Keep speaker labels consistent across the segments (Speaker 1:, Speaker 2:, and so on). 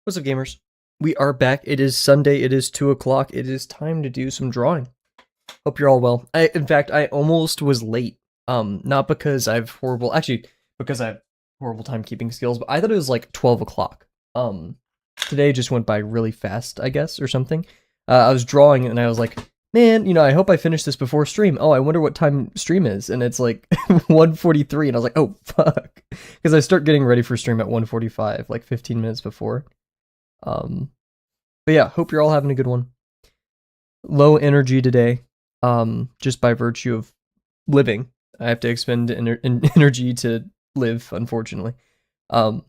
Speaker 1: What's up, gamers? We are back. It is Sunday. It is 2 o'clock. It is time to do some drawing. Hope you're all well. In fact, I almost was late. Not because because I have horrible timekeeping skills, but I thought it was like 12 o'clock. Today just went by really fast, I guess, or something. I was drawing and I was like, man, I hope I finish this before stream. Oh, I wonder what time stream is. And it's like 1:43, and I was like, oh, fuck. Because I start getting ready for stream at 1:45, like 15 minutes before. Um, but yeah, hope you're all having a good one. Low energy today, just by virtue of living. I have to expend energy to live, unfortunately. And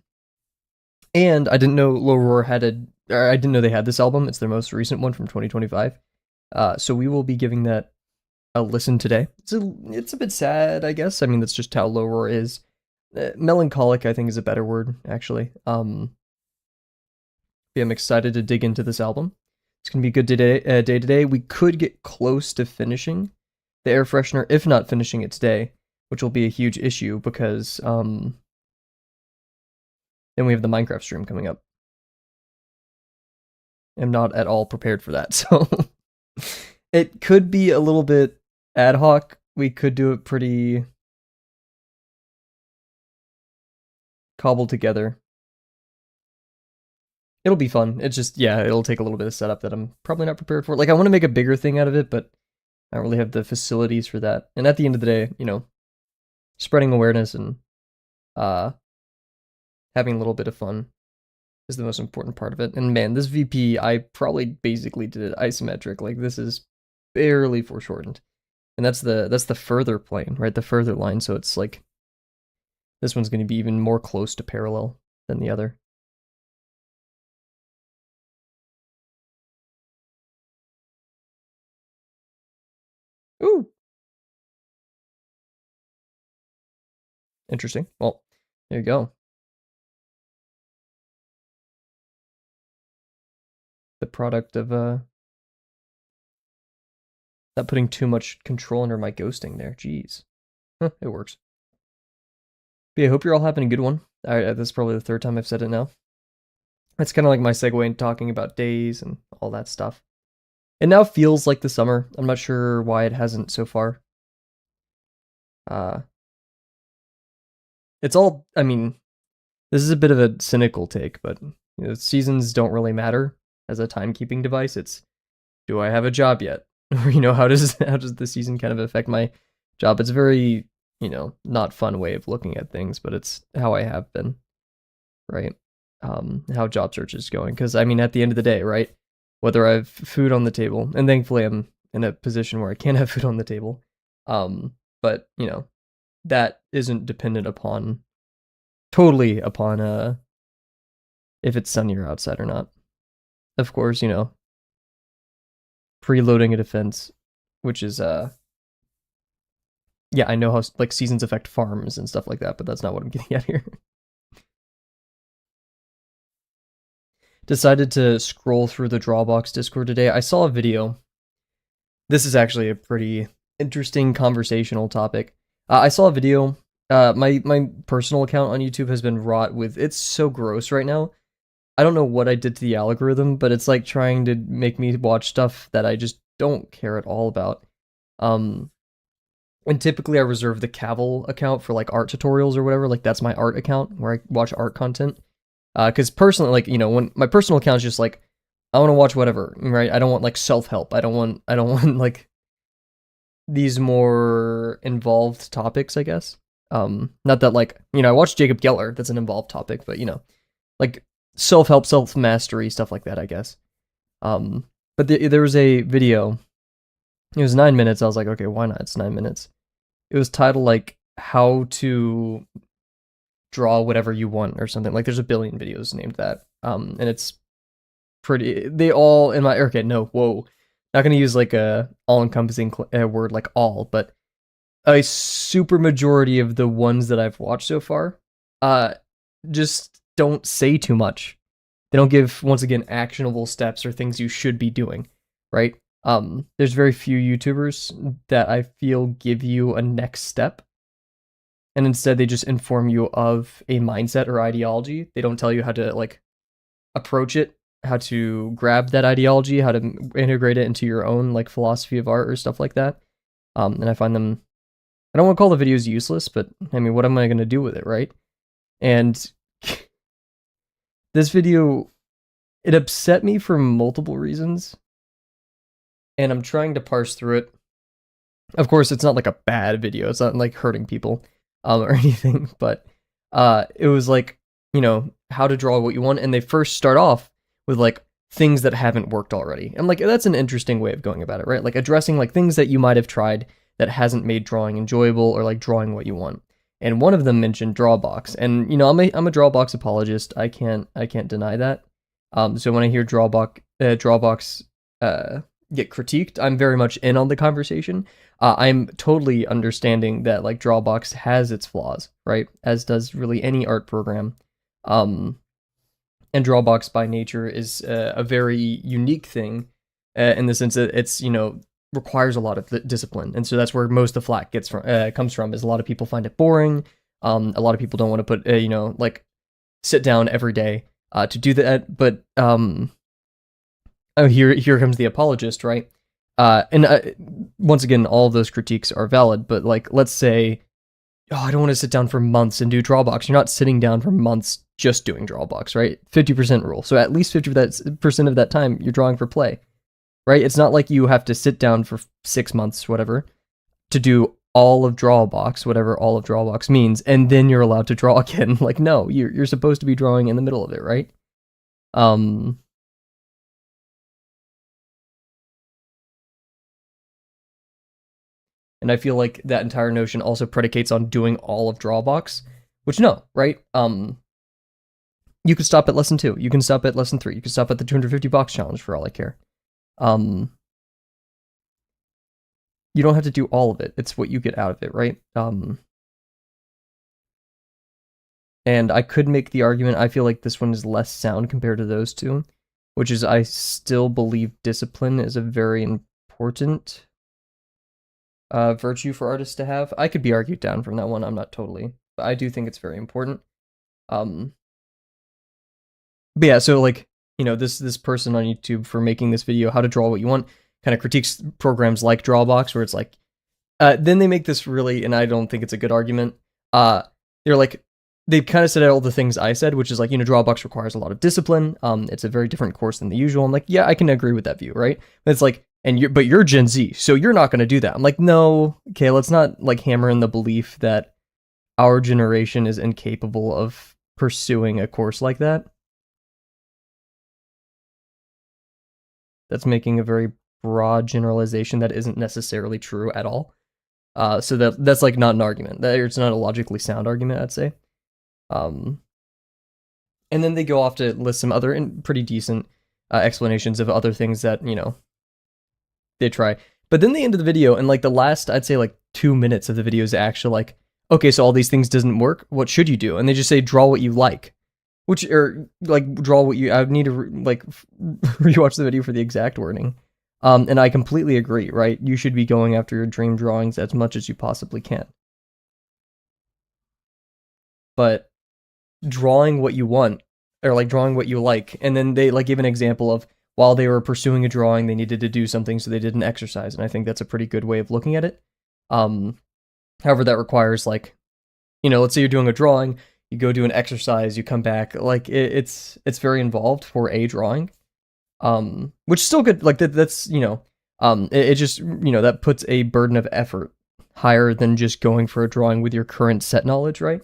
Speaker 1: I didn't know Low Roar I didn't know they had this album. It's their most recent one from 2025. So we will be giving that a listen today. It's a bit sad, I guess. I mean, that's just how Low Roar is. Melancholic, I think, is a better word, actually. I'm excited to dig into this album. It's gonna be a good day today. We could get close to finishing the air freshener, if not finishing it today, which will be a huge issue because then we have the Minecraft stream coming up. I'm not at all prepared for that, so it could be a little bit ad hoc. We could do it pretty cobbled together. It'll be fun. It's just, yeah, it'll take a little bit of setup that I'm probably not prepared for. Like, I want to make a bigger thing out of it, but I don't really have the facilities for that. And at the end of the day, spreading awareness and having a little bit of fun is the most important part of it. And man, this VP, I probably basically did it isometric. Like, this is barely foreshortened. And that's the further plane, right? The further line. So it's like, this one's going to be even more close to parallel than the other. Ooh. Interesting. Well, there you go. The product of not putting too much control under my ghosting there. Jeez. It works. But yeah, I hope you're all having a good one. This is probably the third time I've said it now. It's kind of like my segue in talking about days and all that stuff. It now feels like the summer. I'm not sure why it hasn't so far. It's all, I mean, this is a bit of a cynical take, but seasons don't really matter as a timekeeping device. It's, do I have a job yet? Or how does the season kind of affect my job? It's very, not fun way of looking at things, but it's how I have been, right? How job search is going. Because, I mean, at the end of the day, right? Whether I have food on the table, and thankfully I'm in a position where I can have food on the table, but, that isn't dependent totally upon, if it's sunnier outside or not. Of course, preloading a defense, which is, yeah, I know how, like, seasons affect farms and stuff like that, but that's not what I'm getting at here. Decided to scroll through the Drawbox Discord today. I saw a video. This is actually a pretty interesting conversational topic. I saw a video. My personal account on YouTube has been wrought with, it's so gross right now. I don't know what I did to the algorithm, but it's like trying to make me watch stuff that I just don't care at all about. And typically I reserve the Kavel account for like art tutorials or whatever. Like, that's my art account where I watch art content. Because personally, like, when my personal account is just like, I want to watch whatever, right? I don't want like self-help. I don't want like these more involved topics, I guess. Not that, like, I watched Jacob Geller. That's an involved topic, but like self-help, self-mastery, stuff like that, I guess. But there was a video. It was 9 minutes. I was like, okay, why not? It's 9 minutes. It was titled like how to draw whatever you want or something. Like, there's a billion videos named that. And it's pretty, they all in my, okay, no, whoa. Not gonna use like a all-encompassing word like all, but a super majority of the ones that I've watched so far, just don't say too much. They don't give, once again, actionable steps or things you should be doing, right? There's very few YouTubers that I feel give you a next step, and instead they just inform you of a mindset or ideology. They don't tell you how to, like, approach it, how to grab that ideology, how to integrate it into your own like philosophy of art or stuff like that. And I find them, I don't want to call the videos useless, but I mean, what am I going to do with it, right? And this video, it upset me for multiple reasons, and I'm trying to parse through it. Of course, it's not like a bad video. It's not like hurting people or anything, but it was like, you know, how to draw what you want, and they first start off with like things that haven't worked already. And like that's an interesting way of going about it, right? Like addressing like things that you might have tried that hasn't made drawing enjoyable or like drawing what you want. And one of them mentioned Drawbox, and you know, I'm a Drawbox apologist. I can't deny that. So when I hear Drawbox get critiqued, I'm very much in on the conversation. I'm totally understanding that like Drawbox has its flaws, right? As does really any art program. And Drawbox by nature is a very unique thing in the sense that it's, you know, requires a lot of discipline. And so that's where most of the flack comes from, is a lot of people find it boring. A lot of people don't want to put, you know, like sit down every day to do that. But oh, here comes the apologist, right? And once again, all of those critiques are valid, but like, let's say, oh, I don't want to sit down for months and do Drawbox. You're not sitting down for months just doing Drawbox, right? 50% rule. So at least 50% of that time, you're drawing for play, right? It's not like you have to sit down for 6 months, whatever, to do all of Drawbox, whatever all of Drawbox means, and then you're allowed to draw again. Like, no, you're supposed to be drawing in the middle of it, right? And I feel like that entire notion also predicates on doing all of Drawbox, which no, right? You could stop at lesson 2. You can stop at lesson 3. You can stop at the 250 box challenge for all I care. You don't have to do all of it. It's what you get out of it, right? And I could make the argument, I feel like this one is less sound compared to those two, which is I still believe discipline is a very important virtue for artists to have. I could be argued down from that one. I'm not totally, but I do think it's very important. But yeah, so like, you know, this person on YouTube for making this video, how to draw what you want, kind of critiques programs like Drawbox, where it's like, then they make this really, and I don't think it's a good argument. They're like, they kind of said all the things I said, which is like, you know, Drawbox requires a lot of discipline. It's a very different course than the usual. I'm like, yeah, I can agree with that view, right? But it's like, but you're Gen Z, so you're not going to do that. I'm like, no, okay, let's not like hammer in the belief that our generation is incapable of pursuing a course like that. That's making a very broad generalization that isn't necessarily true at all. So that's like not an argument. It's not a logically sound argument, I'd say. And then they go off to list some other pretty decent explanations of other things that, you know, they try. But then they end the video, and like the last, I'd say like 2 minutes of the video is actually like, okay, so all these things doesn't work. What should you do? And they just say, draw what you like. Which, or like, draw what you, I need to like rewatch the video for the exact wording. And I completely agree, right? You should be going after your dream drawings as much as you possibly can. But drawing what you want, or like drawing what you like, and then they like give an example of while they were pursuing a drawing, they needed to do something, so they did an exercise, and I think that's a pretty good way of looking at it. However, that requires like, you know, let's say you're doing a drawing, you go do an exercise, you come back, like it's very involved for a drawing, which is still good. Like that's, you know, it just, you know, that puts a burden of effort higher than just going for a drawing with your current set knowledge, right?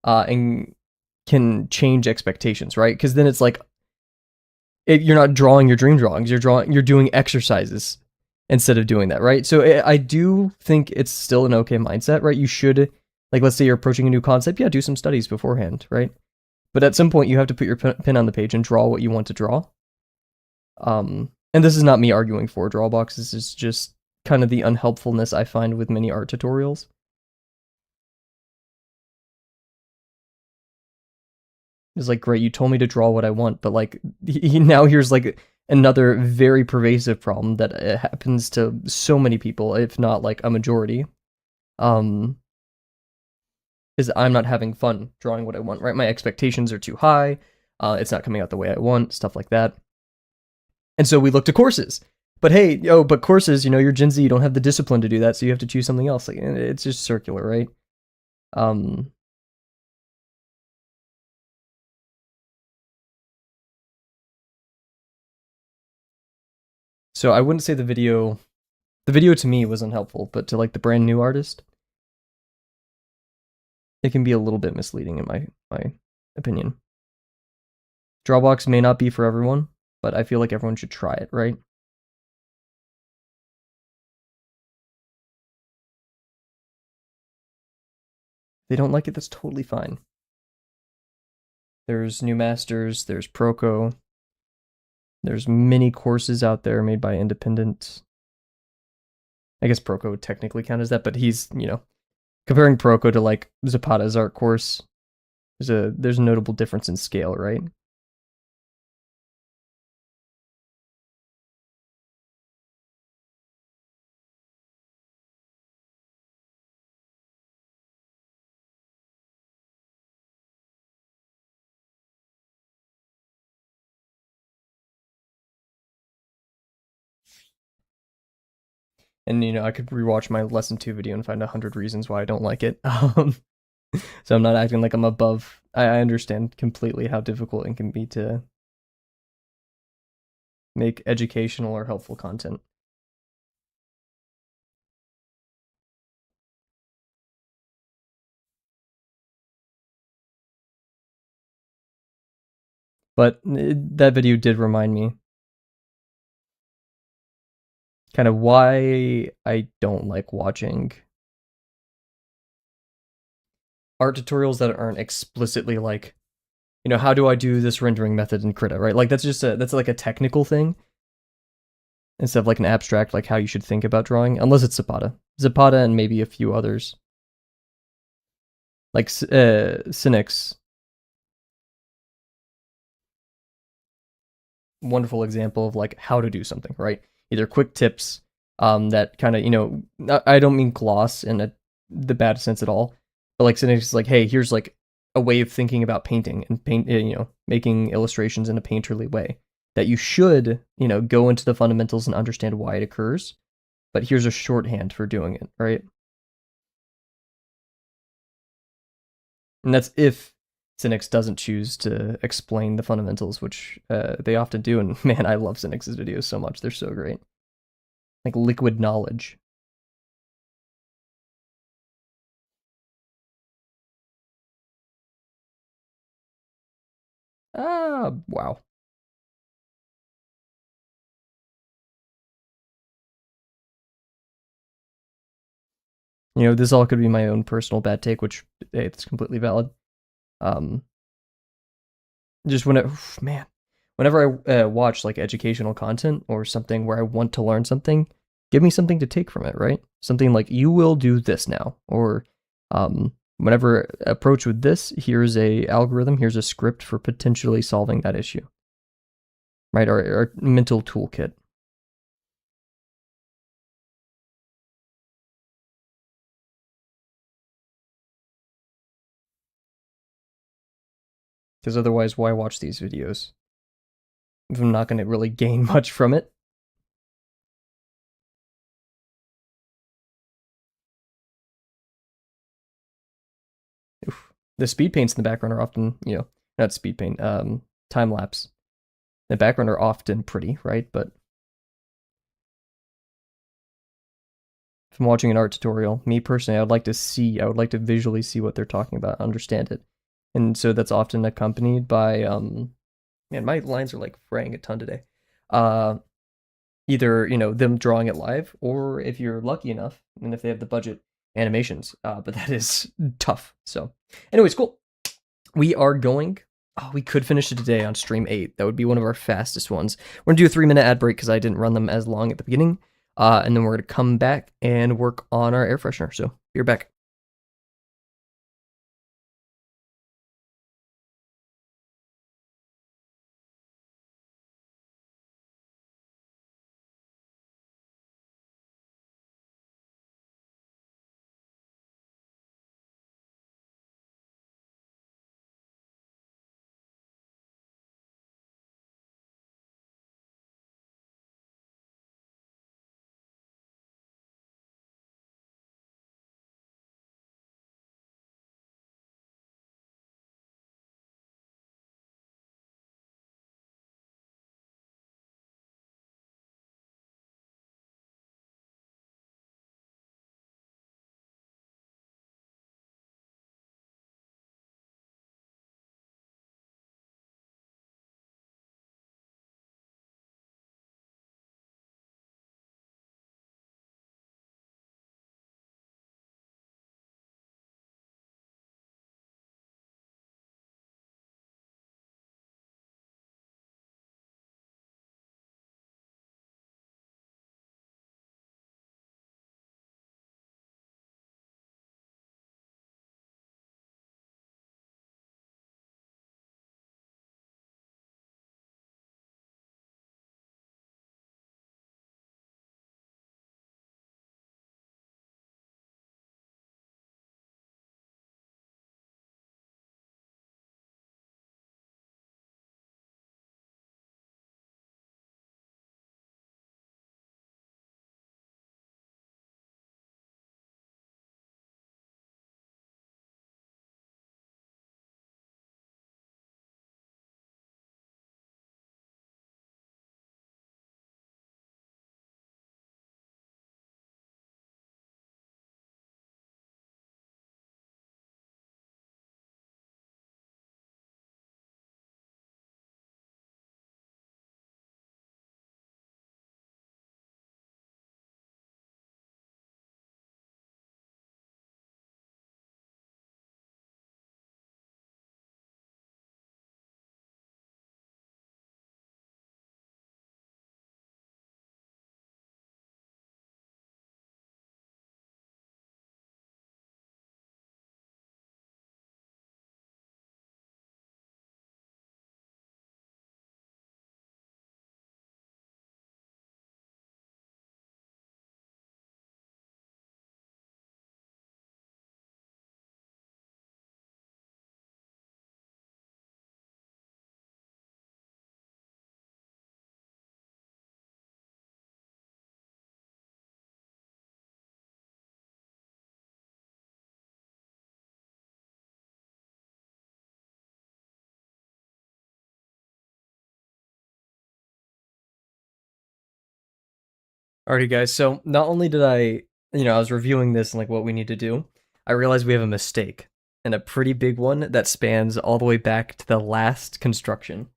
Speaker 1: And can change expectations, right? Because then it's like, you're not drawing your dream drawings, you're doing exercises instead of doing that, right? So I do think it's still an okay mindset, right? You should, like, let's say you're approaching a new concept, yeah, do some studies beforehand, right? But at some point you have to put your pen on the page and draw what you want to draw. And this is not me arguing for Drawbox, this is just kind of the unhelpfulness I find with many art tutorials. It's like, great, you told me to draw what I want, but like, now here's like another very pervasive problem that happens to so many people, if not like a majority, is I'm not having fun drawing what I want, right? My expectations are too high. It's not coming out the way I want, stuff like that. And so we look to courses. But hey, but courses, you're Gen Z, you don't have the discipline to do that, so you have to choose something else. Like, it's just circular, right? Um, so I wouldn't say the video to me was unhelpful, but to like the brand new artist, it can be a little bit misleading in my opinion. Drawbox may not be for everyone, but I feel like everyone should try it, right? They don't like it, that's totally fine. There's new masters, there's Proco, there's many courses out there made by independent. I guess Proco would technically count as that, but he's, comparing Proco to like Zapata's art course, there's a notable difference in scale, right? And I could rewatch my lesson 2 video and find 100 reasons why I don't like it. So I'm not acting like I'm above. I understand completely how difficult it can be to make educational or helpful content. But that video did remind me kind of why I don't like watching art tutorials that aren't explicitly like, how do I do this rendering method in Krita, right? Like that's like a technical thing instead of like an abstract, like how you should think about drawing, unless it's Zapata and maybe a few others. Like Cynics, wonderful example of like how to do something, right? Either quick tips that kind of, I don't mean gloss in the bad sense at all, but like Cynics is like, hey, here's like a way of thinking about painting and making illustrations in a painterly way that you should, go into the fundamentals and understand why it occurs. But here's a shorthand for doing it, right? And that's if Cynics doesn't choose to explain the fundamentals, which they often do. And man, I love Cynics' videos so much. They're so great. Like liquid knowledge. Ah, wow. This all could be my own personal bad take, which hey, it's completely valid. Um, just man, whenever I watch like educational content or something where I want to learn something, give me something to take from it, right? Something like you will do this now, or whenever approach with this, here's a algorithm, here's a script for potentially solving that issue, right? Our mental toolkit. Because otherwise, why watch these videos if I'm not going to really gain much from it? Oof. The speed paints in the background are often, not speed paint, time lapse. In the background are often pretty, right? But if I'm watching an art tutorial, me personally, I would like to visually see what they're talking about, understand it. And so that's often accompanied by, man, my lines are like fraying a ton today. Uh, Either, them drawing it live, or if you're lucky enough, and if they have the budget, animations. But that is tough. So, anyways, cool. We are going. Oh, we could finish it today on stream 8. That would be one of our fastest ones. We're gonna do a 3-minute ad break because I didn't run them as long at the beginning. And then we're gonna come back and work on our air freshener. So you're back. Alrighty, guys. So not only did I was reviewing this and like what we need to do, I realized we have a mistake and a pretty big one that spans all the way back to the last construction,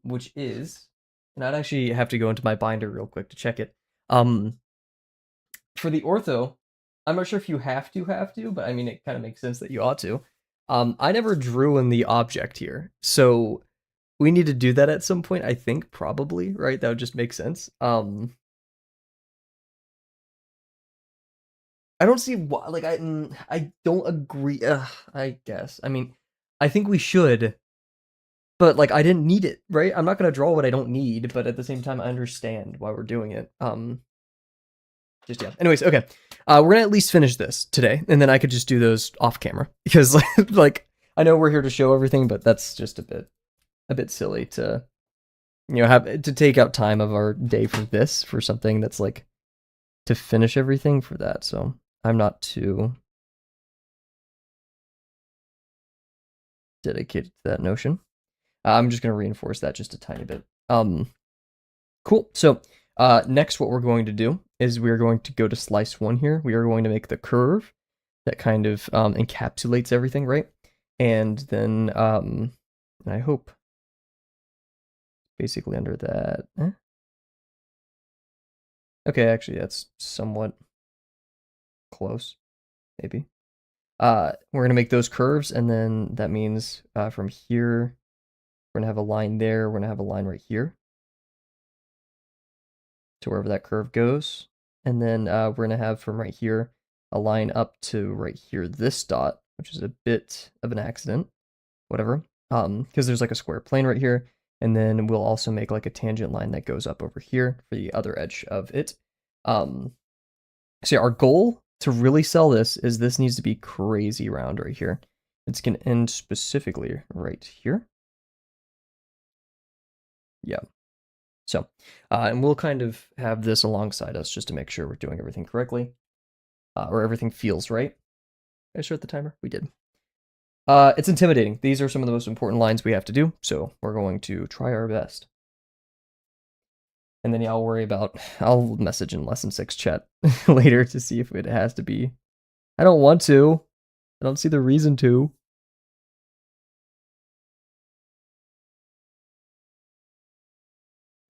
Speaker 1: which is, and I'd actually have to go into my binder real quick to check it. Um, for the ortho, I'm not sure if you have to, but I mean it kind of makes sense that you ought to. I never drew in the object here, so we need to do that at some point. I think probably right. That would just make sense. I don't see why. Like I don't agree. I guess. I mean, I think we should, but like I didn't need it, right? I'm not gonna draw what I don't need, but at the same time, I understand why we're doing it. Just yeah. Anyways, okay. We're gonna at least finish this today, and then I could just do those off camera because like I know we're here to show everything, but that's just a bit silly to have to take out time of our day for this for something that's like to finish everything for that. So I'm not too dedicated to that notion. I'm just going to reinforce that just a tiny bit. Cool. So next what we're going to do is we're going to go to slice 1 here. We are going to make the curve that kind of encapsulates everything, right? And then and I hope basically under that. Okay, actually that's somewhat close, maybe. We're going to make those curves, and then that means from here, we're going to have a line there, we're going to have a line right here to wherever that curve goes. And then we're going to have from right here a line up to right here, this dot, which is a bit of an accident, whatever, because there's like a square plane right here. And then we'll also make like a tangent line that goes up over here for the other edge of it. So yeah, our goal to really sell this needs to be crazy round right here. It's going to end specifically right here. Yeah. So, and we'll kind of have this alongside us just to make sure we're doing everything correctly, or everything feels right. Did I start the timer? We did. It's intimidating. These are some of the most important lines we have to do, so we're going to try our best. And then yeah, I'll message in lesson 6 chat later to see if it has to be. I don't want to. I don't see the reason to.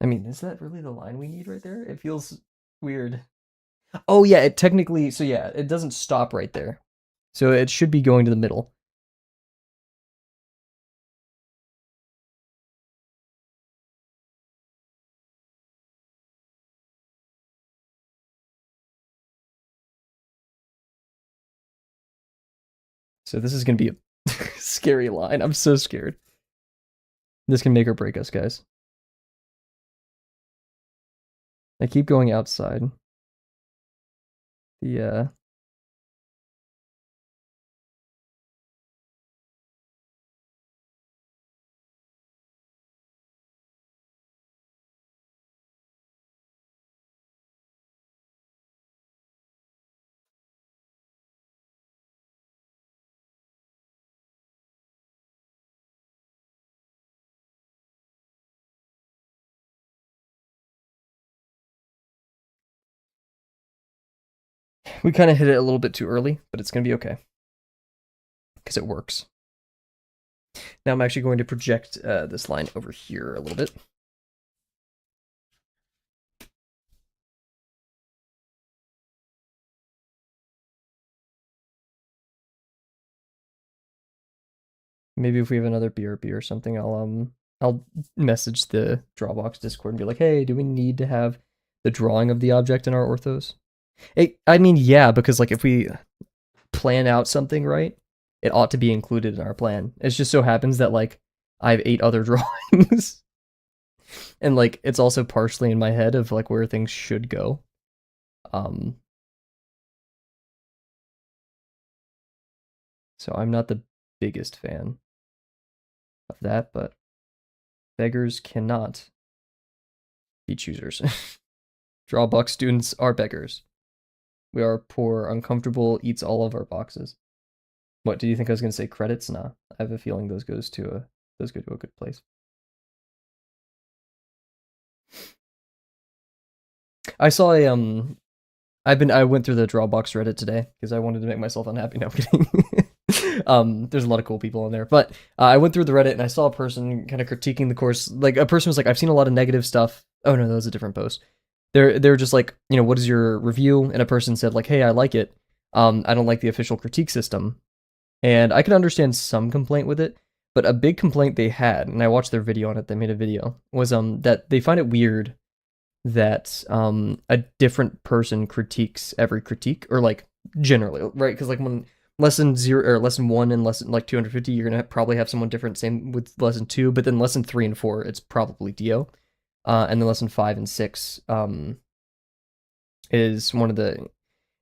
Speaker 1: I mean, is that really the line we need right there? It feels weird. Oh yeah, it technically, so yeah, it doesn't stop right there. So it should be going to the middle. So this is going to be a scary line. I'm so scared. This can make or break us, guys. I keep going outside. The we kind of hit it a little bit too early, but it's going to be okay because it works. Now I'm actually going to project this line over here a little bit. Maybe if we have another BRB or something, I'll message the Drawbox Discord and be like, hey, do we need to have the drawing of the object in our orthos? I mean, yeah, because like if we plan out something right, it ought to be included in our plan. It just so happens that like I have 8 other drawings. And like it's also partially in my head of like where things should go. So I'm not the biggest fan of that, but beggars cannot be choosers. Drawbox students are beggars. We are poor, uncomfortable, eats all of our boxes. What, do you think I was going to say credits? Nah, I have a feeling those go to a good place. I saw a I went through the Dropbox Reddit today because I wanted to make myself unhappy. No, I'm kidding. There's a lot of cool people on there, but I went through the Reddit and I saw a person kind of critiquing the course. Like a person was like, "I've seen a lot of negative stuff." Oh no, that was a different post. They're just like, what is your review? And a person said like, "Hey, I like it. I don't like the official critique system." And I can understand some complaint with it, but a big complaint they had, and I watched their video on it. They made a video was that they find it weird that a different person critiques every critique, or like generally, right? Because like when lesson 0 or lesson 1 and lesson like 250, you're gonna probably have someone different. Same with lesson 2, but then lesson 3 and 4, it's probably Dio, and then lesson 5 and 6 is one of the,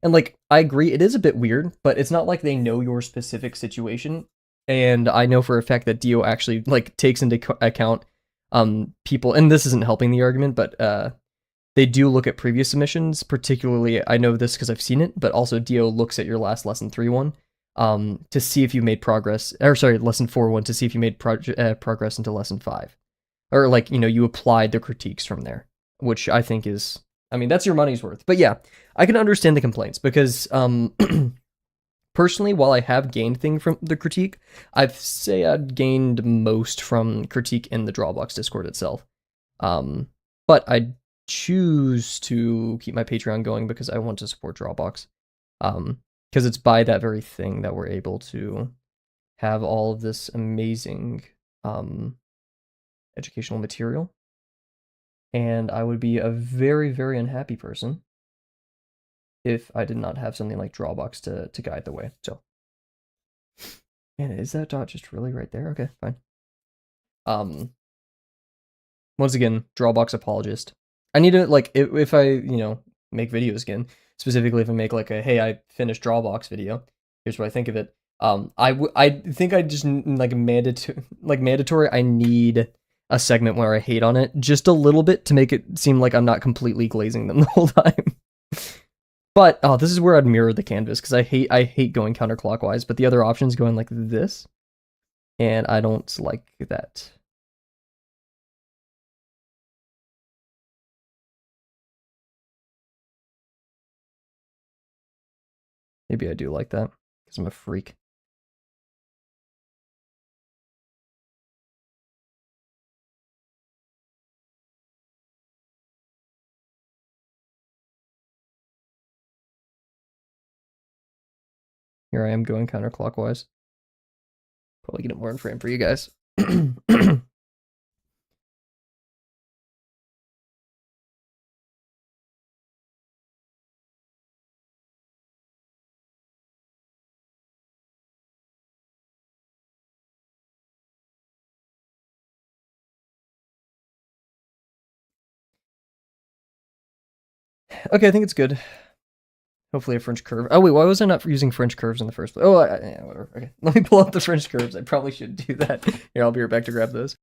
Speaker 1: and like I agree, it is a bit weird, but it's not like they know your specific situation. And I know for a fact that Dio actually like takes into account people, and this isn't helping the argument, but they do look at previous submissions. Particularly, I know this because I've seen it, but also Dio looks at your last lesson 3 one to see if you made progress, or sorry, lesson 4 one to see if you made progress into lesson 5, or like you applied the critiques from there, which I think is, I mean, that's your money's worth. But yeah, I can understand the complaints because personally, while I have gained things from the critique, I'd say I'd gained most from critique in the Drawbox Discord itself. But I choose to keep my Patreon going because I want to support Drawbox. Because it's by that very thing that we're able to have all of this amazing educational material. And I would be a very, very unhappy person if I did not have something like Drawbox to guide the way. So, man, is that dot just really right there? Okay, fine. Once again, Drawbox apologist. I need to, like, if I, make videos again, specifically if I make like a, hey, I finished Drawbox video, here's what I think of it. I think I just like mandatory. I need a segment where I hate on it just a little bit to make it seem like I'm not completely glazing them the whole time. But this is where I'd mirror the canvas because I hate going counterclockwise. But the other option is going like this, and I don't like that. Maybe I do like that because I'm a freak. Here I am going counterclockwise. Probably get it more in frame for you guys. Okay, I think it's good. Hopefully a French curve. Oh wait, why was I not using French curves in the first place? Oh, yeah, whatever. Okay, let me pull up the French curves. I probably should do that. Here, I'll be right back to grab those.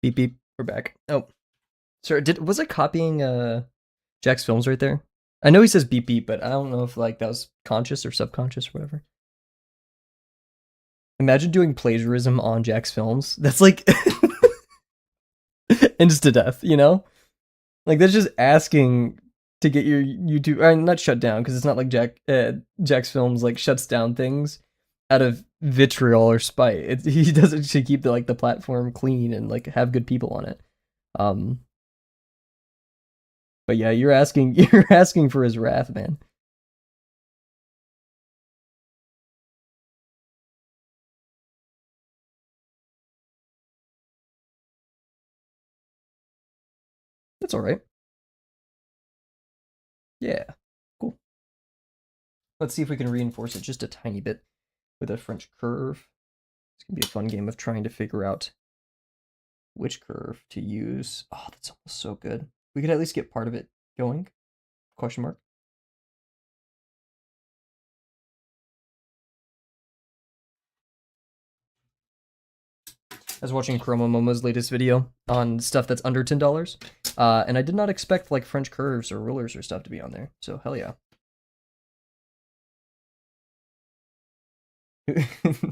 Speaker 1: Beep beep. We're back. Oh, sorry. Was I copying Jack's films right there? I know he says beep beep, but I don't know if like that was conscious or subconscious or whatever. Imagine doing plagiarism on Jack's films. That's like insta death, Like that's just asking to get your YouTube, not shut down, because it's not like Jack's films like shuts down things out of vitriol or spite. He does it to keep the platform clean and like have good people on it. Um, but yeah, you're asking you're asking for his wrath, man. That's all right. Yeah, cool. Let's see if we can reinforce it just a tiny bit with a French curve. It's gonna be a fun game of trying to figure out which curve to use. Oh, that's almost so good. We could at least get part of it going. Question mark. was watching Chroma Momo's latest video on stuff that's under $10, and I did not expect like French curves or rulers or stuff to be on there. So hell yeah.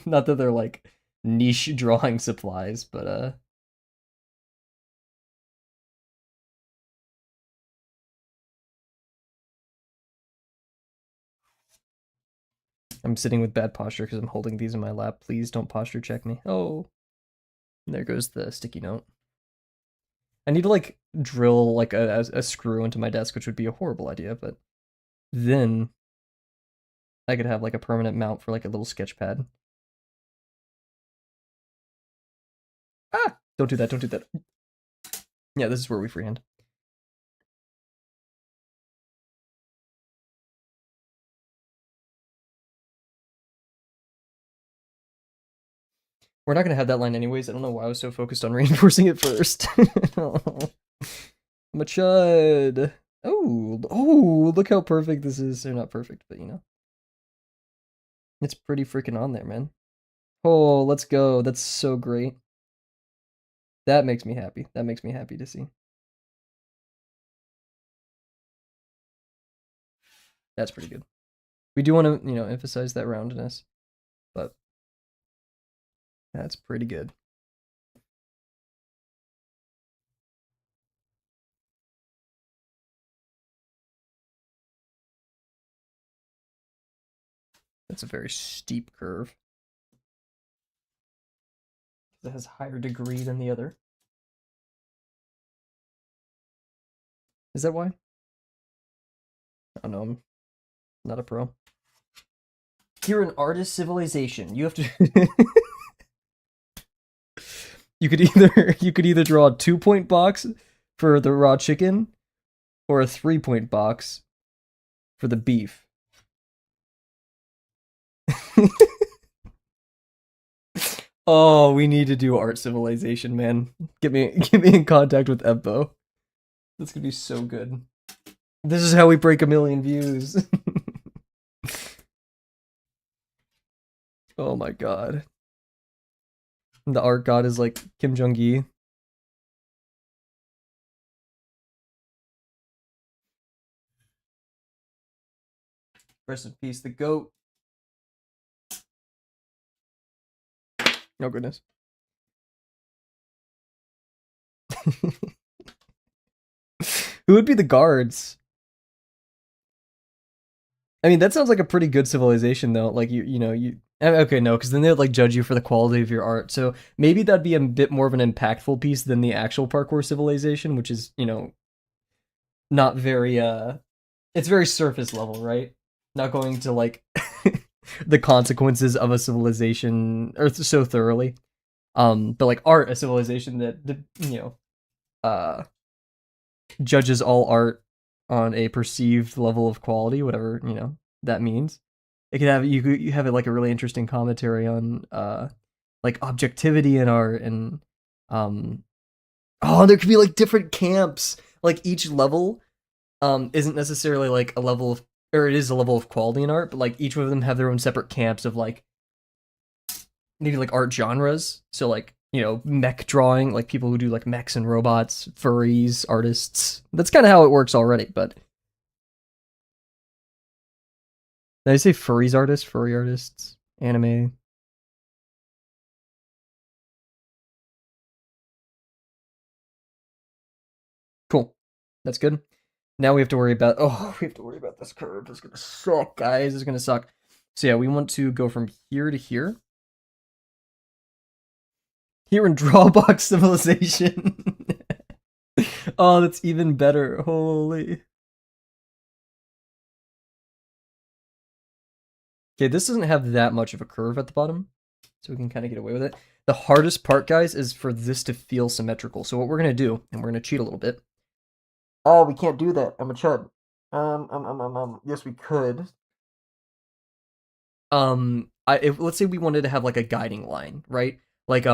Speaker 1: Not that they're like niche drawing supplies, but I'm sitting with bad posture because I'm holding these in my lap. Please don't posture check me. Oh, there goes the sticky note. I need to like drill like a screw into my desk, which would be a horrible idea, but then I could have like a permanent mount for like a little sketch pad. Ah! Don't do that, don't do that. Yeah, this is where we freehand. We're not gonna have that line anyways. I don't know why I was so focused on reinforcing it first. Oh. I'm a chud. Oh, look how perfect this is. They're not perfect, but you know. It's pretty freaking on there, man. Oh, let's go. That's so great. That makes me happy. That makes me happy to see. That's pretty good. We do want to, you know, emphasize that roundness, but that's pretty good. That's a very steep curve. It has higher degree than the other. Is that why? I don't know. I'm not a pro. You're an artist civilization. You have to. you could either draw a 2-point box for the raw chicken, or a 3-point box for the beef. Oh, we need to do art civilization, man. Get me in contact with Ebbo. That's gonna be so good. This is how we break 1 million views. Oh my god. The art god is like Kim Jong-gi. Rest in peace, the goat. Oh goodness. Who would be the guards? I mean, that sounds like a pretty good civilization, though. Like you know, okay, no, because then they'd like judge you for the quality of your art. So maybe that'd be a bit more of an impactful piece than the actual parkour civilization, which is, you know, not very it's very surface level, right? Not going to like the consequences of a civilization or so thoroughly. But like art, a civilization that you know, judges all art on a perceived level of quality, whatever, you know, that means. It could have you have it like a really interesting commentary on like objectivity in art, and oh, there could be like different camps. Like each level isn't necessarily like a level of, or it is a level of quality in art, but like each of them have their own separate camps of like maybe like art genres. So like, you know, mech drawing, like people who do like mechs and robots, furries, artists. That's kind of how it works already, but did I say furries artists, furry artists, anime? Cool. That's good. Now we have to worry about, oh, we have to worry about this curve. It's gonna suck, guys. It's gonna suck. So yeah, we want to go from here to here. Here in Drawbox Civilization. Oh, that's even better. Holy. Okay, this doesn't have that much of a curve at the bottom, so we can kind of get away with it. The hardest part, guys, is for this to feel symmetrical. So what we're going to do, and we're going to cheat a little bit. Oh, we can't do that. I'm a chud. Yes, we could. Let's say we wanted to have like a guiding line, right? Like,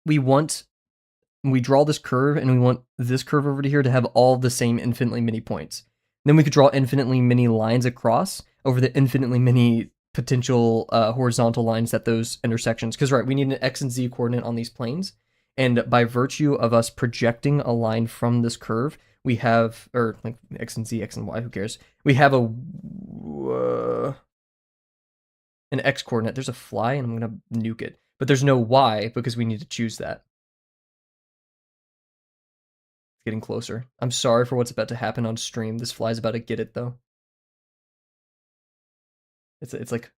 Speaker 1: we draw this curve, and we want this curve over to here to have all the same infinitely many points. Then we could draw infinitely many lines across over the infinitely many potential horizontal lines at those intersections. Because, right, we need an X and Z coordinate on these planes. And by virtue of us projecting a line from this curve, we have, or like X and Z, X and Y, who cares? We have an X coordinate. There's a fly, and I'm going to nuke it. But there's no Y because we need to choose that. It's getting closer. I'm sorry for what's about to happen on stream. This fly's about to get it, though. It's like...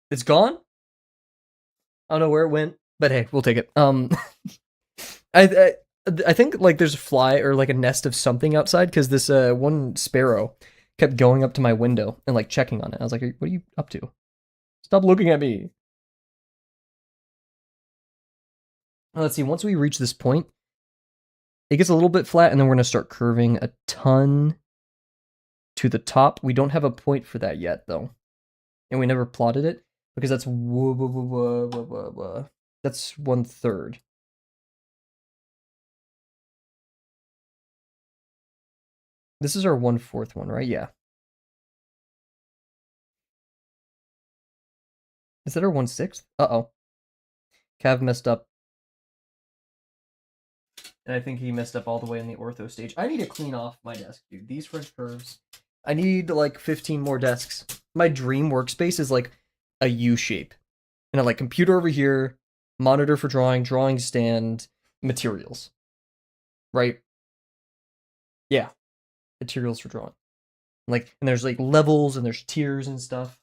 Speaker 1: It's gone? I don't know where it went, but hey, we'll take it. I I think like there's a fly or like a nest of something outside because this one sparrow kept going up to my window and like checking on it. I was like, "What are you up to? Stop looking at me." Let's see. Once we reach this point, it gets a little bit flat, and then we're gonna start curving a ton to the top. We don't have a point for that yet, though, and we never plotted it because that's that's 1/3. This is our 1/4 one, right? Yeah. Is that our 1/6? Uh-oh. Cav messed up. And I think he messed up all the way in the ortho stage. I need to clean off my desk, dude. These French curves. I need like 15 more desks. My dream workspace is like a U shape. And I like computer over here, monitor for drawing, drawing stand, materials. Right? Yeah. Materials for drawing. Like, and there's like levels and there's tiers and stuff.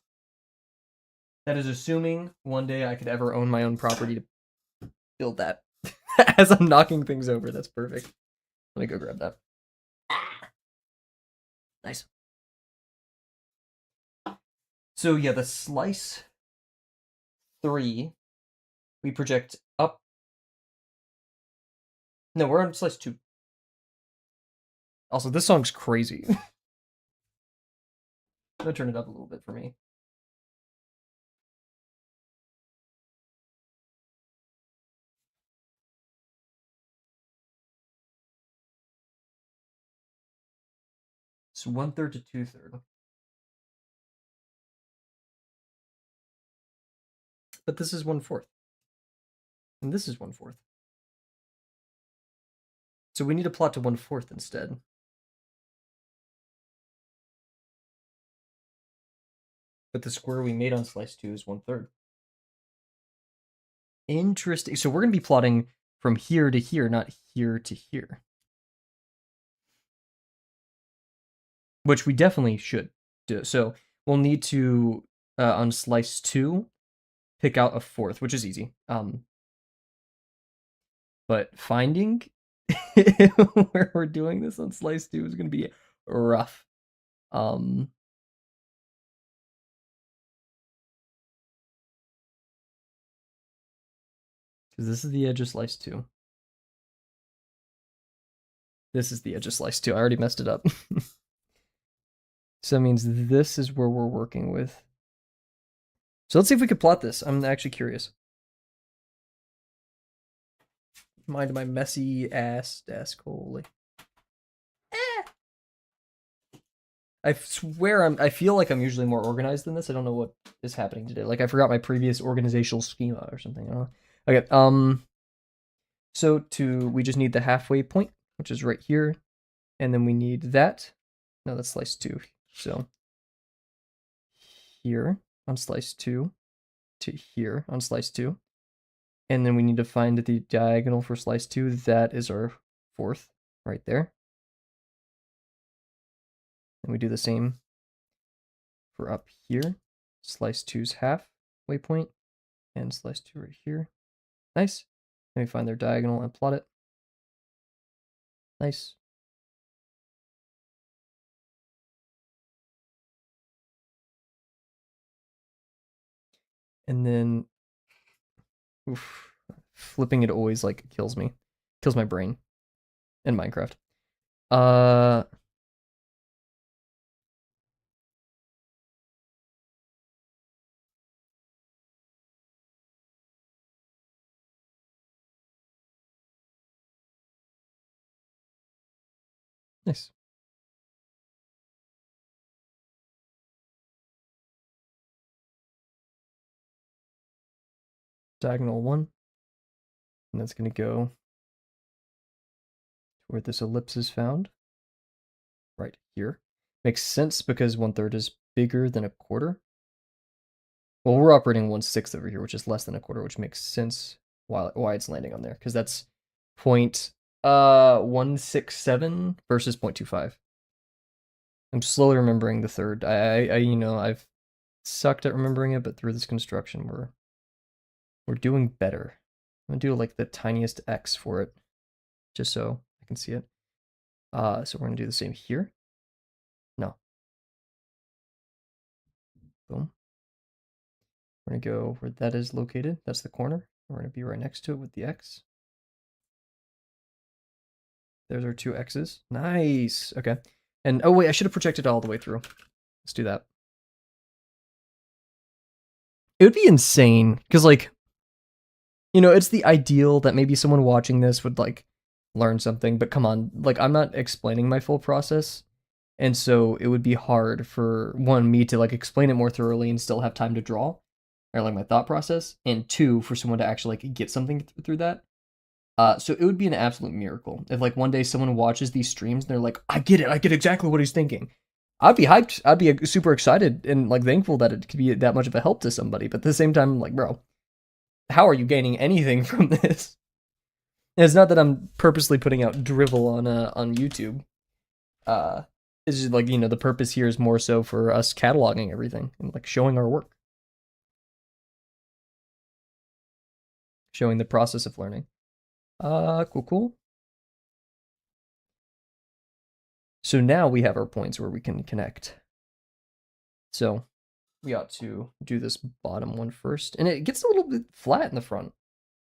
Speaker 1: That is assuming one day I could ever own my own property to build that. As I'm knocking things over, that's perfect. Let me go grab that. Nice. So yeah, the slice 3, we project up. No, we're on slice 2. Also, this song's crazy. I'm gonna turn it up a little bit for me. It's 1/3 to 2/3. But this is 1/4. And this is 1/4. So we need to plot to 1/4 instead. But the square we made on slice 2 is 1/3. Interesting. So we're going to be plotting from here to here, not here to here. Which we definitely should do. So we'll need to, on slice 2, pick out a 4th, which is easy. But finding where we're doing this on slice 2 is going to be rough. Because this is the edge of slice 2. This is the edge of slice 2. I already messed it up. So that means this is where we're working with. So let's see if we could plot this. I'm actually curious. Mind my messy ass desk. Holy. I swear I feel like I'm usually more organized than this. I don't know what is happening today. Like I forgot my previous organizational schema or something. I don't know. Okay. So we just need the halfway point, which is right here. And then we need that. No, that's slice 2. So here on slice 2 to here on slice 2. And then we need to find the diagonal for slice 2. That is our 4th right there. And we do the same for up here. Slice 2's halfway point and slice 2 right here. Nice. Then we find their diagonal and plot it. Nice. And then oof, flipping it always like kills me. Kills my brain in Minecraft. Nice. Diagonal 1. And that's going to go where this ellipse is found. Right here. Makes sense because 1/3 is bigger than a quarter. Well, we're operating 1/6 over here, which is less than a quarter, which makes sense why it's landing on there, because that's 0.167 versus 0.25. I'm slowly remembering the third. I've sucked at remembering it, but through this construction, we're doing better. I'm gonna do like the tiniest X for it, just so I can see it. So we're gonna do the same here. No. Boom. We're gonna go where that is located. That's the corner. We're gonna be right next to it with the X. There's our two X's. Nice. Okay. And oh wait, I should have projected all the way through. Let's do that. It would be insane because like, it's the ideal that maybe someone watching this would like learn something, but come on, like I'm not explaining my full process. And so it would be hard for me to like explain it more thoroughly and still have time to draw, or like my thought process, and two, for someone to actually like get something through that. So it would be an absolute miracle if like one day someone watches these streams and they're like, I get it, I get exactly what he's thinking. I'd be hyped. I'd be super excited and like thankful that it could be that much of a help to somebody. But at the same time, I'm like, bro, how are you gaining anything from this? And it's not that I'm purposely putting out drivel on YouTube. It's just like, the purpose here is more so for us cataloging everything and like showing our work, showing the process of learning. Cool. So now we have our points where we can connect. So we ought to do this bottom one first, and it gets a little bit flat in the front.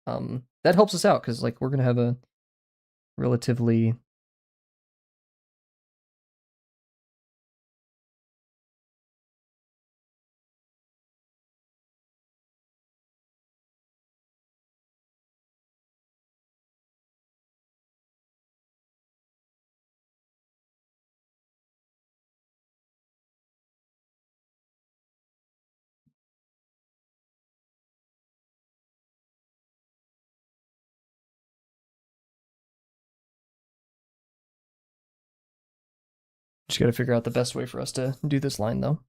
Speaker 1: That helps us out because like we're gonna have a relatively just gotta figure out the best way for us to do this line though.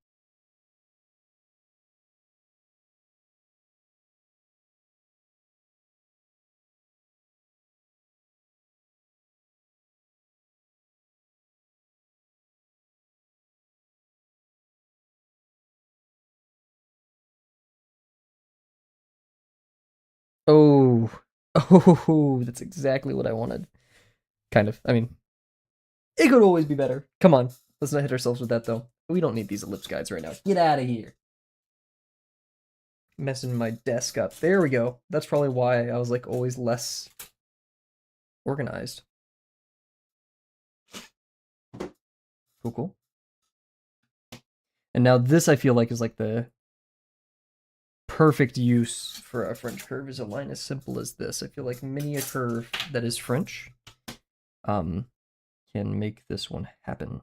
Speaker 1: Oh, oh, that's exactly what I wanted. Kind of. I mean, it could always be better. Come on, let's not hit ourselves with that though. We don't need these ellipse guides right now. Get out of here. Messing my desk up. There we go. That's probably why I was like always less organized. Cool. And now this I feel like is like the perfect use for a French curve, is a line as simple as this. I feel like many a curve that is French can make this one happen.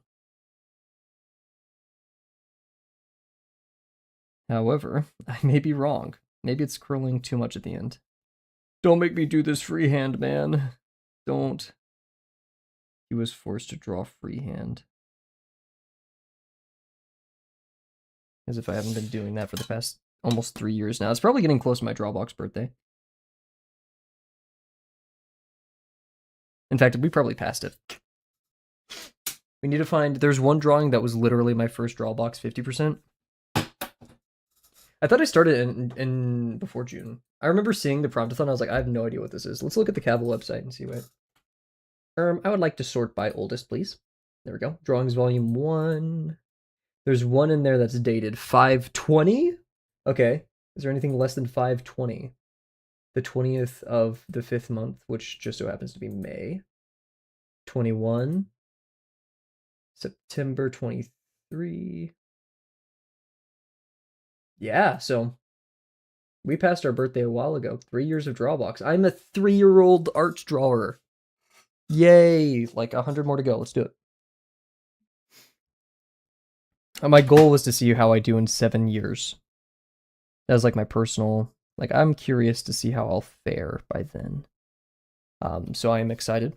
Speaker 1: However, I may be wrong. Maybe it's curling too much at the end. Don't make me do this freehand, man. Don't. He was forced to draw freehand. As if I haven't been doing that for the past almost 3 years now. It's probably getting close to my Drawbox birthday. In fact, we probably passed it. We need to find... There's one drawing that was literally my first Drawbox 50%. I thought I started in before June. I remember seeing the promptathon. I was like, I have no idea what this is. Let's look at the Kavel website and see what... I would like to sort by oldest, please. There we go. Drawings volume 1. There's one in there that's dated 5/20. Okay. Is there anything less than 5/20? The 20th of the 5th month, which just so happens to be May. 21. September 23. Yeah, so we passed our birthday a while ago. 3 years of Drawbox. I'm a 3-year-old art drawer. Yay! Like 100 more to go. Let's do it. My goal was to see how I do in 7 years. That was like my personal. Like I'm curious to see how I'll fare by then. So I am excited.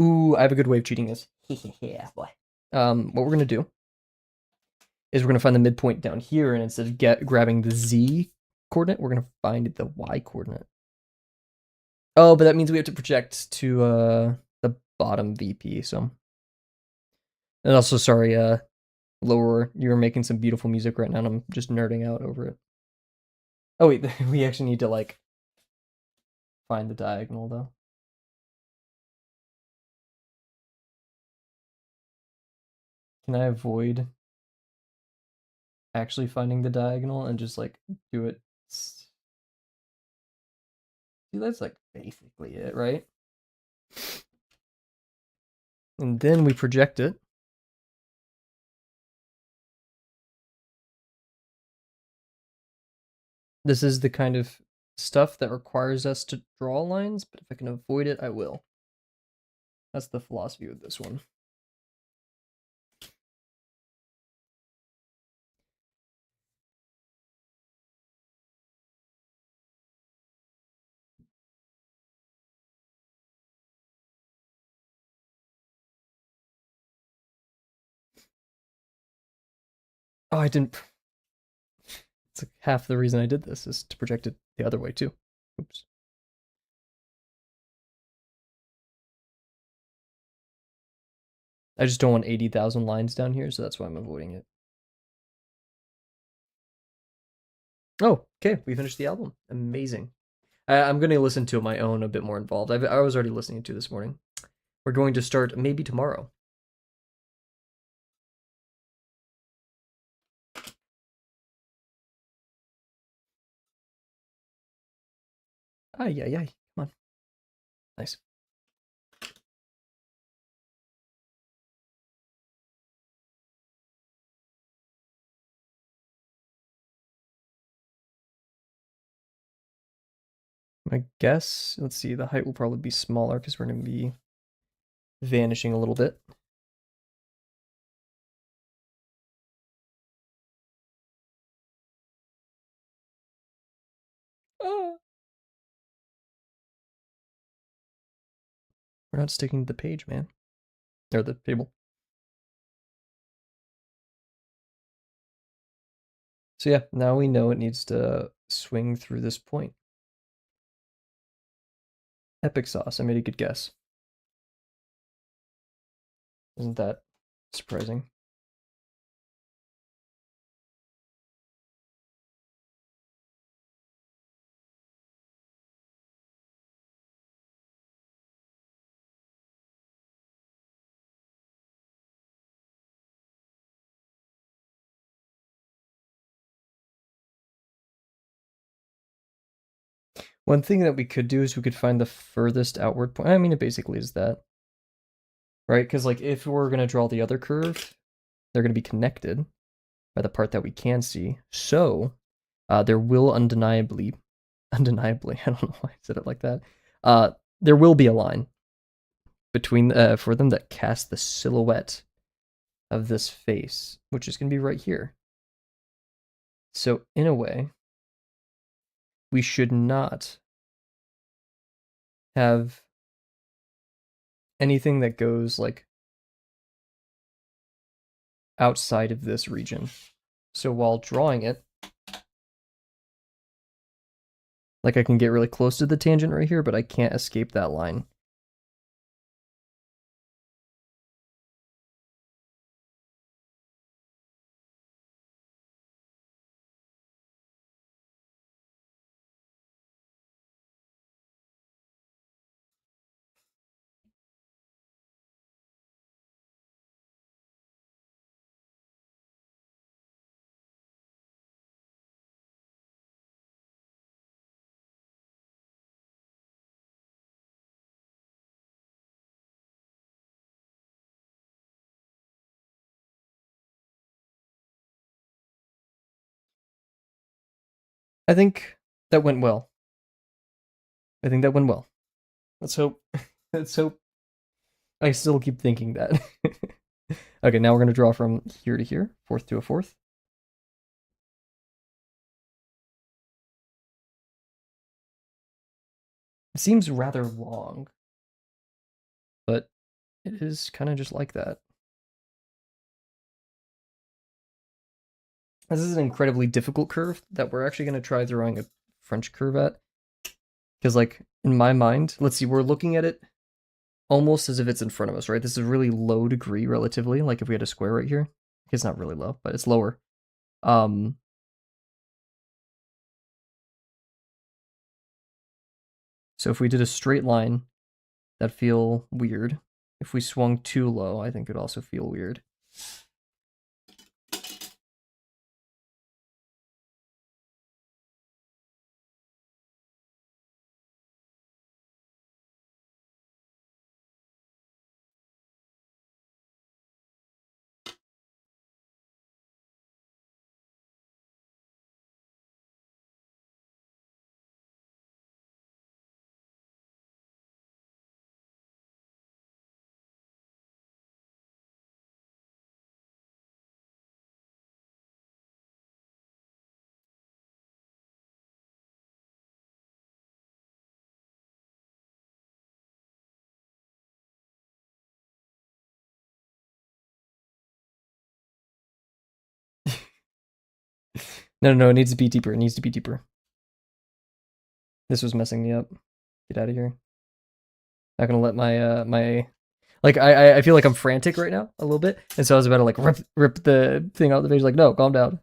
Speaker 1: Ooh, I have a good way of cheating this. Yeah, boy. What we're gonna do is we're gonna find the midpoint down here, and instead of grabbing the z coordinate, we're gonna find the y coordinate. Oh, but that means we have to project to the bottom VP. So, and also sorry, lower. You were making some beautiful music right now, and I'm just nerding out over it. Oh wait, we actually need to like find the diagonal though. Can I avoid actually finding the diagonal and just like do it? See, that's like basically it, right? And then we project it. This is the kind of stuff that requires us to draw lines, but if I can avoid it, I will. That's the philosophy with this one. Oh, I didn't. It's like half the reason I did this is to project it the other way too. Oops. I just don't want 80,000 lines down here, so that's why I'm avoiding it. Oh, okay, we finished the album. Amazing. I'm going to listen to my own a bit more involved. I was already listening to this morning. We're going to start maybe tomorrow. Ay, ay, ay. Come on. Nice. I guess, let's see, the height will probably be smaller because we're going to be vanishing a little bit. Ah. We're not sticking to the page, man. Or the table. So yeah, now we know it needs to swing through this point. Epic sauce. I made a good guess. Isn't that surprising? One thing that we could do is we could find the furthest outward point. I mean, it basically is that. Right? Because like if we're going to draw the other curve, they're going to be connected by the part that we can see. So there will undeniably, I don't know why I said it like that. There will be a line between for them that casts the silhouette of this face, which is going to be right here. So in a way, we should not have anything that goes like outside of this region. So while drawing it, like I can get really close to the tangent right here, but I can't escape that line. I think that went well. I think that went well. Let's hope. Let's hope I still keep thinking that. Okay, now we're gonna draw from here to here, fourth to a fourth. It seems rather long, but it is kind of just like that. This is an incredibly difficult curve that we're actually going to try drawing a French curve at. Because, like, in my mind, let's see, we're looking at it almost as if it's in front of us, right? This is a really low degree relatively, like if we had a square right here. It's not really low, but it's lower. So if we did a straight line, that'd feel weird. If we swung too low, I think it'd also feel weird. No, it needs to be deeper. It needs to be deeper. This was messing me up. Get out of here. Not gonna let my like I feel like I'm frantic right now a little bit, and so I was about to like rip the thing out of the page. Like, no, calm down.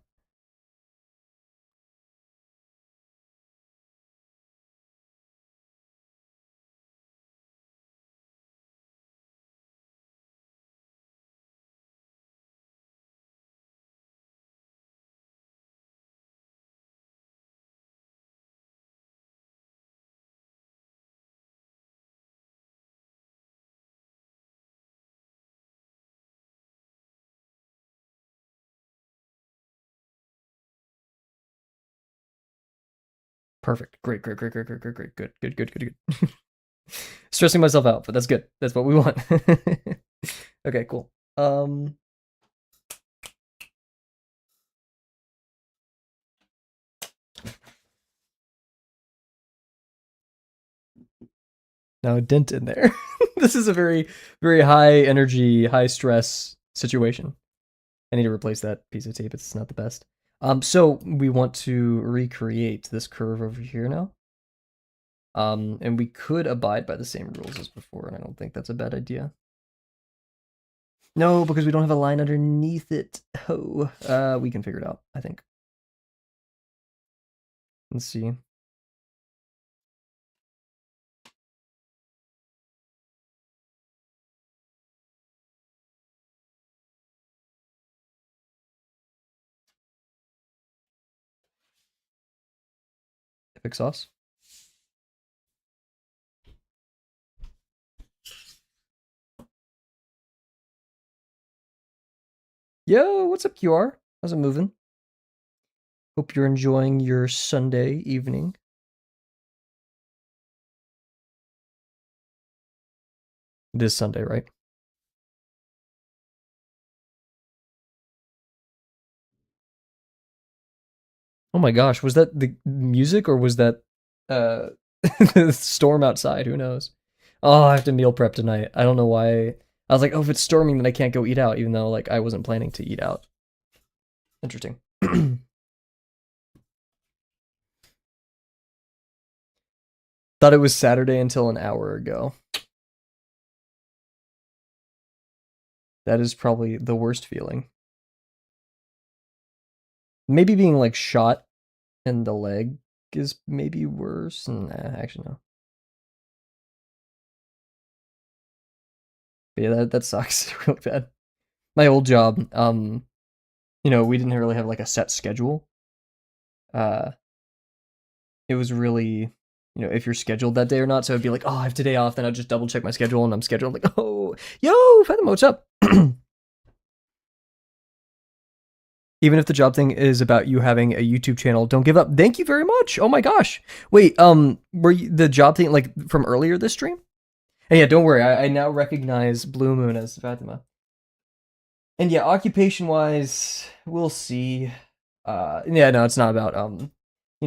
Speaker 1: Perfect. Great. Good. Stressing myself out, but that's good. That's what we want. Okay, cool. Now a dent in there. This is a very, very high energy, high stress situation. I need to replace that piece of tape. It's not the best. So we want to recreate this curve over here now. And we could abide by the same rules as before, and I don't think that's a bad idea. No, because we don't have a line underneath it. Oh, we can figure it out, I think. Let's see. Epic sauce. Yo, what's up, QR? How's it moving? Hope you're enjoying your Sunday evening. It is Sunday, right? Oh my gosh, was that the music or was that uh the storm outside? Who knows? Oh, I have to meal prep tonight. I don't know why. I was like, oh, if it's storming, then I can't go eat out, even though like I wasn't planning to eat out. Interesting. Thought it was Saturday until an hour ago. That is probably the worst feeling. Maybe being like shot in the leg is maybe worse. Nah, actually no. But yeah, that sucks really bad. My old job, we didn't really have like a set schedule. It was really, if you're scheduled that day or not. So it'd be like, oh, I have today off. Then I'd just double check my schedule and I'm scheduled. I'm like, oh, yo, Fathom, what's up? Even if the job thing is about you having a YouTube channel, don't give up. Thank you very much. Oh my gosh. Wait, were you, the job thing like from earlier this stream? Hey, yeah, don't worry. I now recognize Blue Moon as Fatima. And yeah, occupation wise, we'll see. Yeah, no, it's not about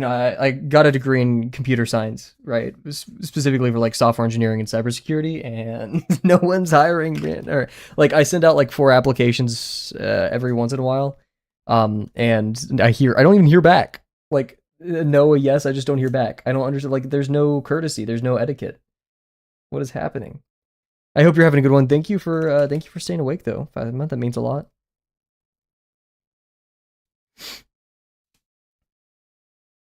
Speaker 1: I got a degree in computer science, right? Specifically for like software engineering and cybersecurity, and no one's hiring, man. Or like I send out like 4 applications every once in a while, and I don't even hear back. Like no, a yes, I just don't hear back. I don't understand. Like there's no courtesy, there's no etiquette. What is happening? I hope you're having a good one. Thank you for staying awake though, Fatima. That means a lot.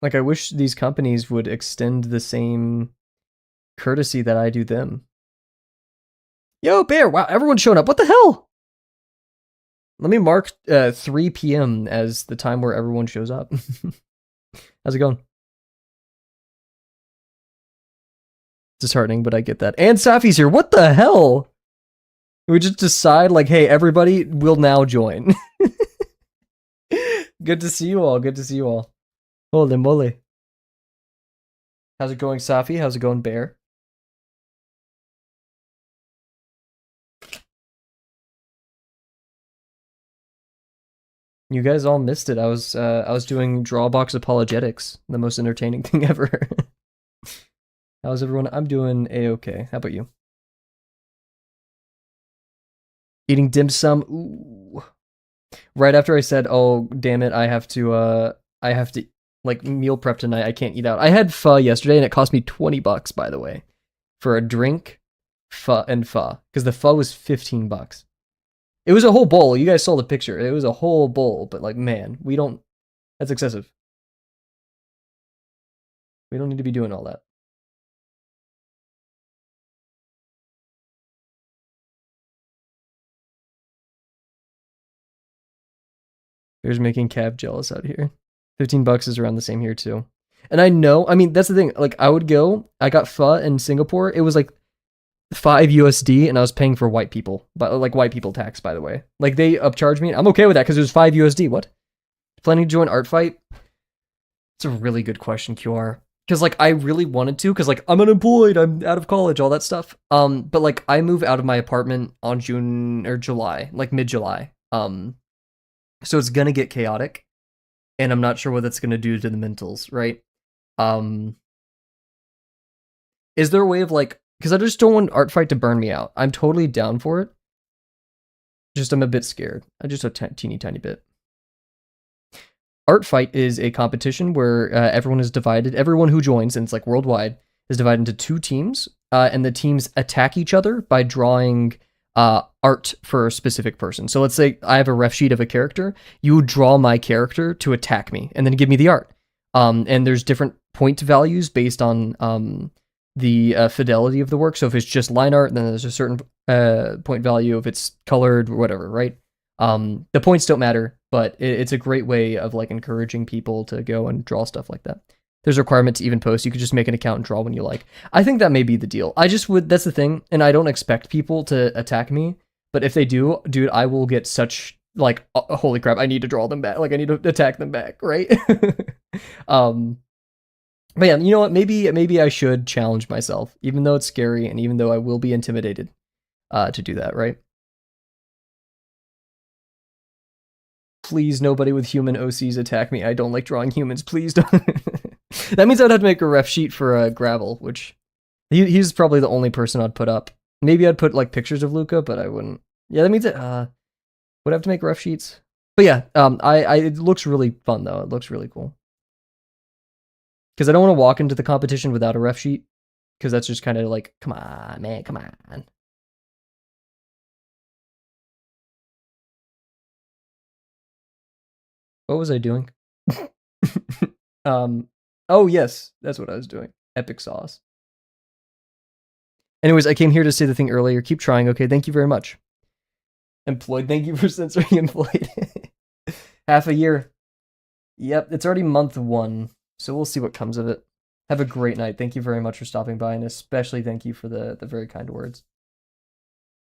Speaker 1: Like I wish these companies would extend the same courtesy that I do them. Yo, Bear! Wow, everyone's showing up. What the hell? Let me mark 3 p.m. as the time where everyone shows up. How's it going? Disheartening, but I get that. And Safi's here. What the hell? We just decide like, hey, everybody will now join. Good to see you all. Good to see you all. Holy moly. How's it going, Safi? How's it going, Bear? You guys all missed it. I was doing Drawbox apologetics, the most entertaining thing ever. How's everyone? I'm doing a-okay. How about you? Eating dim sum. Ooh. Right after I said, "Oh, damn it, I have to like meal prep tonight. I can't eat out." I had pho yesterday and it cost me $20, by the way, for a drink, pho because the pho was $15. It was a whole bowl. You guys saw the picture. It was a whole bowl, but like, man, we don't. That's excessive. We don't need to be doing all that. There's making Cav jealous out here. $15 is around the same here too. And I know, I mean, that's the thing. Like, I would go. I got pho in Singapore. It was like 5 USD, and I was paying for white people, but like white people tax, by the way. Like they upcharged me. I'm okay with that because it was 5 USD. What? Planning to join Art Fight? It's a really good question, QR. Because like I really wanted to, because like I'm unemployed, I'm out of college, all that stuff. But like I move out of my apartment on June or July, like mid-July. So it's gonna get chaotic, and I'm not sure what that's gonna do to the mentals, right? Um, is there a way of like, because I just don't want Art Fight to burn me out. I'm totally down for it. Just I'm a bit scared. I just a teeny tiny bit. Art Fight is a competition where everyone is divided. Everyone who joins, and it's like worldwide, is divided into 2 teams, and the teams attack each other by drawing art for a specific person. So let's say I have a ref sheet of a character. You draw my character to attack me, and then give me the art. And there's different point values based on the fidelity of the work. So if it's just line art, then there's a certain point value. If it's colored or whatever, right? The points don't matter, but it's a great way of like encouraging people to go and draw stuff like that. There's a requirement to even post. You could just make an account and draw when you like. I think that may be the deal. I just would, that's the thing. And I don't expect people to attack me, but if they do, dude, I will get such like, holy crap, I need to draw them back. Like I need to attack them back, right? But yeah, you know what? Maybe I should challenge myself, even though it's scary and even though I will be intimidated to do that, right? Please, nobody with human OCs attack me. I don't like drawing humans. Please don't. That means I'd have to make a ref sheet for Gravel, which he's probably the only person I'd put up. Maybe I'd put like pictures of Luca, but I wouldn't. Yeah, that means it would have to make ref sheets. But yeah, it looks really fun though. It looks really cool. Because I don't want to walk into the competition without a ref sheet, because that's just kind of like, come on, man, come on. What was I doing? Oh yes, that's what I was doing. Epic sauce. Anyways, I came here to say the thing earlier. Keep trying, okay? Thank you very much. Employed, thank you for censoring employed. Half a year. Yep, it's already month 1, so we'll see what comes of it. Have a great night. Thank you very much for stopping by, and especially thank you for the very kind words.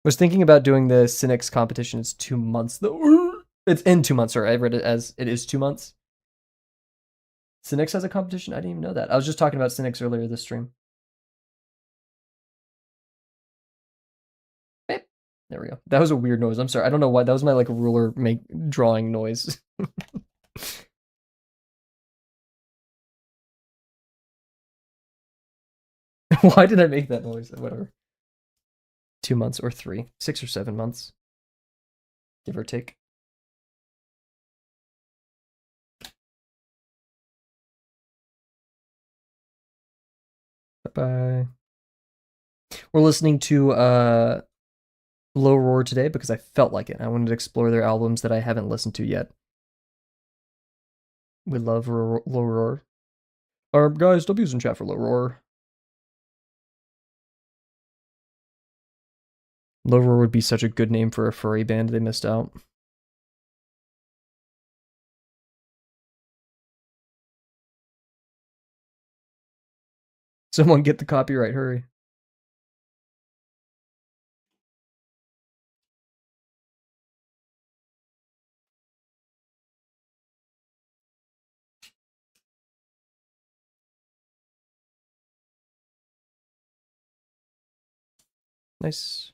Speaker 1: Was thinking about doing the Cynics competition. It's 2 months though. It's in 2 months, sorry. I read it as it is 2 months. Cynics has a competition? I didn't even know that. I was just talking about Cynics earlier this stream. There we go. That was a weird noise. I'm sorry. I don't know why. That was my like ruler drawing noise. Why did I make that noise? Whatever. 2 months or 3, 6 or 7 months, give or take. Bye-bye. We're listening to Low Roar today because I felt like it. I wanted to explore their albums that I haven't listened to yet. We love Low Roar. Guys, W's in chat for Low Roar. Low Roar would be such a good name for a furry band. They missed out. Someone get the copyright, hurry. Nice.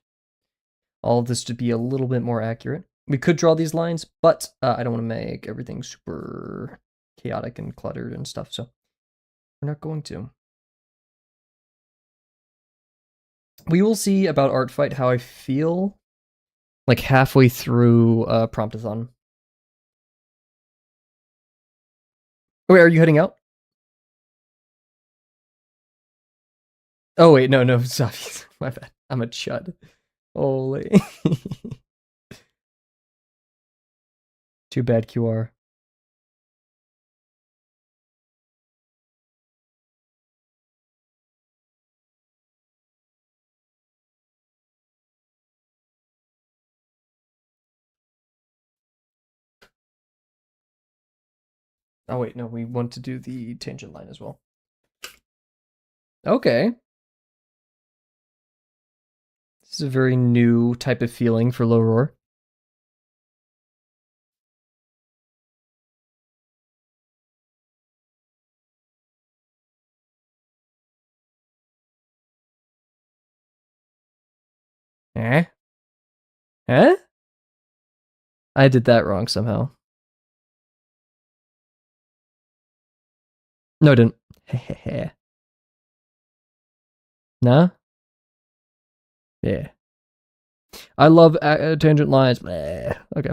Speaker 1: All of this to be a little bit more accurate. We could draw these lines, but I don't want to make everything super chaotic and cluttered and stuff, so we're not going to. We will see about Art Fight how I feel like halfway through Promptathon. Wait, are you heading out? Oh wait, no, stop. My bad. I'm a chud. Holy. Too bad, QR. Oh wait, no, we want to do the tangent line as well. Okay. This is a very new type of feeling for Low Roar. Eh? Eh? I did that wrong somehow. No, I didn't. Hehehe. Nah? Yeah. I love tangent lines. Bleh. Okay.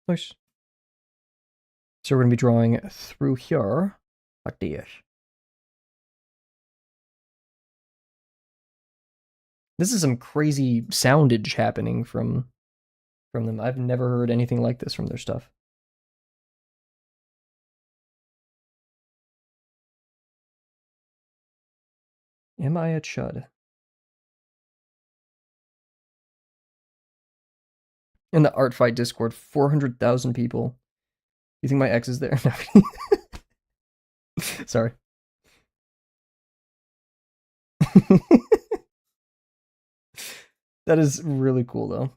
Speaker 1: Nice. So we're going to be drawing through here, like this. This is some crazy soundage happening from them. I've never heard anything like this from their stuff. Am I a chud? In the Art Fight Discord, 400,000 people. You think my ex is there? Sorry. That is really cool, though.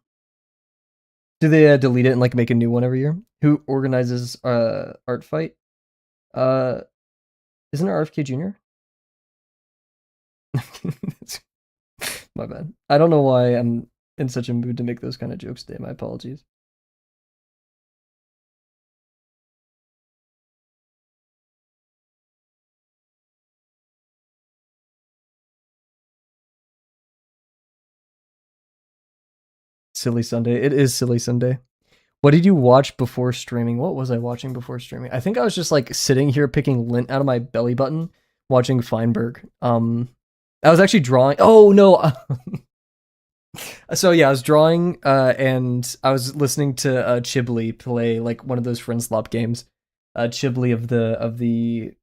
Speaker 1: Do they delete it and like make a new one every year? Who organizes Art Fight? Isn't it RFK Jr.? My bad. I don't know why I'm in such a mood to make those kind of jokes today. My apologies. Silly Sunday. It is Silly Sunday. What did you watch before streaming? What was I watching before streaming? I think I was just like sitting here picking lint out of my belly button, watching Feinberg. I was actually drawing. Oh no. So yeah, I was drawing and I was listening to Chibli play like one of those friend slop games. Chibli of the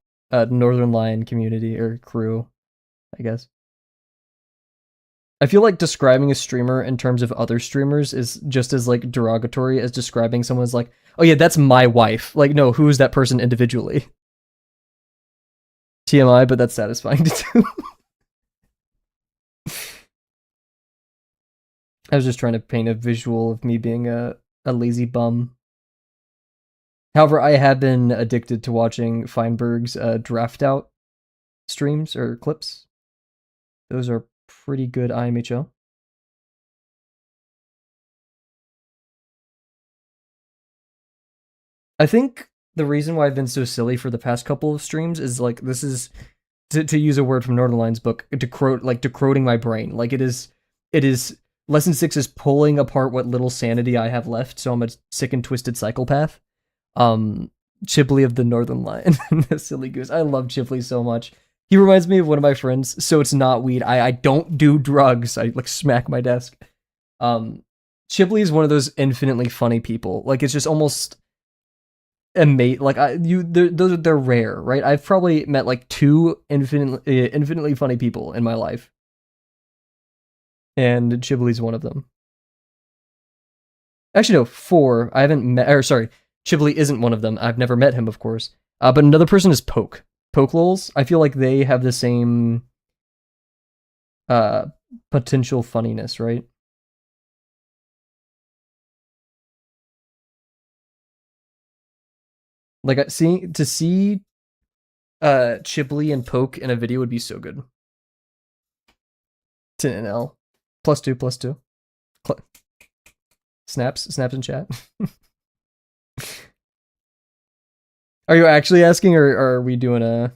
Speaker 1: Northern Lion community or crew, I guess. I feel like describing a streamer in terms of other streamers is just as like derogatory as describing someone as like, oh yeah, that's my wife. Like, no, who is that person individually? TMI, but that's satisfying to do. I was just trying to paint a visual of me being a lazy bum. However, I have been addicted to watching Feinberg's draft out streams or clips. Those are pretty good IMHO. I think the reason why I've been so silly for the past couple of streams is like this is to use a word from Northernline's book, decoding my brain. Like it is lesson 6 is pulling apart what little sanity I have left, so I'm a sick and twisted psychopath. Um Chipley of the Northern Line, the silly goose. I love Chipley so much. He reminds me of one of my friends, so it's not weed. I don't do drugs. I like smack my desk. Um Chipley is one of those infinitely funny people. Like it's just almost amazing. Like they're rare, right? I've probably met like two infinitely funny people in my life, and Chibley's one of them. Actually, no, four. I haven't met. Or sorry, Chibley isn't one of them. I've never met him, of course. But another person is Poke. Poke Lols. I feel like they have the same uh potential funniness, right? Like seeing to see Chibley and Poke in a video would be so good. 10 NL. +2, +2. Snaps in chat. Are you actually asking, or are we doing a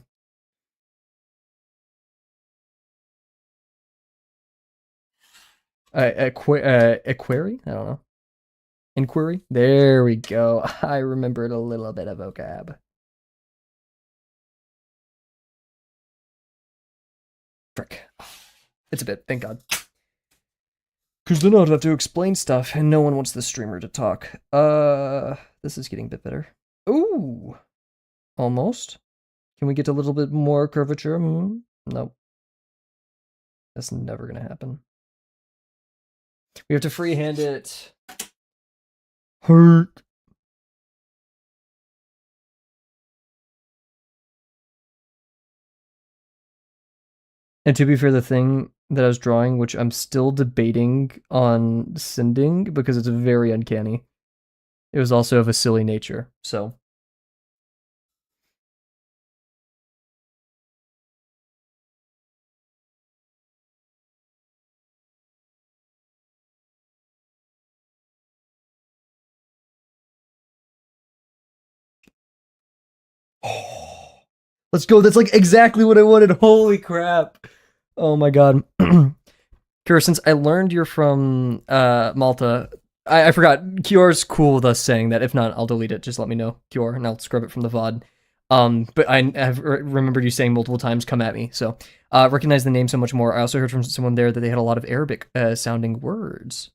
Speaker 1: query? I don't know. Inquiry? There we go. I remembered a little bit of vocab. Frick. It's a bit, thank God. Because then I'd have to explain stuff, and no one wants the streamer to talk. This is getting a bit better. Ooh! Almost. Can we get a little bit more curvature? Nope. That's never gonna happen. We have to freehand it. Hurt. And to be fair, the thing that I was drawing, which I'm still debating on sending because it's very uncanny, it was also of a silly nature, so. Let's go. That's like exactly what I wanted. Holy crap. Oh my god. Kira, since I learned you're from Malta, I forgot. Kior's cool with us saying that. If not, I'll delete it. Just let me know, Kior, and I'll scrub it from the VOD. But I have remembered you saying multiple times, come at me. So, recognize the name so much more. I also heard from someone there that they had a lot of Arabic sounding words.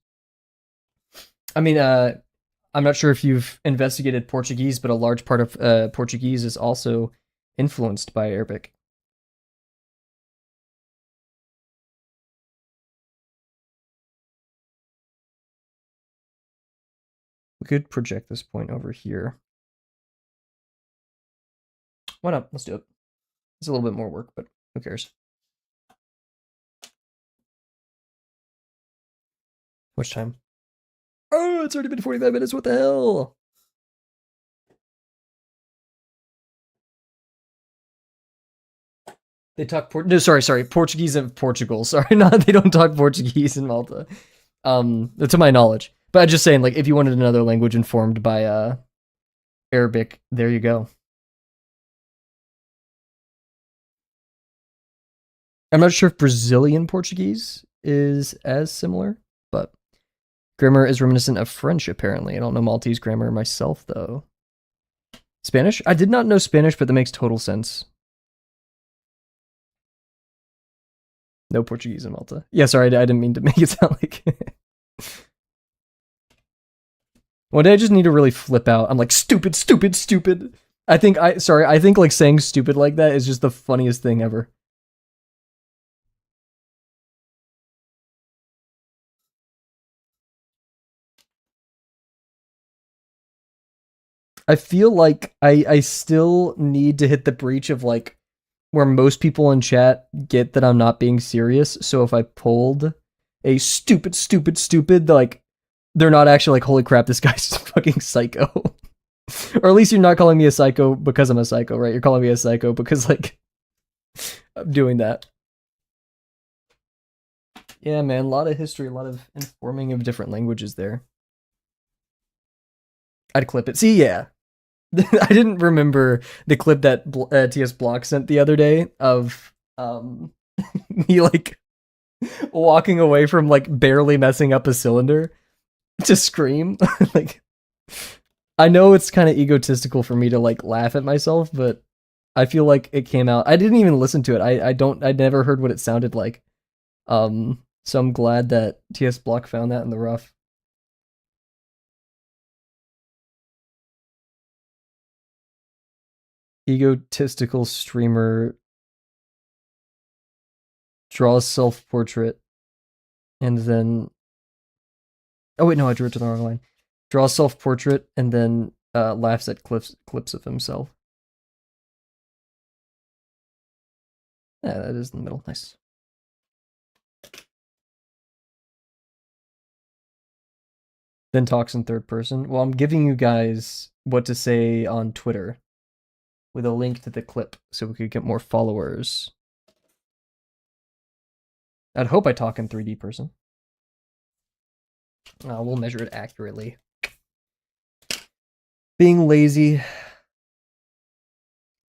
Speaker 1: I mean, I'm not sure if you've investigated Portuguese, but a large part of Portuguese is also influenced by Arabic. We could project this point over here. Why not? Let's do it. It's a little bit more work, but who cares? Which time? Oh, it's already been 45 minutes. What the hell? They talk no, sorry, Portuguese of Portugal. Sorry, not they don't talk Portuguese in Malta. To my knowledge. But I'm just saying, like, if you wanted another language informed by Arabic, there you go. I'm not sure if Brazilian Portuguese is as similar, but grammar is reminiscent of French, apparently. I don't know Maltese grammar myself, though. Spanish? I did not know Spanish, but that makes total sense. No Portuguese in Malta. Yeah, sorry, I didn't mean to make it sound like... One day I just need to really flip out. I'm like, stupid, stupid, stupid. I think like saying stupid like that is just the funniest thing ever. I feel like I still need to hit the breach of like where most people in chat get that I'm not being serious. So if I pulled a stupid, like they're not actually like, holy crap, this guy's fucking psycho. Or at least you're not calling me a psycho because I'm a psycho, right? You're calling me a psycho because, like, I'm doing that. Yeah, man, a lot of history, a lot of informing of different languages there. I'd clip it. See, yeah. I didn't remember the clip that TS Block sent the other day of me, like, walking away from, like, barely messing up a cylinder to scream. Like, I know it's kind of egotistical for me to, like, laugh at myself, but I feel like it came out. I didn't even listen to it. I never heard what it sounded like. So I'm glad that TS Block found that in the rough. Egotistical streamer draws self-portrait and then, oh wait, no, I drew it to the wrong line. Draws self-portrait and then laughs at clips of himself. Yeah, that is in the middle. Nice. Then talks in third person. Well, I'm giving you guys what to say on Twitter with a link to the clip so we could get more followers. I'd hope I talk in 3D person. We'll measure it accurately. Being lazy.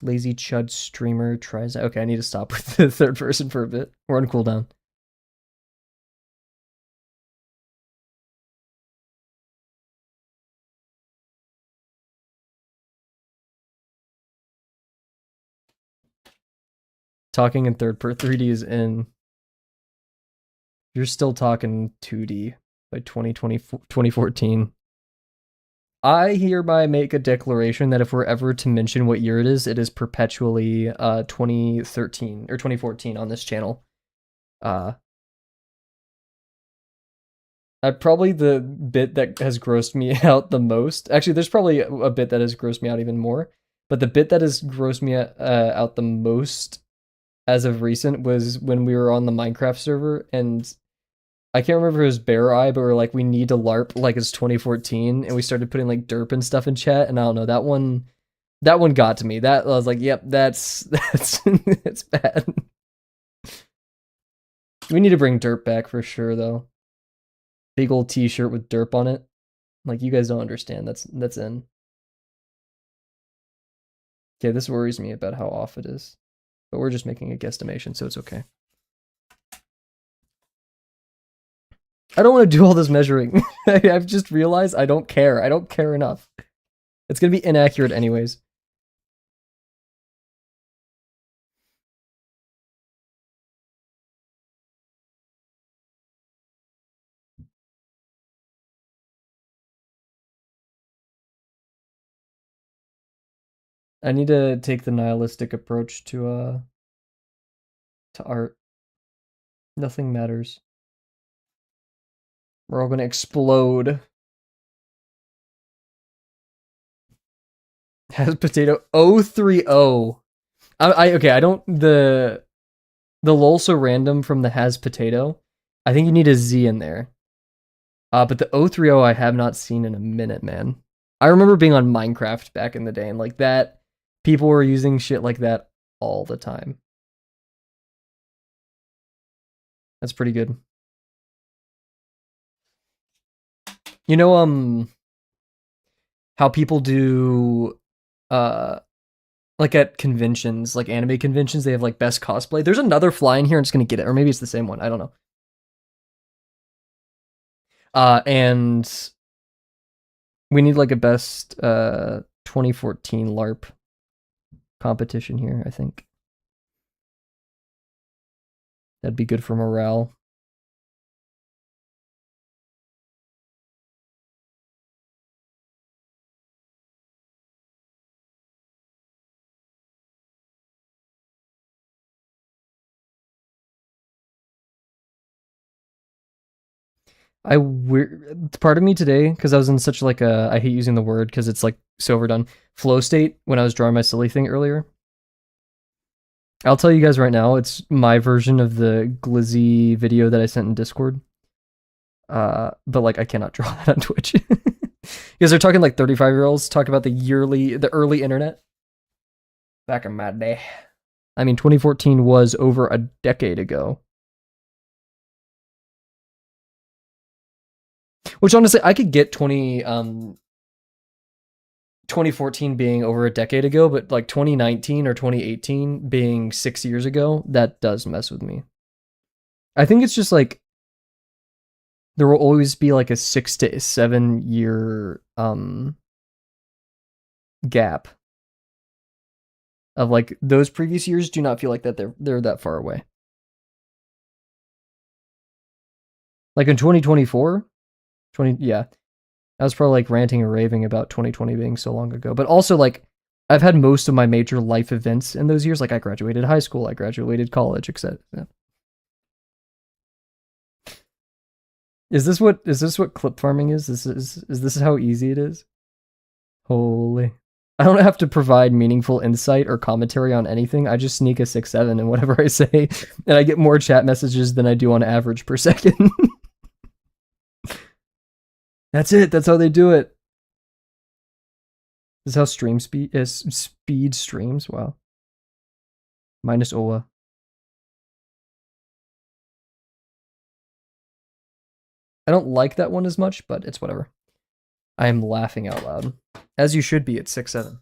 Speaker 1: Lazy chud streamer tries. Okay, I need to stop with the third person for a bit. We're on cooldown. Talking in 3D is in. You're still talking 2D by 2014. I hereby make a declaration that if we're ever to mention what year it is perpetually 2013 or 2014 on this channel. Probably the bit that has grossed me out the most. Actually, there's probably a bit that has grossed me out even more. But the bit that has grossed me out the most as of recent was when we were on the Minecraft server, and I can't remember if it was Bear Eye, but we're like, we need to LARP like it's 2014, and we started putting like derp and stuff in chat, and I don't know, that one got to me. That I was like, yep, that's that's bad. We need to bring derp back for sure, though. Big old t-shirt with derp on it. Like, you guys don't understand. That's in. Okay, this worries me about how off it is. But we're just making a guesstimation, so it's okay. I don't want to do all this measuring. I've just realized I don't care. I don't care enough. It's going to be inaccurate anyways. I need to take the nihilistic approach to art. Nothing matters. We're all gonna explode. Has potato 030. Okay, I don't the lol so random from the has potato. I think you need a Z in there. But the 030 I have not seen in a minute, man. I remember being on Minecraft back in the day, and like that, people were using shit like that all the time. That's pretty good. You know, how people do, like at conventions, like anime conventions, they have like best cosplay. There's another fly in here, I'm just gonna get it, or maybe it's the same one. I don't know. And we need like a best 2014 LARP competition here, I think. That'd be good for morale. Part of me today, because I was in such like a, I hate using the word because it's like so overdone, flow state when I was drawing my silly thing earlier. I'll tell you guys right now, it's my version of the glizzy video that I sent in Discord. But like I cannot draw that on Twitch. Because they're talking like 35-year-olds talk about the early internet back in my day. I mean, 2014 was over a decade ago. Which honestly, I could get 2014 being over a decade ago, but like 2019 or 2018 being 6 years ago, that does mess with me. I think it's just like there will always be like a 6 to 7 year gap of like those previous years do not feel like that they're that far away. Like in 2024, 20 yeah, I was probably like ranting and raving about 2020 being so long ago. But also like I've had most of my major life events in those years. Like I graduated high school, I graduated college, etc. Yeah. Is this what clip farming is? Is this how easy it is? Holy. I don't have to provide meaningful insight or commentary on anything. I just sneak a 6-7 in whatever I say, and I get more chat messages than I do on average per second. That's it. That's how they do it. This is how stream speed is speed streams. Wow. Minus Ola. I don't like that one as much, but it's whatever. I am laughing out loud. As you should be at 6-7.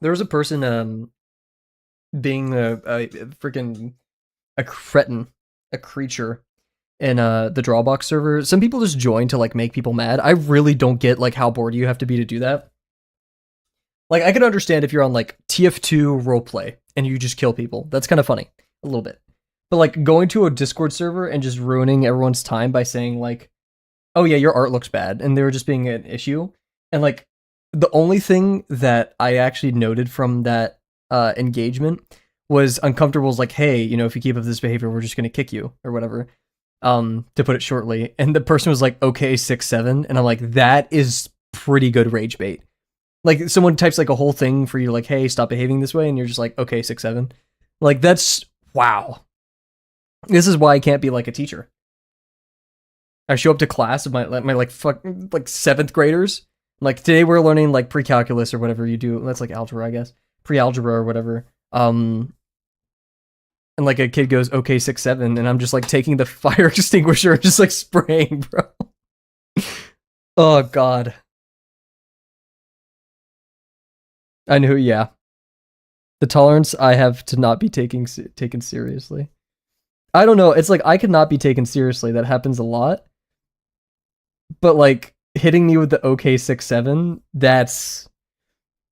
Speaker 1: There was a person being a freaking a cretin, a creature in the Drawbox server. Some people just join to like make people mad. I really don't get like how bored you have to be to do that. Like I can understand if you're on like TF2 roleplay and you just kill people. That's kind of funny. A little bit. But like going to a Discord server and just ruining everyone's time by saying like, "Oh yeah, your art looks bad," and they were just being an issue. And like the only thing that I actually noted from that engagement was Uncomfortable's like, "Hey, you know, if you keep up this behavior, we're just gonna kick you or whatever." To put it shortly, and the person was like, "Okay, 6-7," and I'm like, "That is pretty good rage bait." Like someone types like a whole thing for you, like, "Hey, stop behaving this way," and you're just like, "Okay, 6-7." Like that's wow. This is why I can't be like a teacher. I show up to class with my like like 7th graders. Like today we're learning like pre-calculus or whatever you do. That's like algebra, I guess. Pre-algebra or whatever. And like a kid goes, "Okay, 6-7," and I'm just like taking the fire extinguisher and just like spraying, bro. Oh god. I knew, yeah. The tolerance I have to not be taken seriously. I don't know. It's like I could not be taken seriously. That happens a lot. But like hitting me with the OK 6-7,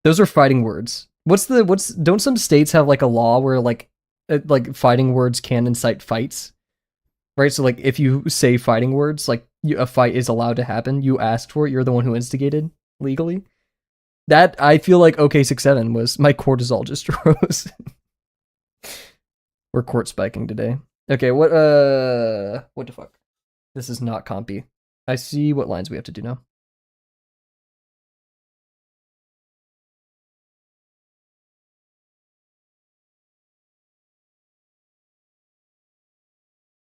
Speaker 1: those are fighting words. Don't some states have like a law where like fighting words can incite fights? Right? So like if you say fighting words, like a fight is allowed to happen. You asked for it, you're the one who instigated legally. That I feel like OK 6-7 was my cortisol just rose. We're court spiking today. Okay, what the fuck? This is not compy. I see what lines we have to do now.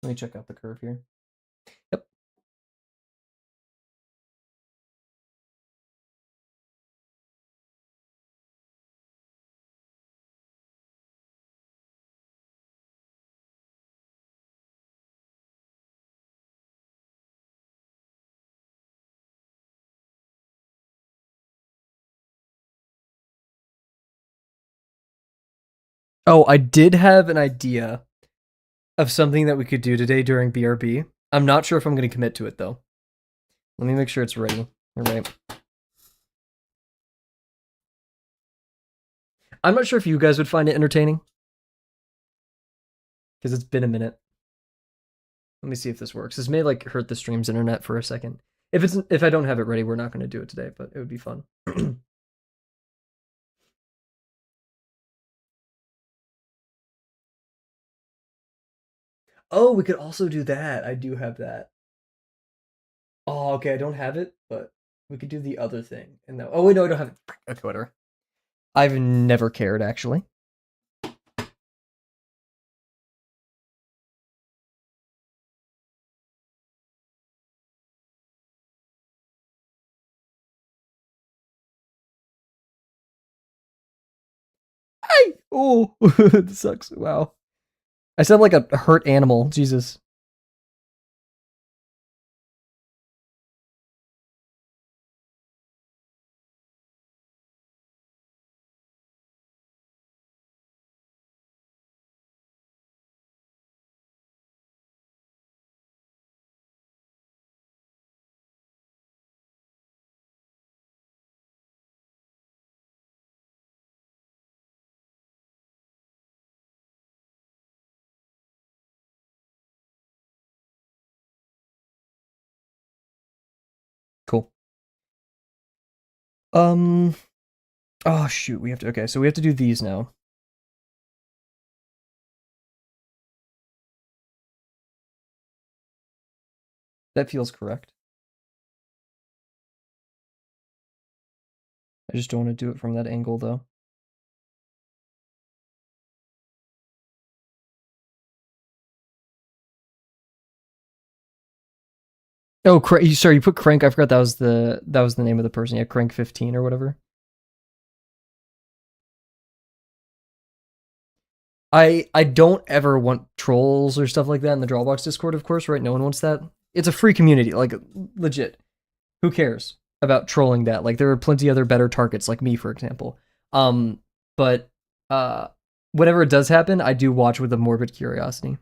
Speaker 1: Let me check out the curve here. Yep. Oh, I did have an idea of something that we could do today during BRB. I'm not sure if I'm going to commit to it though. Let me make sure it's ready. All right. I'm not sure if you guys would find it entertaining because it's been a minute. Let me see if this works. This may like hurt the stream's internet for a second. If I don't have it ready, we're not going to do it today, but it would be fun. Oh, we could also do that. I do have that. Oh, okay. I don't have it, but we could do the other thing. And no, oh wait, no, I don't have it. Okay, whatever. I've never cared actually. Oh, this sucks. Wow. I sound like a hurt animal. Jesus. Cool. Um. Oh shoot. We have to. Okay, so we have to do these now. That feels correct. I just don't want to do it from that angle though. Oh, sorry, you put Crank. I forgot that was the name of the person. Yeah, Crank 15 or whatever. I don't ever want trolls or stuff like that in the Drawbox Discord, of course, right? No one wants that. It's a free community, like legit. Who cares about trolling that? Like there are plenty other better targets, like me, for example. But uh, whenever it does happen, I do watch with a morbid curiosity.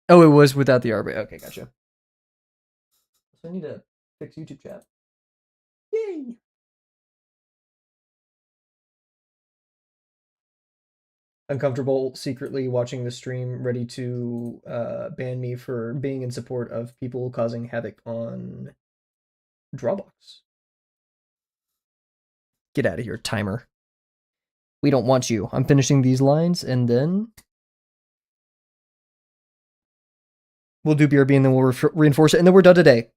Speaker 1: Oh, it was without the arbor. Okay, gotcha. So I need to fix YouTube chat. Yay! Uncomfortable secretly watching the stream, ready to ban me for being in support of people causing havoc on Drawbox. Get out of here, timer. We don't want you. I'm finishing these lines and then we'll do BRB and then we'll reinforce it and then we're done today.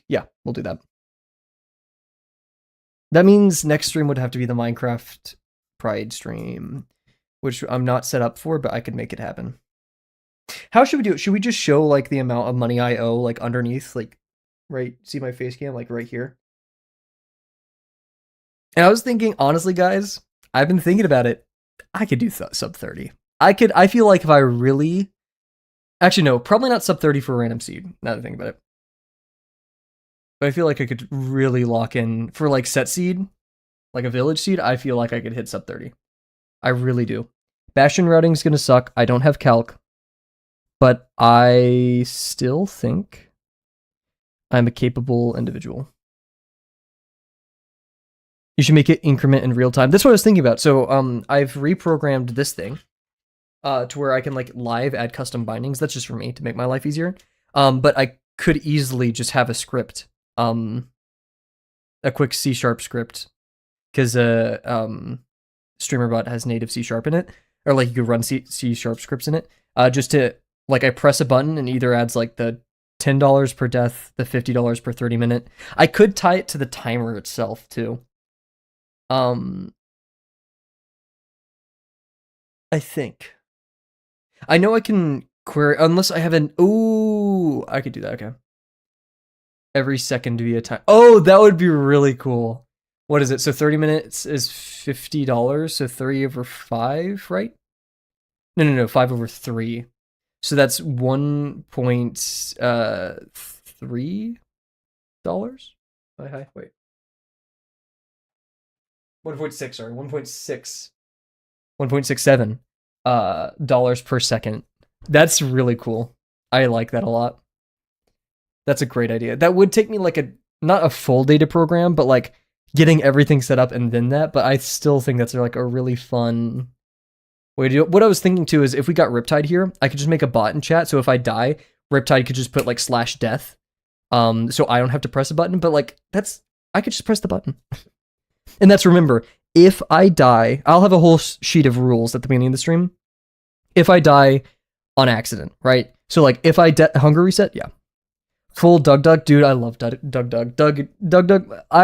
Speaker 1: Yeah, we'll do that. That means next stream would have to be the Minecraft Pride stream, which I'm not set up for, but I could make it happen. How should we do it? Should we just show like the amount of money I owe like underneath, like right? See my face cam like right here. And I was thinking, honestly, guys, I've been thinking about it. I could do sub 30. I feel like if I really, actually no, probably not sub 30 for a random seed. Now that I think about it, but I feel like I could really lock in for like set seed, like a village seed. I feel like I could hit sub 30. I really do. Bastion routing is gonna suck. I don't have calc, but I still think I'm a capable individual. You should make it increment in real time. That's what I was thinking about. So I've reprogrammed this thing to where I can like live add custom bindings. That's just for me to make my life easier. But I could easily just have a script, a quick C# script, because StreamerBot has native C# in it, or like you could run C# scripts in it. Just to like I press a button and either adds like the $10 per death, the $50 per 30 minute. I could tie it to the timer itself too. I think. I know I can query, unless I have an, ooh, I could do that, okay. Every second via time. Oh, that would be really cool. What is it? So 30 minutes is $50, so 3 over 5, right? No, 5 over 3. So that's $1.3. Hi, wait. 1.6, sorry, 1.67 dollars per second. That's really cool. I like that a lot. That's a great idea. That would take me like not a full data program, but like getting everything set up and then that, but I still think that's like a really fun way to do it. What I was thinking too is if we got Riptide here, I could just make a bot in chat, so if I die, Riptide could just put like /death. So I don't have to press a button, but like I could just press the button. And that's, remember, if I die, I'll have a whole sheet of rules at the beginning of the stream. If I die on accident, right? So like if I hunger reset, yeah. Full Doug, dude, I love Doug.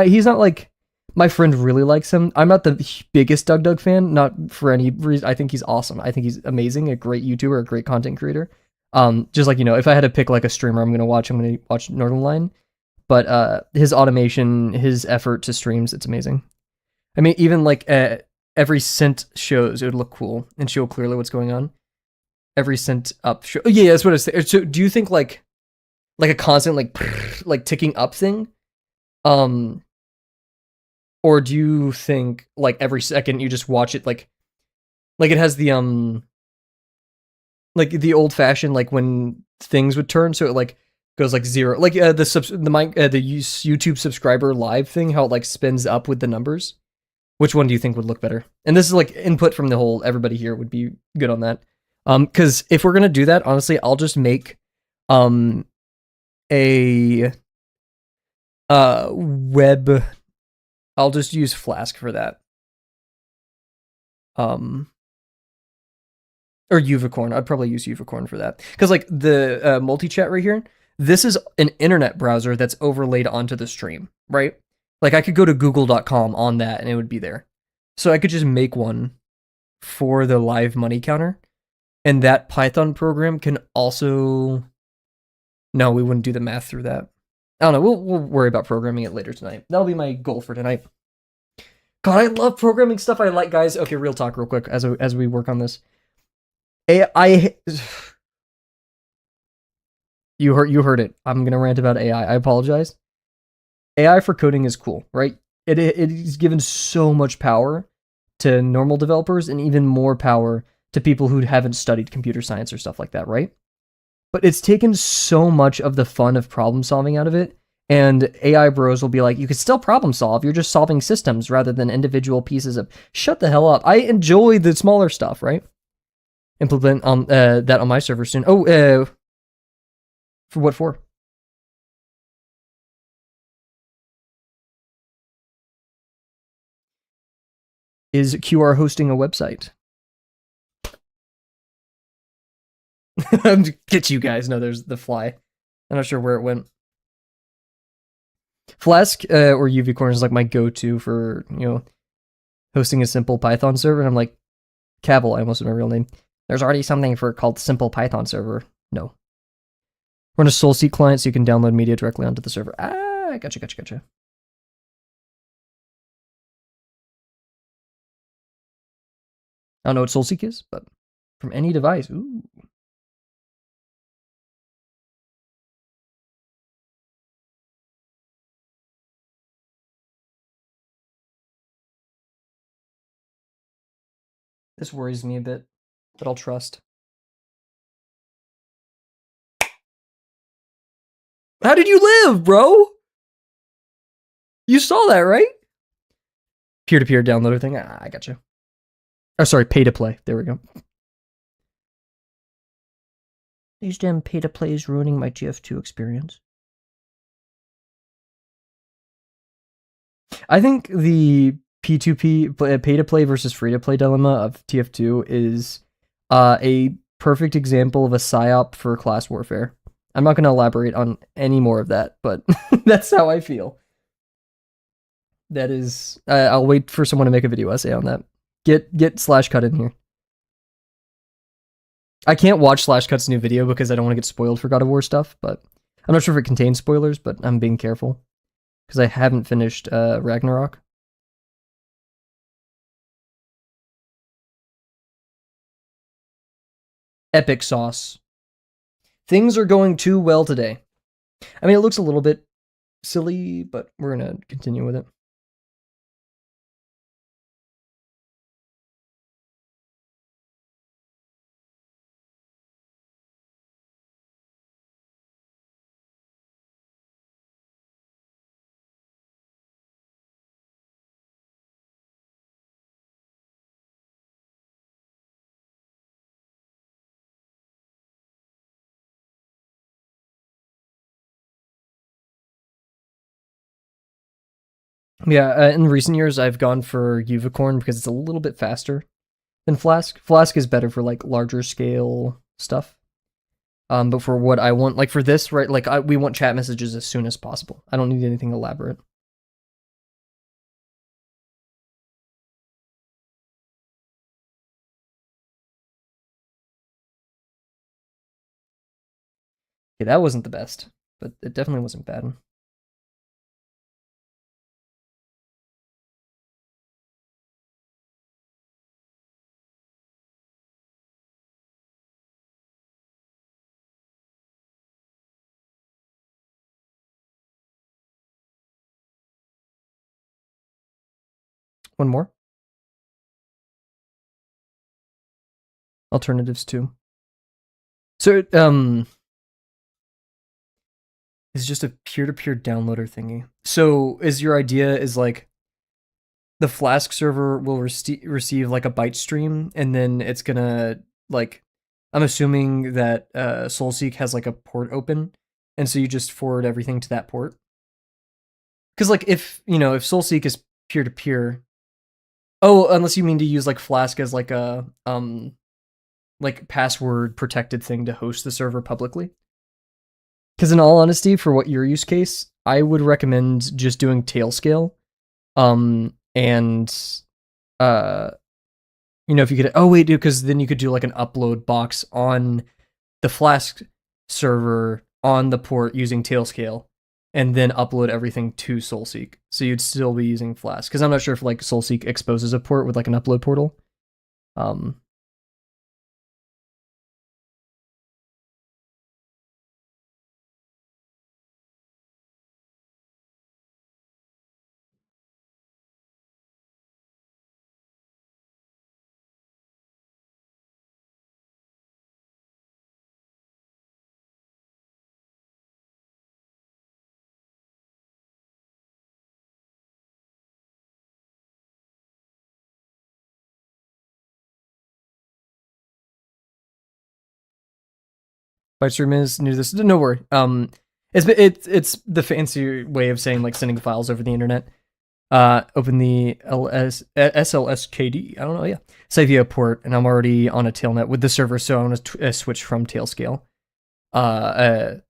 Speaker 1: He's not like, my friend really likes him. I'm not the biggest Doug fan, not for any reason. I think he's awesome. I think he's amazing, a great YouTuber, a great content creator. Just like, if I had to pick like a streamer I'm gonna watch Northern Line. But his automation, his effort to streams, it's amazing. I mean, even like every scent shows, it would look cool and show clearly what's going on. Every scent up show. Yeah, that's what I was saying. So, do you think like a constant like ticking up thing? Um, or do you think like every second you just watch it like it has the like the old fashioned like when things would turn, so it like goes like zero, like the YouTube subscriber live thing, how it like spins up with the numbers. Which one do you think would look better? And this is like input from the whole everybody here would be good on that. Because if we're gonna do that, honestly, I'll just make um a web. I'll just use Flask for that. Um, or Uvicorn. I'd probably use Uvicorn for that because like the multi chat right here. This is an internet browser that's overlaid onto the stream, right? Like I could go to google.com on that and it would be there. So I could just make one for the live money counter. And that Python program can also. No, we wouldn't do the math through that. I don't know. We'll worry about programming it later tonight. That'll be my goal for tonight. God, I love programming stuff. I like, guys. Okay, real talk, real quick, as we work on this. AI. You heard it. I'm gonna rant about AI. I apologize. AI for coding is cool, right? It is given so much power to normal developers and even more power to people who haven't studied computer science or stuff like that, right? But it's taken so much of the fun of problem solving out of it. And AI bros will be like, you can still problem solve. You're just solving systems rather than individual pieces of. Shut the hell up. I enjoy the smaller stuff, right? Implement that on my server soon. Oh, for what for? Is QR hosting a website? Get you guys. No, there's the fly. I'm not sure where it went. Flask or UVcorn is like my go-to for hosting a simple Python server, and I'm like Kavel. I almost said my real name. There's already something for called simple Python server. No, run a SoulSeek client so you can download media directly onto the server. Ah, gotcha. I don't know what SoulSeek is, but from any device. Ooh. This worries me a bit, but I'll trust. How did you live, bro? You saw that, right? Peer-to-peer downloader thing. Ah, I gotcha. Oh, sorry, pay to play. There we go. These damn pay to plays ruining my TF2 experience. I think the P2P pay to play versus free to play dilemma of TF2 is a perfect example of a psyop for class warfare. I'm not going to elaborate on any more of that, but that's how I feel. That is, I'll wait for someone to make a video essay on that. Get Slash Cut in here. I can't watch Slash Cut's new video because I don't want to get spoiled for God of War stuff, but I'm not sure if it contains spoilers, but I'm being careful because I haven't finished Ragnarok. Epic sauce. Things are going too well today. I mean, it looks a little bit silly, but we're going to continue with it. Yeah, in recent years, I've gone for Uvicorn because it's a little bit faster than Flask. Flask is better for like larger scale stuff. But for what I want, like for this, right? Like we want chat messages as soon as possible. I don't need anything elaborate. Okay, that wasn't the best, but it definitely wasn't bad. One more. Alternatives too. So it's just a peer-to-peer downloader thingy. So is your idea is like the Flask server will receive like a byte stream, and then it's gonna like, I'm assuming that SoulSeek has like a port open, and so you just forward everything to that port. Because like if if SoulSeek is peer to peer, oh, unless you mean to use like Flask as like a like password protected thing to host the server publicly. Because in all honesty, for what your use case, I would recommend just doing Tailscale. And if you could, oh wait, dude, because then you could do like an upload box on the Flask server on the port using Tailscale, and then upload everything to SoulSeek. So you'd still be using Flask, because I'm not sure if like SoulSeek exposes a port with like an upload portal. Bytestream is new to this. No worry. It's the fancy way of saying like sending files over the internet. Open the SLSKD. I don't know. Yeah, say via port, and I'm already on a tailnet with the server, so I want to switch from Tailscale. I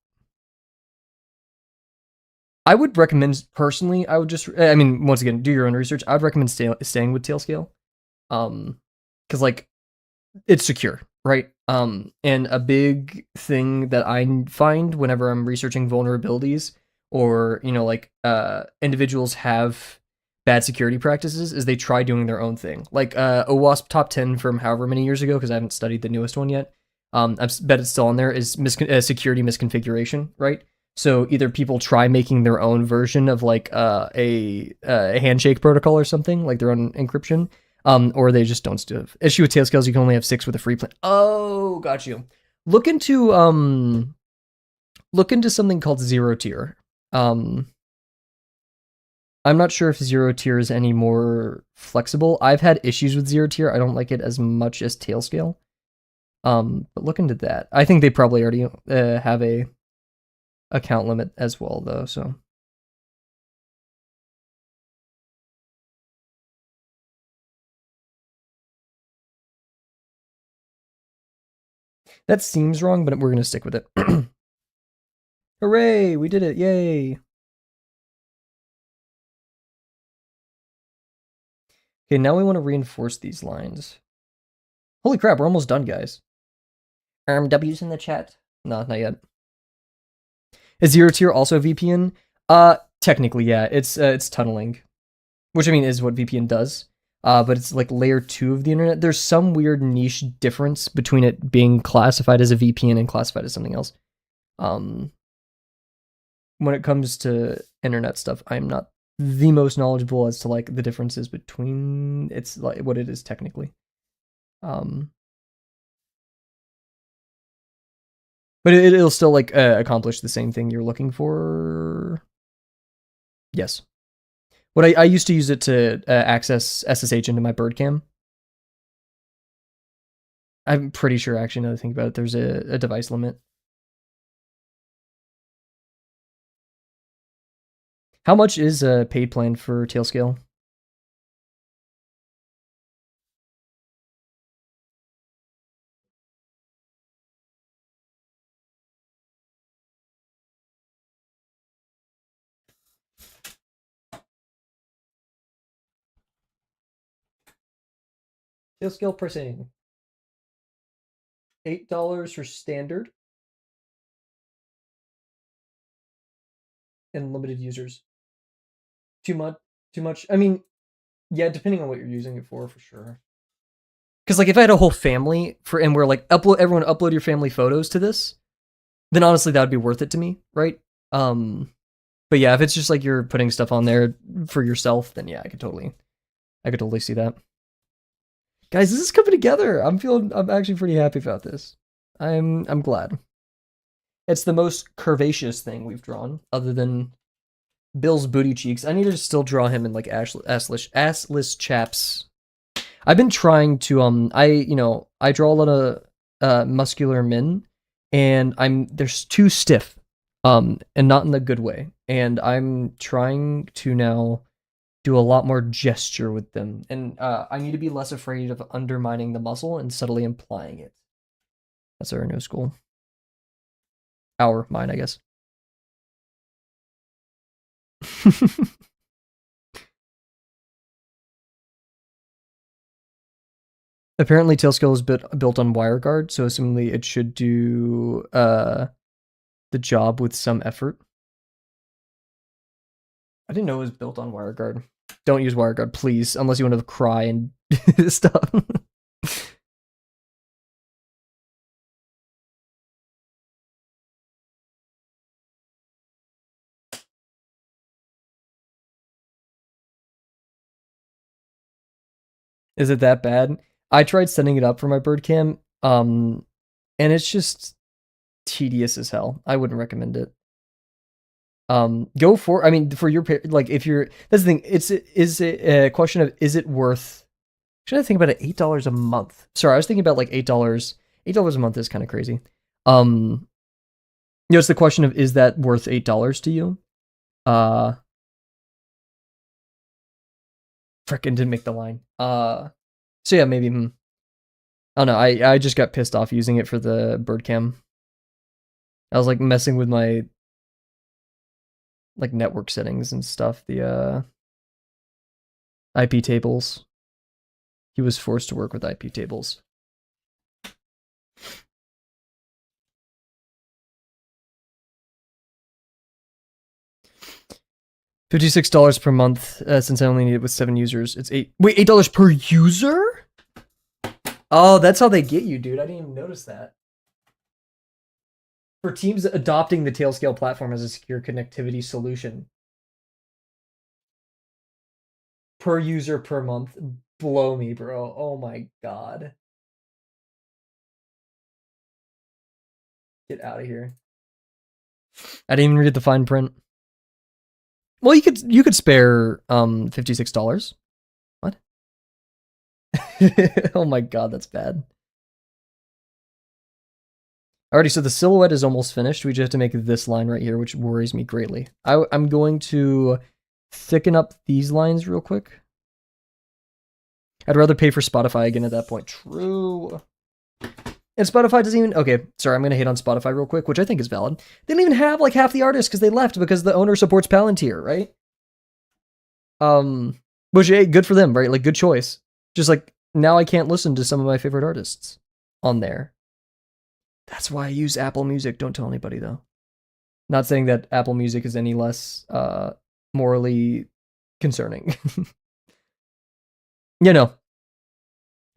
Speaker 1: would recommend personally. I would just. I mean, once again, do your own research. I would recommend staying with Tailscale. Because like it's secure, right? And a big thing that I find whenever I'm researching vulnerabilities, or individuals have bad security practices, is they try doing their own thing. Like OWASP top 10 from however many years ago, because I haven't studied the newest one yet. I bet it's still on there, is security misconfiguration, right? So either people try making their own version of like a handshake protocol or something, like their own encryption, or they just don't do it. Issue with Tailscales, you can only have 6 with a free plan. Oh, got you. Look into something called zero tier. I'm not sure if zero tier is any more flexible. I've had issues with zero tier. I don't like it as much as Tailscale. But look into that. I think they probably already have a account limit as well, though. So that seems wrong, but we're gonna stick with it. Hooray! We did it! Yay! Okay, now we want to reinforce these lines. Holy crap, we're almost done, guys. W's in the chat. No, not yet. Is zero tier also VPN? Technically, yeah. It's tunneling, which I mean is what VPN does. But it's like layer 2 of the internet. There's some weird niche difference between it being classified as a VPN and classified as something else. When it comes to internet stuff, I'm not the most knowledgeable as to like the differences between it's like what it is technically. But it'll still like accomplish the same thing you're looking for. Yes. What I used to use it to access SSH into my Birdcam. I'm pretty sure, actually, now that I think about it, there's a device limit. How much is a paid plan for Tailscale? Tailscale pricing. $8 for standard and limited users. Too much? Too much? I mean, yeah, depending on what you're using it for sure. Because like if I had a whole family and we're like everyone upload your family photos to this, then honestly that would be worth it to me, right? But yeah, if it's just like you're putting stuff on there for yourself, then yeah, I could totally I could totally see that. Guys, this is coming together. I'm actually pretty happy about this. I'm glad. It's the most curvaceous thing we've drawn, other than Bill's booty cheeks. I need to still draw him in like assless chaps. I've been trying to I draw a lot of muscular men, and they're too stiff, and not in the good way. And I'm trying to now do a lot more gesture with them, and I need to be less afraid of undermining the muscle and subtly implying it. That's our new school. Mine, I guess. Apparently, Tailscale is built on WireGuard, so assumingly it should do the job with some effort. I didn't know it was built on WireGuard. Don't use WireGuard, please, unless you want to cry and stuff. Is it that bad? I tried setting it up for my bird cam, and it's just tedious as hell. I wouldn't recommend it. Go for, I mean, for your, like, if you're, that's the thing, is it a question of, is it worth, should I think about it, $8 a month? Sorry, I was thinking about like $8 a month is kind of crazy. It's the question of, is that worth $8 to you? Frickin' didn't make the line. So yeah, maybe, I don't know, I just got pissed off using it for the bird cam. I was like messing with my like network settings and stuff, the IP tables. He was forced to work with IP tables. $56 per month, since I only need it with 7 users. It's $8 per user? Oh, that's how they get you, dude. I didn't even notice that. For teams adopting the Tailscale platform as a secure connectivity solution. Per user per month. Blow me, bro. Oh my god. Get out of here. I didn't even read the fine print. Well, you could spare $56. What? Oh my god, that's bad. Alrighty, so the silhouette is almost finished. We just have to make this line right here, which worries me greatly. I'm going to thicken up these lines real quick. I'd rather pay for Spotify again at that point. True. And Spotify doesn't even... Okay, sorry, I'm going to hit on Spotify real quick, which I think is valid. They don't even have like half the artists because they left because the owner supports Palantir, right? Which, hey, good for them, right? Like, good choice. Just like, now I can't listen to some of my favorite artists on there. That's why I use Apple Music. Don't tell anybody, though. Not saying that Apple Music is any less morally concerning. You know, a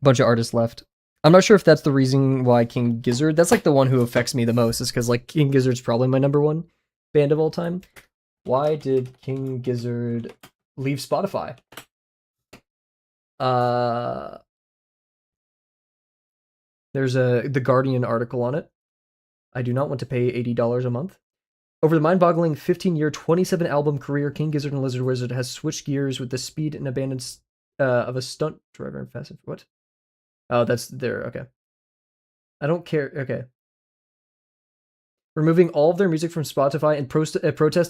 Speaker 1: bunch of artists left. I'm not sure if that's the reason why King Gizzard. That's like the one who affects me the most, is because like King Gizzard's probably my #1 band of all time. Why did King Gizzard leave Spotify? There's The Guardian article on it. I do not want to pay $80 a month. Over the mind-boggling 15-year, 27-album career, King Gizzard and Lizard Wizard has switched gears with the speed and abandon of a stunt driver in Fast and... What? Oh, that's there. Okay. I don't care. Okay. Removing all of their music from Spotify in protest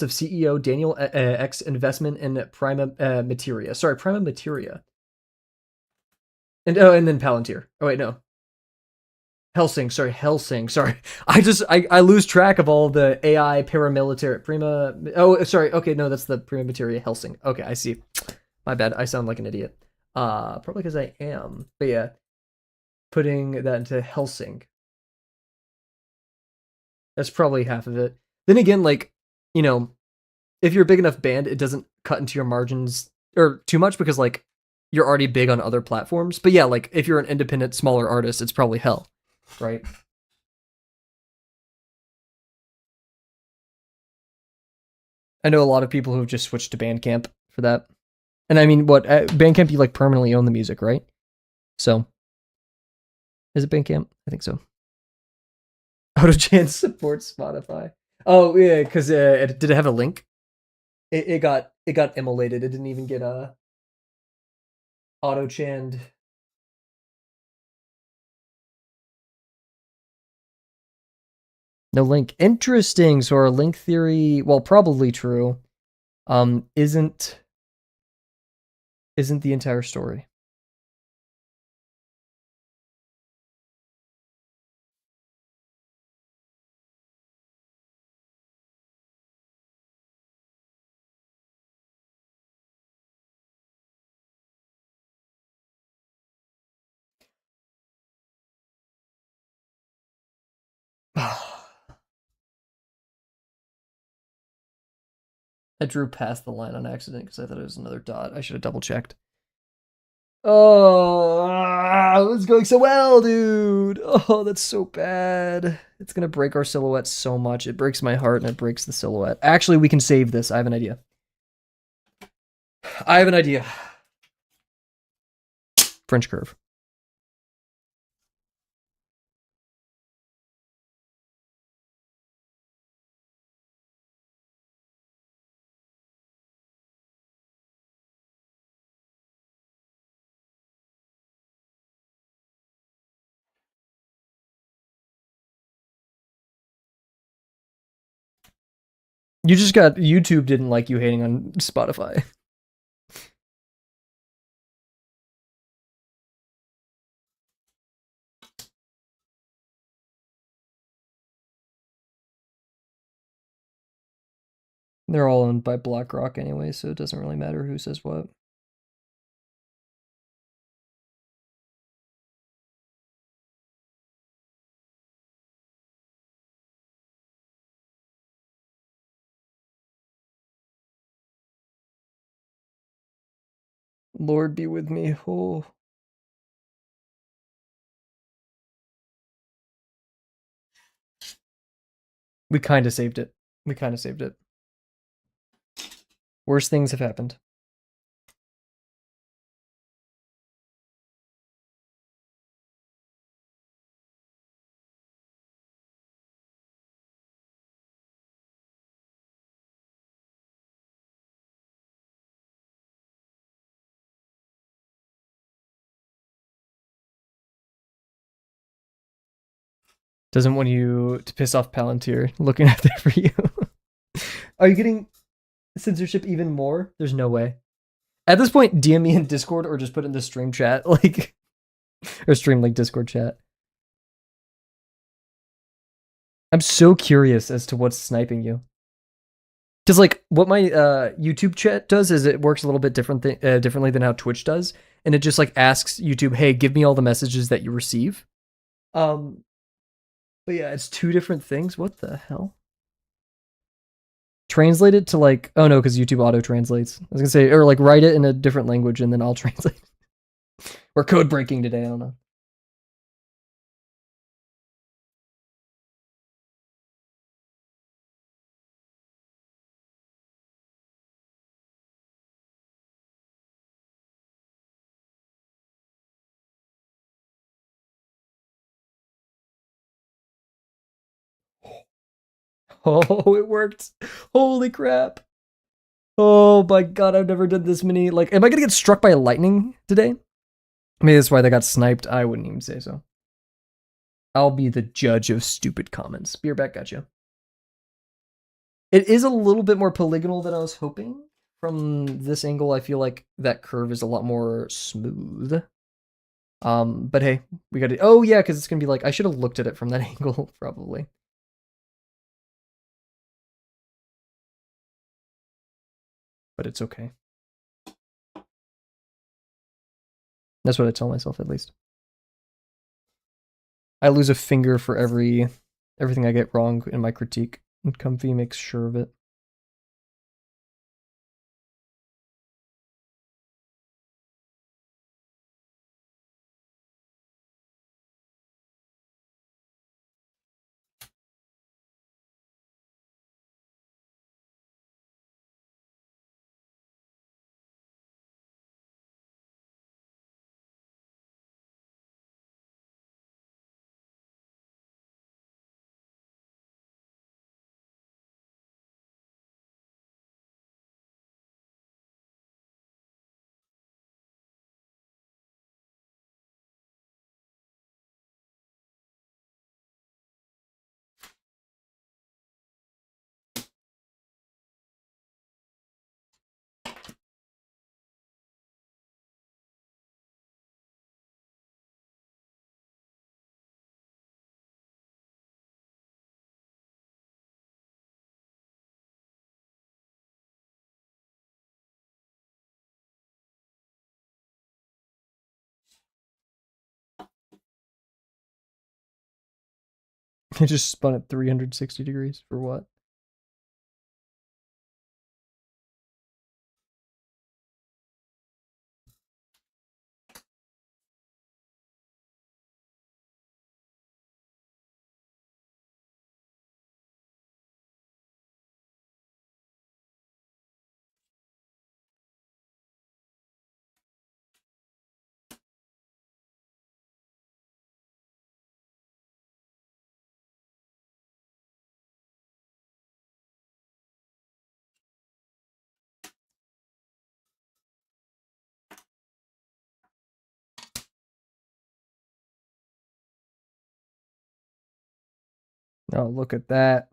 Speaker 1: of CEO Daniel Ek's investment in Prima Materia. Sorry, Prima Materia. And then Palantir. Oh wait, no. Helsing. Sorry. I lose track of all the AI paramilitary Prima. Oh, sorry. Okay, no, that's the Prima Materia Helsing. Okay, I see. My bad. I sound like an idiot. Probably because I am. But yeah, putting that into Helsing. That's probably half of it. Then again, like, you know, if you're a big enough band, it doesn't cut into your margins or too much because like you're already big on other platforms. But yeah, like if you're an independent, smaller artist, it's probably hell, right? I know a lot of people who've just switched to Bandcamp for that. And I mean, what Bandcamp? You like permanently own the music, right? So is it Bandcamp? I think so. AutoChan supports Spotify. Oh yeah, because did it have a link? It got immolated. It didn't even get AutoChanned. No link. Interesting. So our link theory, well, probably true, isn't the entire story. I drew past the line on accident because I thought it was another dot. I should have double checked. Oh, it's going so well, dude. Oh, that's so bad. It's gonna break our silhouette so much. It breaks my heart and it breaks the silhouette. Actually, we can save this. I have an idea. I have an idea. French curve. You just got YouTube didn't like you hating on Spotify. They're all owned by BlackRock anyway, so it doesn't really matter who says what. Lord be with me. Oh. We kind of saved it. We kind of saved it. Worse things have happened. Doesn't want you to piss off Palantir looking out there for you. Are you getting censorship even more? There's no way. At this point, DM me in Discord or just put in the stream chat, like, or stream link Discord chat. I'm so curious as to what's sniping you. Because like what my YouTube chat does is it works a little bit differently than how Twitch does, and it just like asks YouTube, "Hey, give me all the messages that you receive." Um, but yeah, it's two different things. What the hell? Translate it to like, oh no, because YouTube auto translates. I was gonna say, or like write it in a different language and then I'll translate. We're code breaking today. I don't know. Oh, it worked. Holy crap. Oh my god, I've never done this many. Like, am I gonna get struck by lightning today? Maybe that's why they got sniped. I wouldn't even say so. I'll be the judge of stupid comments. Beer back, gotcha. It is a little bit more polygonal than I was hoping. From this angle, I feel like that curve is a lot more smooth. But hey, we got to. Oh yeah, because it's gonna be like I should have looked at it from that angle probably. But it's okay. That's what I tell myself at least. I lose a finger for everything I get wrong in my critique, and Comfy makes sure of it. It just spun at 360 degrees for what? Oh, look at that.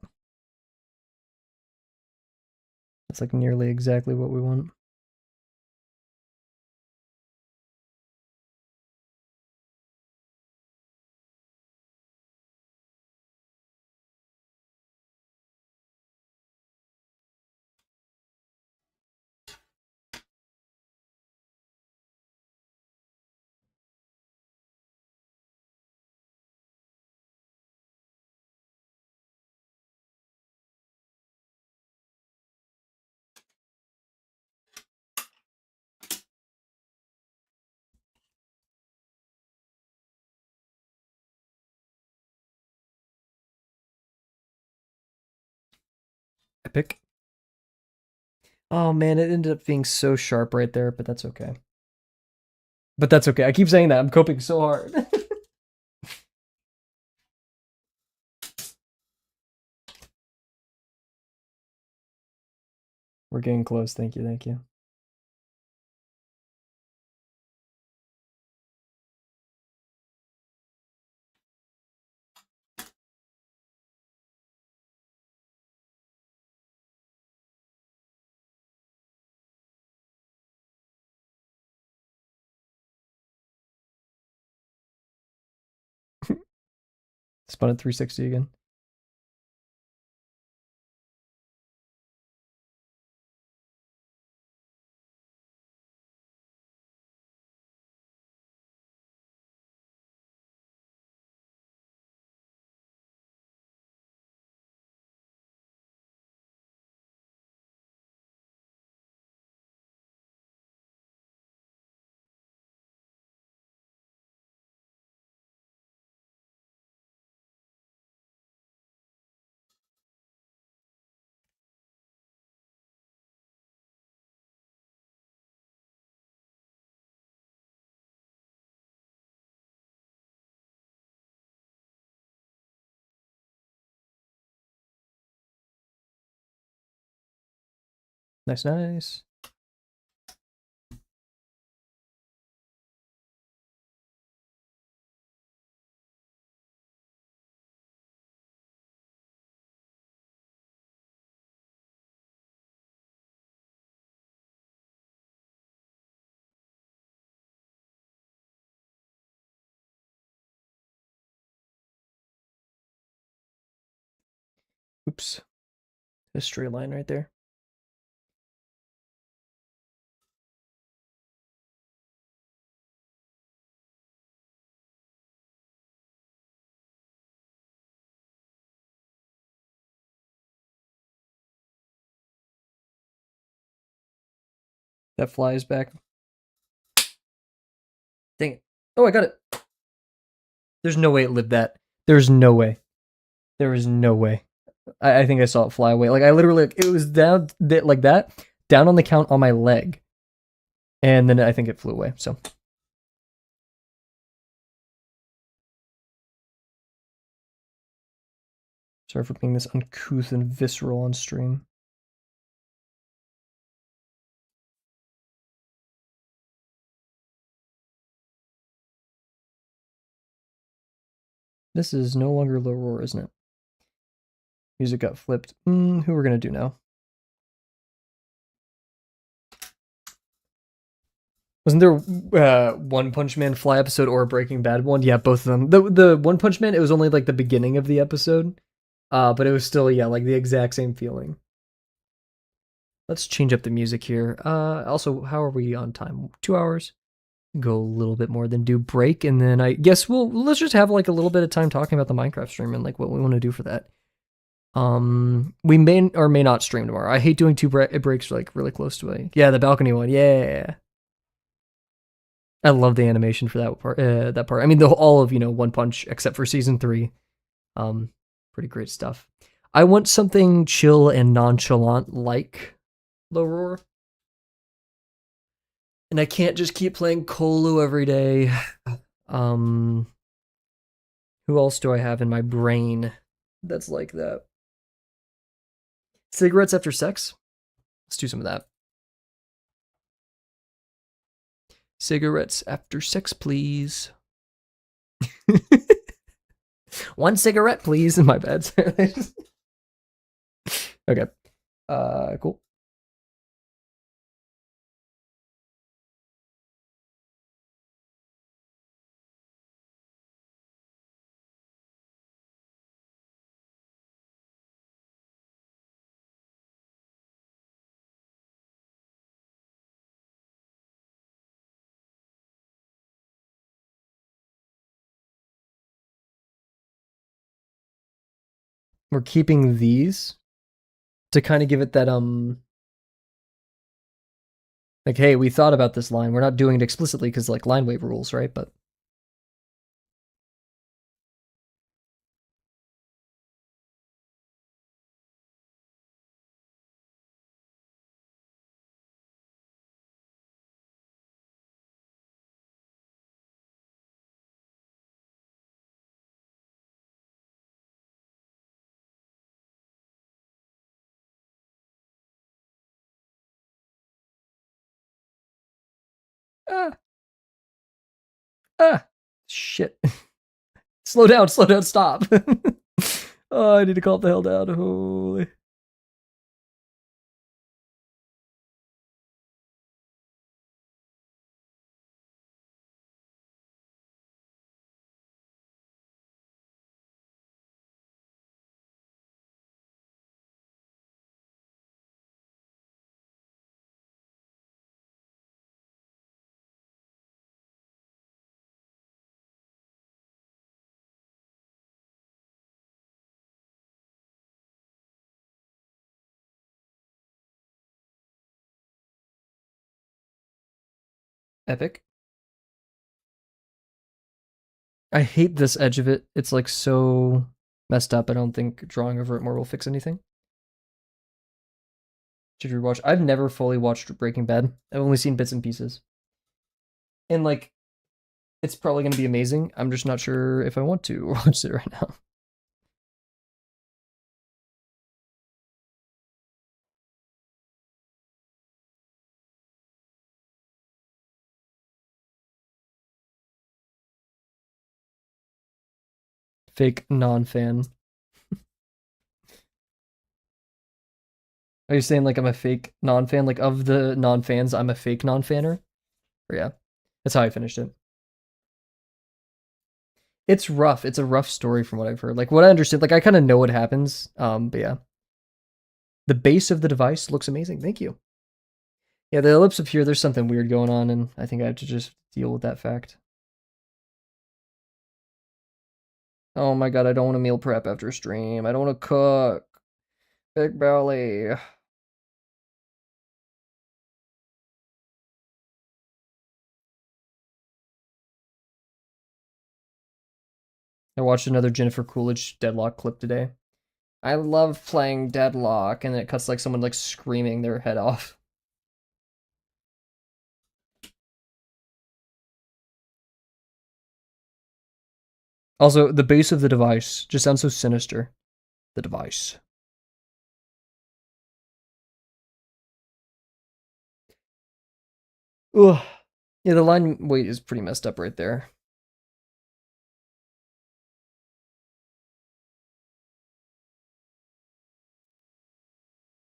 Speaker 1: That's like nearly exactly what we want. Epic. Oh man, it ended up being so sharp right there, but that's okay. But that's okay. I keep saying that. I'm coping so hard. We're getting close. Thank you. Thank you. Spun at 360 again. Nice, nice. Oops. History line right there. That flies back. Dang it. Oh, I got it. There's no way it lived that. There's no way. There is no way. I think I saw it fly away. Like I literally, it was down like that, down on the count on my leg, and then I think it flew away. So sorry for being this uncouth and visceral on stream. This is no longer low roar, isn't it? Music got flipped. Who we're gonna do now? Wasn't there One Punch Man fly episode or a Breaking Bad one? Yeah, both of them. The One Punch Man, it was only like the beginning of the episode, but it was still like the exact same feeling. Let's change up the music here. Also, how are we on time? 2 hours. go a little bit more than do break, and then I guess let's just have like a little bit of time talking about the Minecraft stream and like what we want to do for that. We may or may not stream tomorrow. I hate doing two breaks like really close to a yeah the balcony one. Yeah, I love the animation for that part. That part. I mean, all of One Punch except for season 3. Pretty great stuff. I want something chill and nonchalant like Low Roar. And I can't just keep playing Kolu every day. Who else do I have in my brain that's like that? Cigarettes after sex? Let's do some of that. Cigarettes after sex, please. One cigarette, please. In my bed. Okay. Cool. We're keeping these to kind of give it that like, hey, we thought about this line. We're not doing it explicitly because like line weight rules, right? But ah, shit. Slow down, stop. Oh, I need to calm the hell down. Holy. Epic. I hate this edge of it. It's like so messed up. I don't think drawing over it more will fix anything. Should you rewatch? I've never fully watched Breaking Bad. I've only seen bits and pieces. And like, it's probably going to be amazing. I'm just not sure if I want to watch it right now. Fake non-fan. Are you saying like I'm a fake non-fan? Like of the non-fans, I'm a fake non-fanner? Or yeah, that's how I finished it. It's rough. It's a rough story from what I've heard. Like what I understand, like I kind of know what happens. But yeah, the base of the device looks amazing. Thank you. Yeah, the ellipse up here, there's something weird going on, and I think I have to just deal with that fact. Oh my god, I don't want to meal prep after stream. I don't want to cook. Big belly. I watched another Jennifer Coolidge Deadlock clip today. I love playing Deadlock, and then it cuts like someone like screaming their head off. Also, the base of the device just sounds so sinister. The device. Ugh. Yeah, the line weight is pretty messed up right there.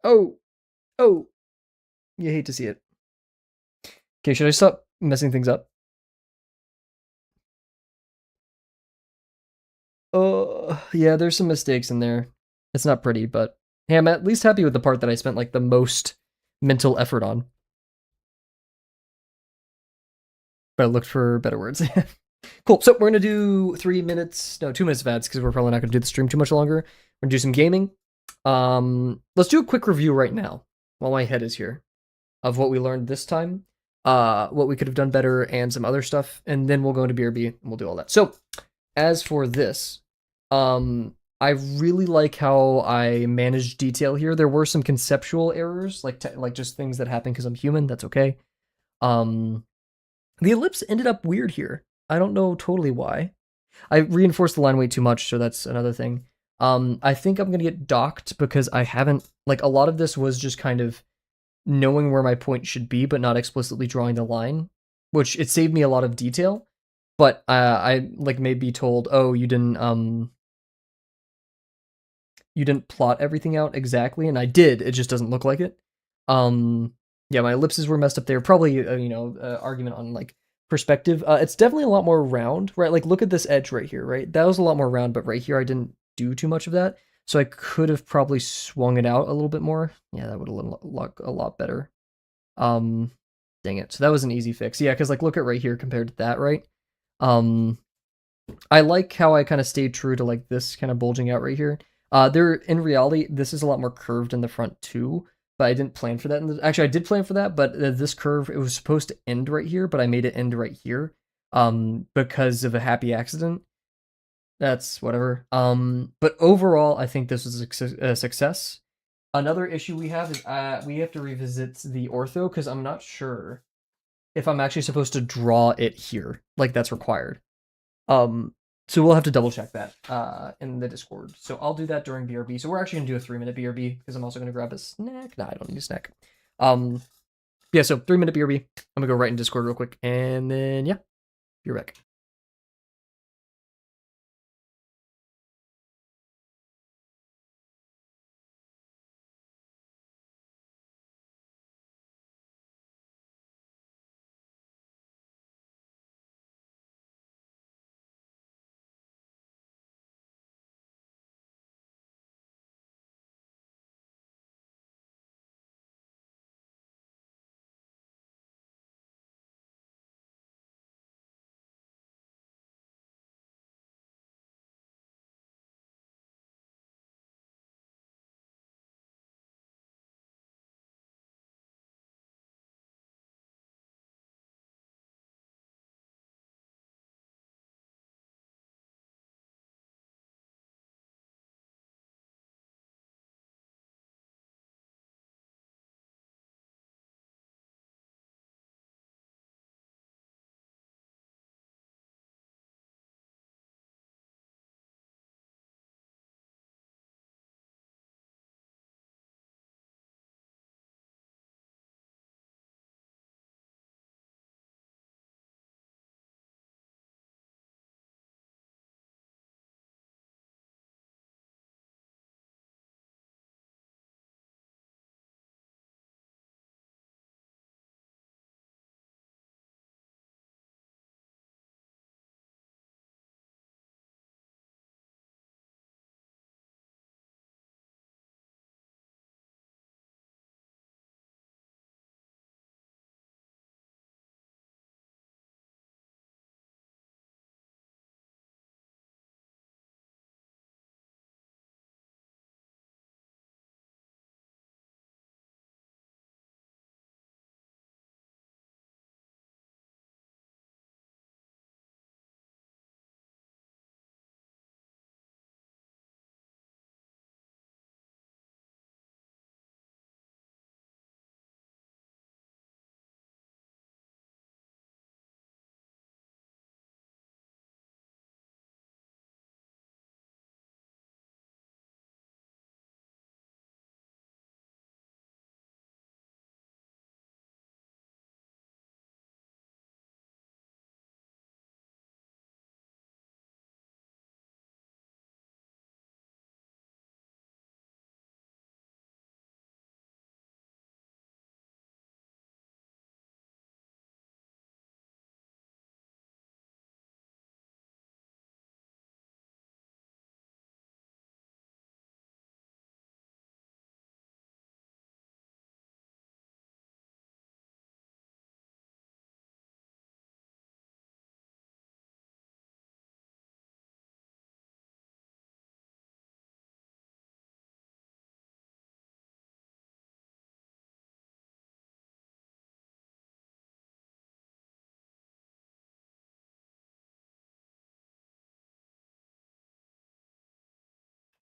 Speaker 1: Oh. Oh. You hate to see it. Okay, should I stop messing things up? Oh, yeah, there's some mistakes in there. It's not pretty, but hey, I'm at least happy with the part that I spent like the most mental effort on. but I looked for better words. Cool. So we're gonna do 3 minutes, no, 2 minutes of ads because we're probably not gonna do the stream too much longer. We're gonna do some gaming. Let's do a quick review right now while my head is here of what we learned this time, what we could have done better, and some other stuff, and then we'll go into BRB and we'll do all that. So, as for this, I really like how I managed detail here. There were some conceptual errors, like just things that happen because I'm human. That's okay. Um, the ellipse ended up weird here. I don't know totally why. I reinforced the line way too much, so that's another thing. I think I'm gonna get docked because I haven't like a lot of this was just kind of knowing where my point should be, but not explicitly drawing the line, which it saved me a lot of detail. But I like may be told, oh, you didn't plot everything out exactly, and I did. It just doesn't look like it. Yeah, my ellipses were messed up there. Probably, argument on like perspective. It's definitely a lot more round, right? Like, look at this edge right here, right? That was a lot more round, but right here I didn't do too much of that, so I could have probably swung it out a little bit more. Yeah, that would have looked a lot better. Um, Dang it. So that was an easy fix. Yeah, because like look at right here compared to that, right? Um, I like how I kind of stayed true to like this kind of bulging out right here. There in reality, this is a lot more curved in the front too, but I didn't plan for that. Actually, I did plan for that, but this curve it was supposed to end right here, but I made it end right here, because of a happy accident. That's whatever. But overall, I think this was a success. Another issue we have is we have to revisit the ortho because I'm not sure if I'm actually supposed to draw it here, like that's required. Um, so we'll have to double check that in the Discord. So I'll do that during BRB. So we're actually gonna do a 3 minute BRB because I'm also gonna grab a snack. Nah, I don't need a snack. Yeah, so 3 minute BRB. I'm gonna go right in Discord real quick, and then yeah, you're back.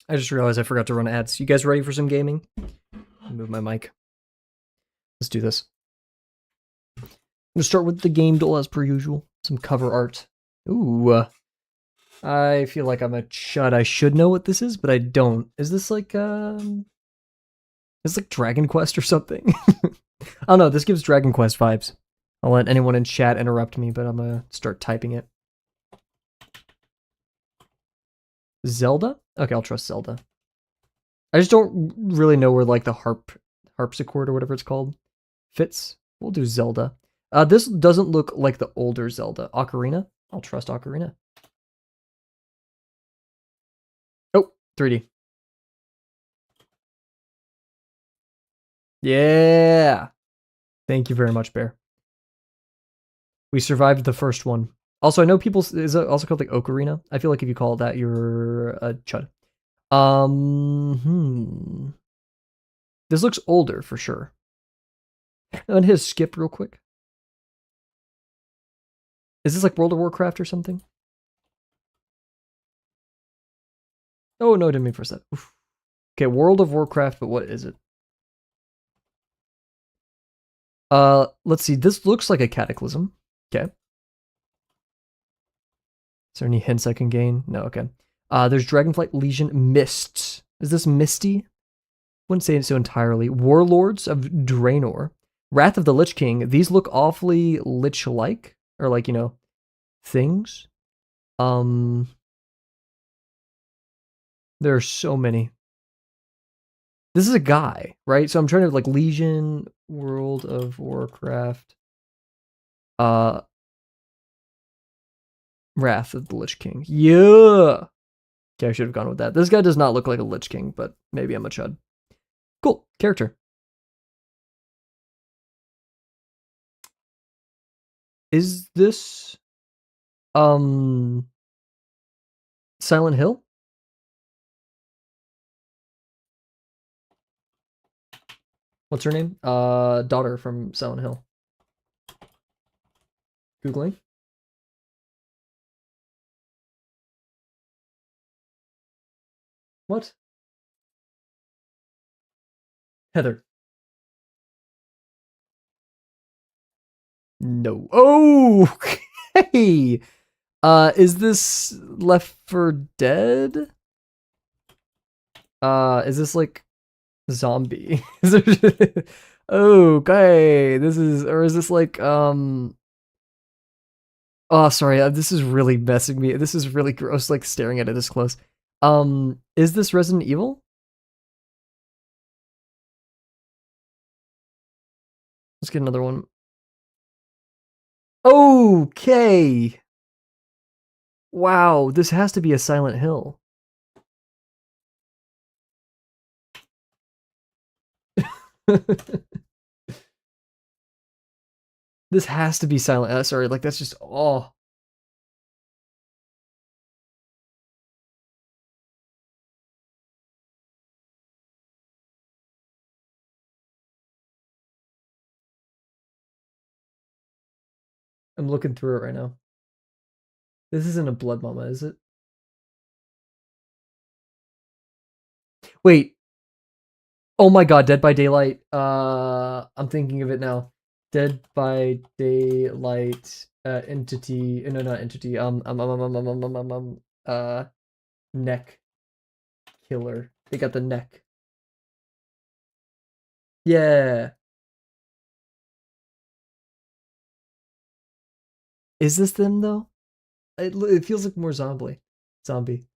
Speaker 1: I just realized I forgot to run ads. You guys ready for some gaming? Move my mic. Let's do this. I'm gonna start with the game duel as per usual. Some cover art. Ooh. I feel like I'm a chud. I should know what this is, but I don't. Is this like it's like Dragon Quest or something? I don't know. This gives Dragon Quest vibes. I'll let anyone in chat interrupt me, but I'm gonna start typing it. Zelda? Okay, I'll trust Zelda. I just don't really know where like the harpsichord or whatever it's called fits. We'll do Zelda. This doesn't look like the older Zelda. Ocarina? I'll trust Ocarina. Oh, 3D. Yeah. Thank you very much, Bear. We survived the first one. Also, I know people is it also called like Ocarina. I feel like if you call it that, you're a chud. This looks older for sure. I'm gonna hit a skip real quick. Is this like World of Warcraft or something? Oh no, I didn't mean for that. Oof. Okay, World of Warcraft, but what is it? Let's see. This looks like a Cataclysm. Okay. Is there any hints I can gain? No, okay. There's Dragonflight Legion Mists. Is this Misty? Wouldn't say it so entirely. Warlords of Draenor. Wrath of the Lich King. These look awfully Lich-like. Or like, you know, things. There are so many. This is a guy, right? So I'm trying to like Legion, World of Warcraft. Wrath of the Lich King. Yeah. Okay, I should have gone with that. This guy does not look like a Lich King, but maybe I'm a chud. Cool. Character. Is this Silent Hill? What's her name? Daughter from Silent Hill. Googling. What? Heather. No. Oh, okay. Is this Left 4 Dead? Is this like zombie? Okay. This is, or is this like, oh, sorry. This is really messing me. This is really gross, like staring at it this close. Is this Resident Evil? Let's get another one. Okay. Wow, this has to be a Silent Hill. This has to be Silent. Sorry, like that's just oh. I'm looking through it right now. This isn't a Blood Mama, is it? Wait. Oh my god, Dead by Daylight. I'm thinking of it now. Dead by Daylight entity. No, not entity. Neck killer. They got the neck. Yeah. Is this them though? It feels like more zombie. Zombie.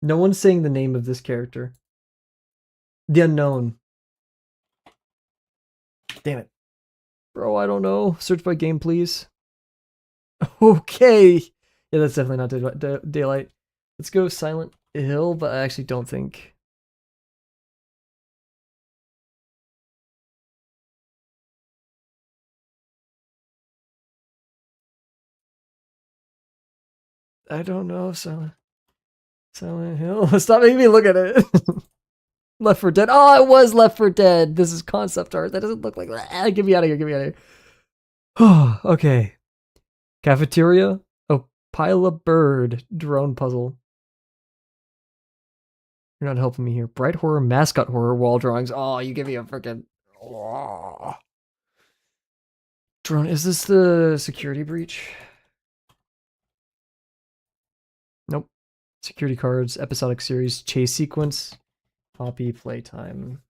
Speaker 1: No one's saying the name of this character. The unknown. Damn it. Bro, I don't know. Search by game, please. Okay. Yeah, that's definitely not Daylight. Let's go Silent Hill, but I actually don't think. I don't know. Silent Hill. Stop making me look at it. Left 4 Dead. Oh, it was Left 4 Dead. This is concept art. That doesn't look like that. Get me out of here. Get me out of here. Okay. Cafeteria? Oh, pile a bird. Drone puzzle. You're not helping me here. Bright horror, mascot horror, wall drawings. Oh, you give me a freaking. Oh. Drone. Is this the security breach? Nope. Security cards, episodic series, chase sequence, Poppy playtime.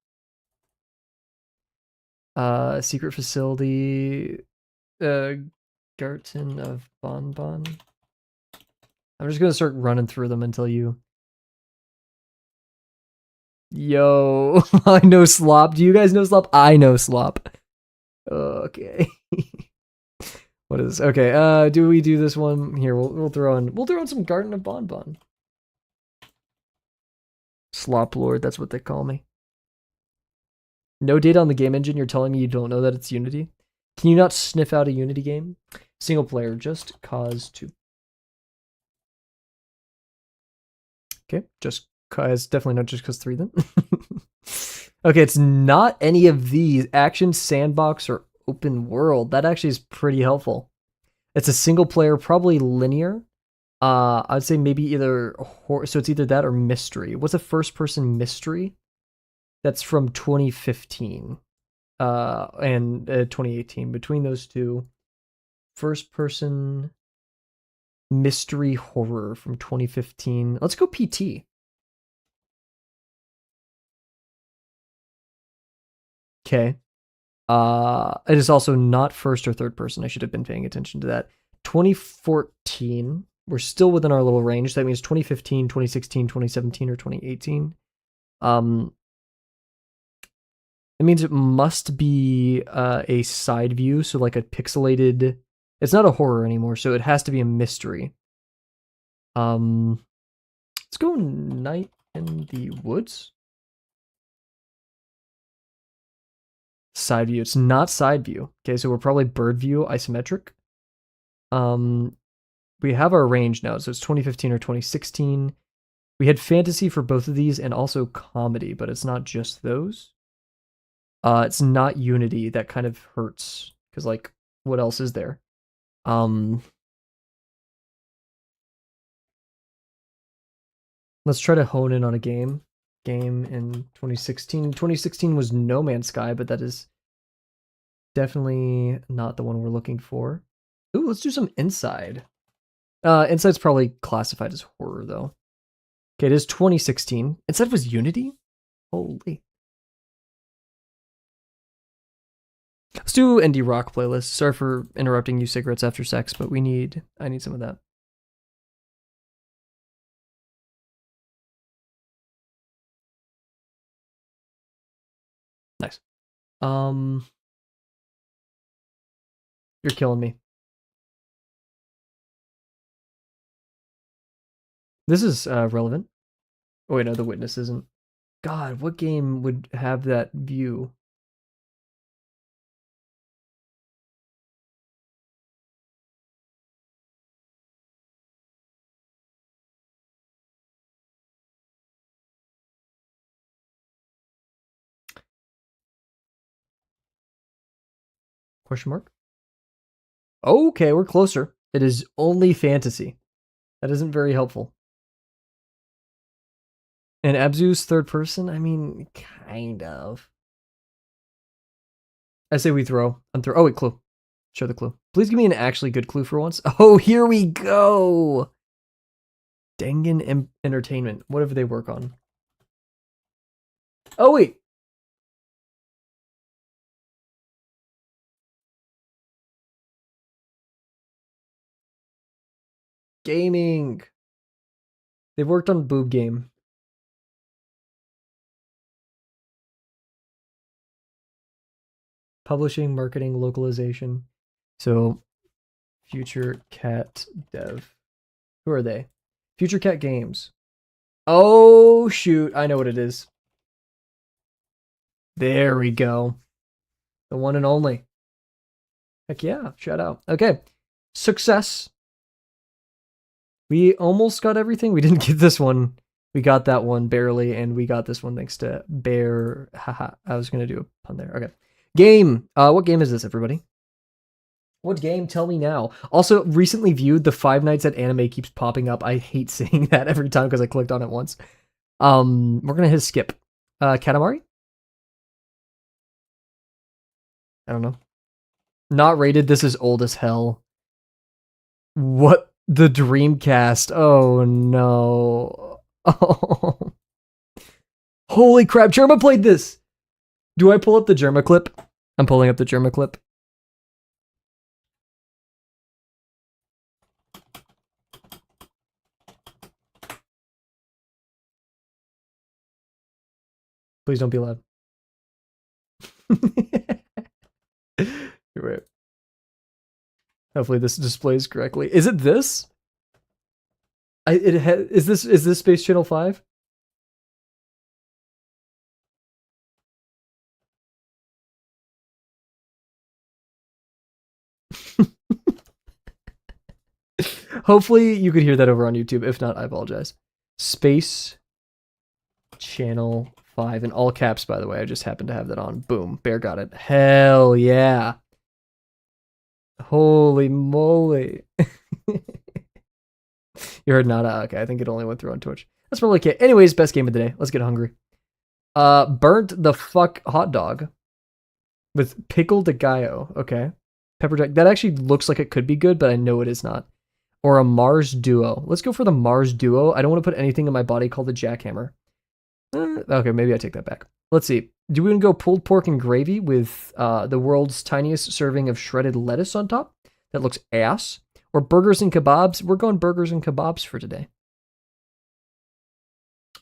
Speaker 1: Secret facility, Garten of Bonbon. I'm just gonna start running through them until you. Yo, I know Slop. Do you guys know Slop? I know Slop. Okay. What is this? Okay, do we do this one? Here, we'll throw in some Garden of Bonbon. Slop Lord, that's what they call me. No data on the game engine, you're telling me you don't know that it's Unity? Can you not sniff out a Unity game? Single player, just cause 2. Okay, just cause, definitely not just cause 3 then. Okay, it's not any of these. Action, sandbox, or open world. That actually is pretty helpful. It's a single player, probably linear. I'd say maybe either horror, so it's either that or mystery. What's a first person mystery? That's from 2015 and 2018. Between those two, first person mystery horror from 2015. Let's go PT. Okay. It is also not first or third person. I should have been paying attention to that. 2014. We're still within our little range. That means 2015, 2016, 2017, or 2018. It means it must be a side view, so like a pixelated. It's not a horror anymore, so it has to be a mystery. Let's go Night in the Woods. Side view. It's not side view. Okay, so we're probably bird view, isometric. We have our range now, so it's 2015 or 2016. We had fantasy for both of these and also comedy, but it's not just those. It's not Unity. That kind of hurts because, like, what else is there? Let's try to hone in on a game. Game in 2016. 2016 was No Man's Sky, but that is definitely not the one we're looking for. Ooh, let's do some Inside. Inside's probably classified as horror, though. Okay, it is 2016. Inside was Unity? Holy. Let's do indie rock playlist. Sorry for interrupting you, cigarettes after sex, but I need some of that. Nice. You're killing me. This is relevant. Oh wait, no, The Witness isn't. God, what game would have that view? Question mark? Okay, we're closer. It is only fantasy. That isn't very helpful. And Abzu's third person? I mean, kind of. I say we throw. Oh, wait, clue. Show the clue. Please give me an actually good clue for once. Oh, here we go. Dengen Entertainment. Whatever they work on. Oh, wait. Gaming. They've worked on Boob Game. Publishing, marketing, localization. So, Future Cat Dev. Who are they? Future Cat Games. Oh, shoot. I know what it is. There we go. The one and only. Heck yeah. Shout out. Okay. Success. We almost got everything. We didn't get this one. We got that one barely, and we got this one thanks to Bear. Haha. I was going to do a pun there. Okay. Game. What game is this, everybody? What game? Tell me now. Also, recently viewed the Five Nights at Anime keeps popping up. I hate seeing that every time because I clicked on it once. We're gonna hit skip. Katamari? I don't know. Not rated. This is old as hell. What? The Dreamcast. Oh no. Oh. Holy crap. Germa played this. Do I pull up the Germa clip? I'm pulling up the Germa clip. Please don't be loud. You're right. Hopefully this displays correctly. Is it this? Is this Space Channel 5? Hopefully you could hear that over on YouTube. If not, I apologize. Space Channel 5 in all caps, by the way. I just happened to have that on. Boom. Bear got it. Hell yeah. Holy moly. You heard nada? Okay, I think it only went through on Twitch. That's probably okay. Anyways, best game of the day. Let's get hungry. Burnt the fuck hot dog with pickle de gallo. Okay. Pepper jack. That actually looks like it could be good, but I know it is not. Or a Mars Duo. Let's go for the Mars Duo. I don't want to put anything in my body called a jackhammer. Okay, maybe I take that back. Let's see. Do we want to go pulled pork and gravy with the world's tiniest serving of shredded lettuce on top? That looks ass. Or burgers and kebabs? We're going burgers and kebabs for today.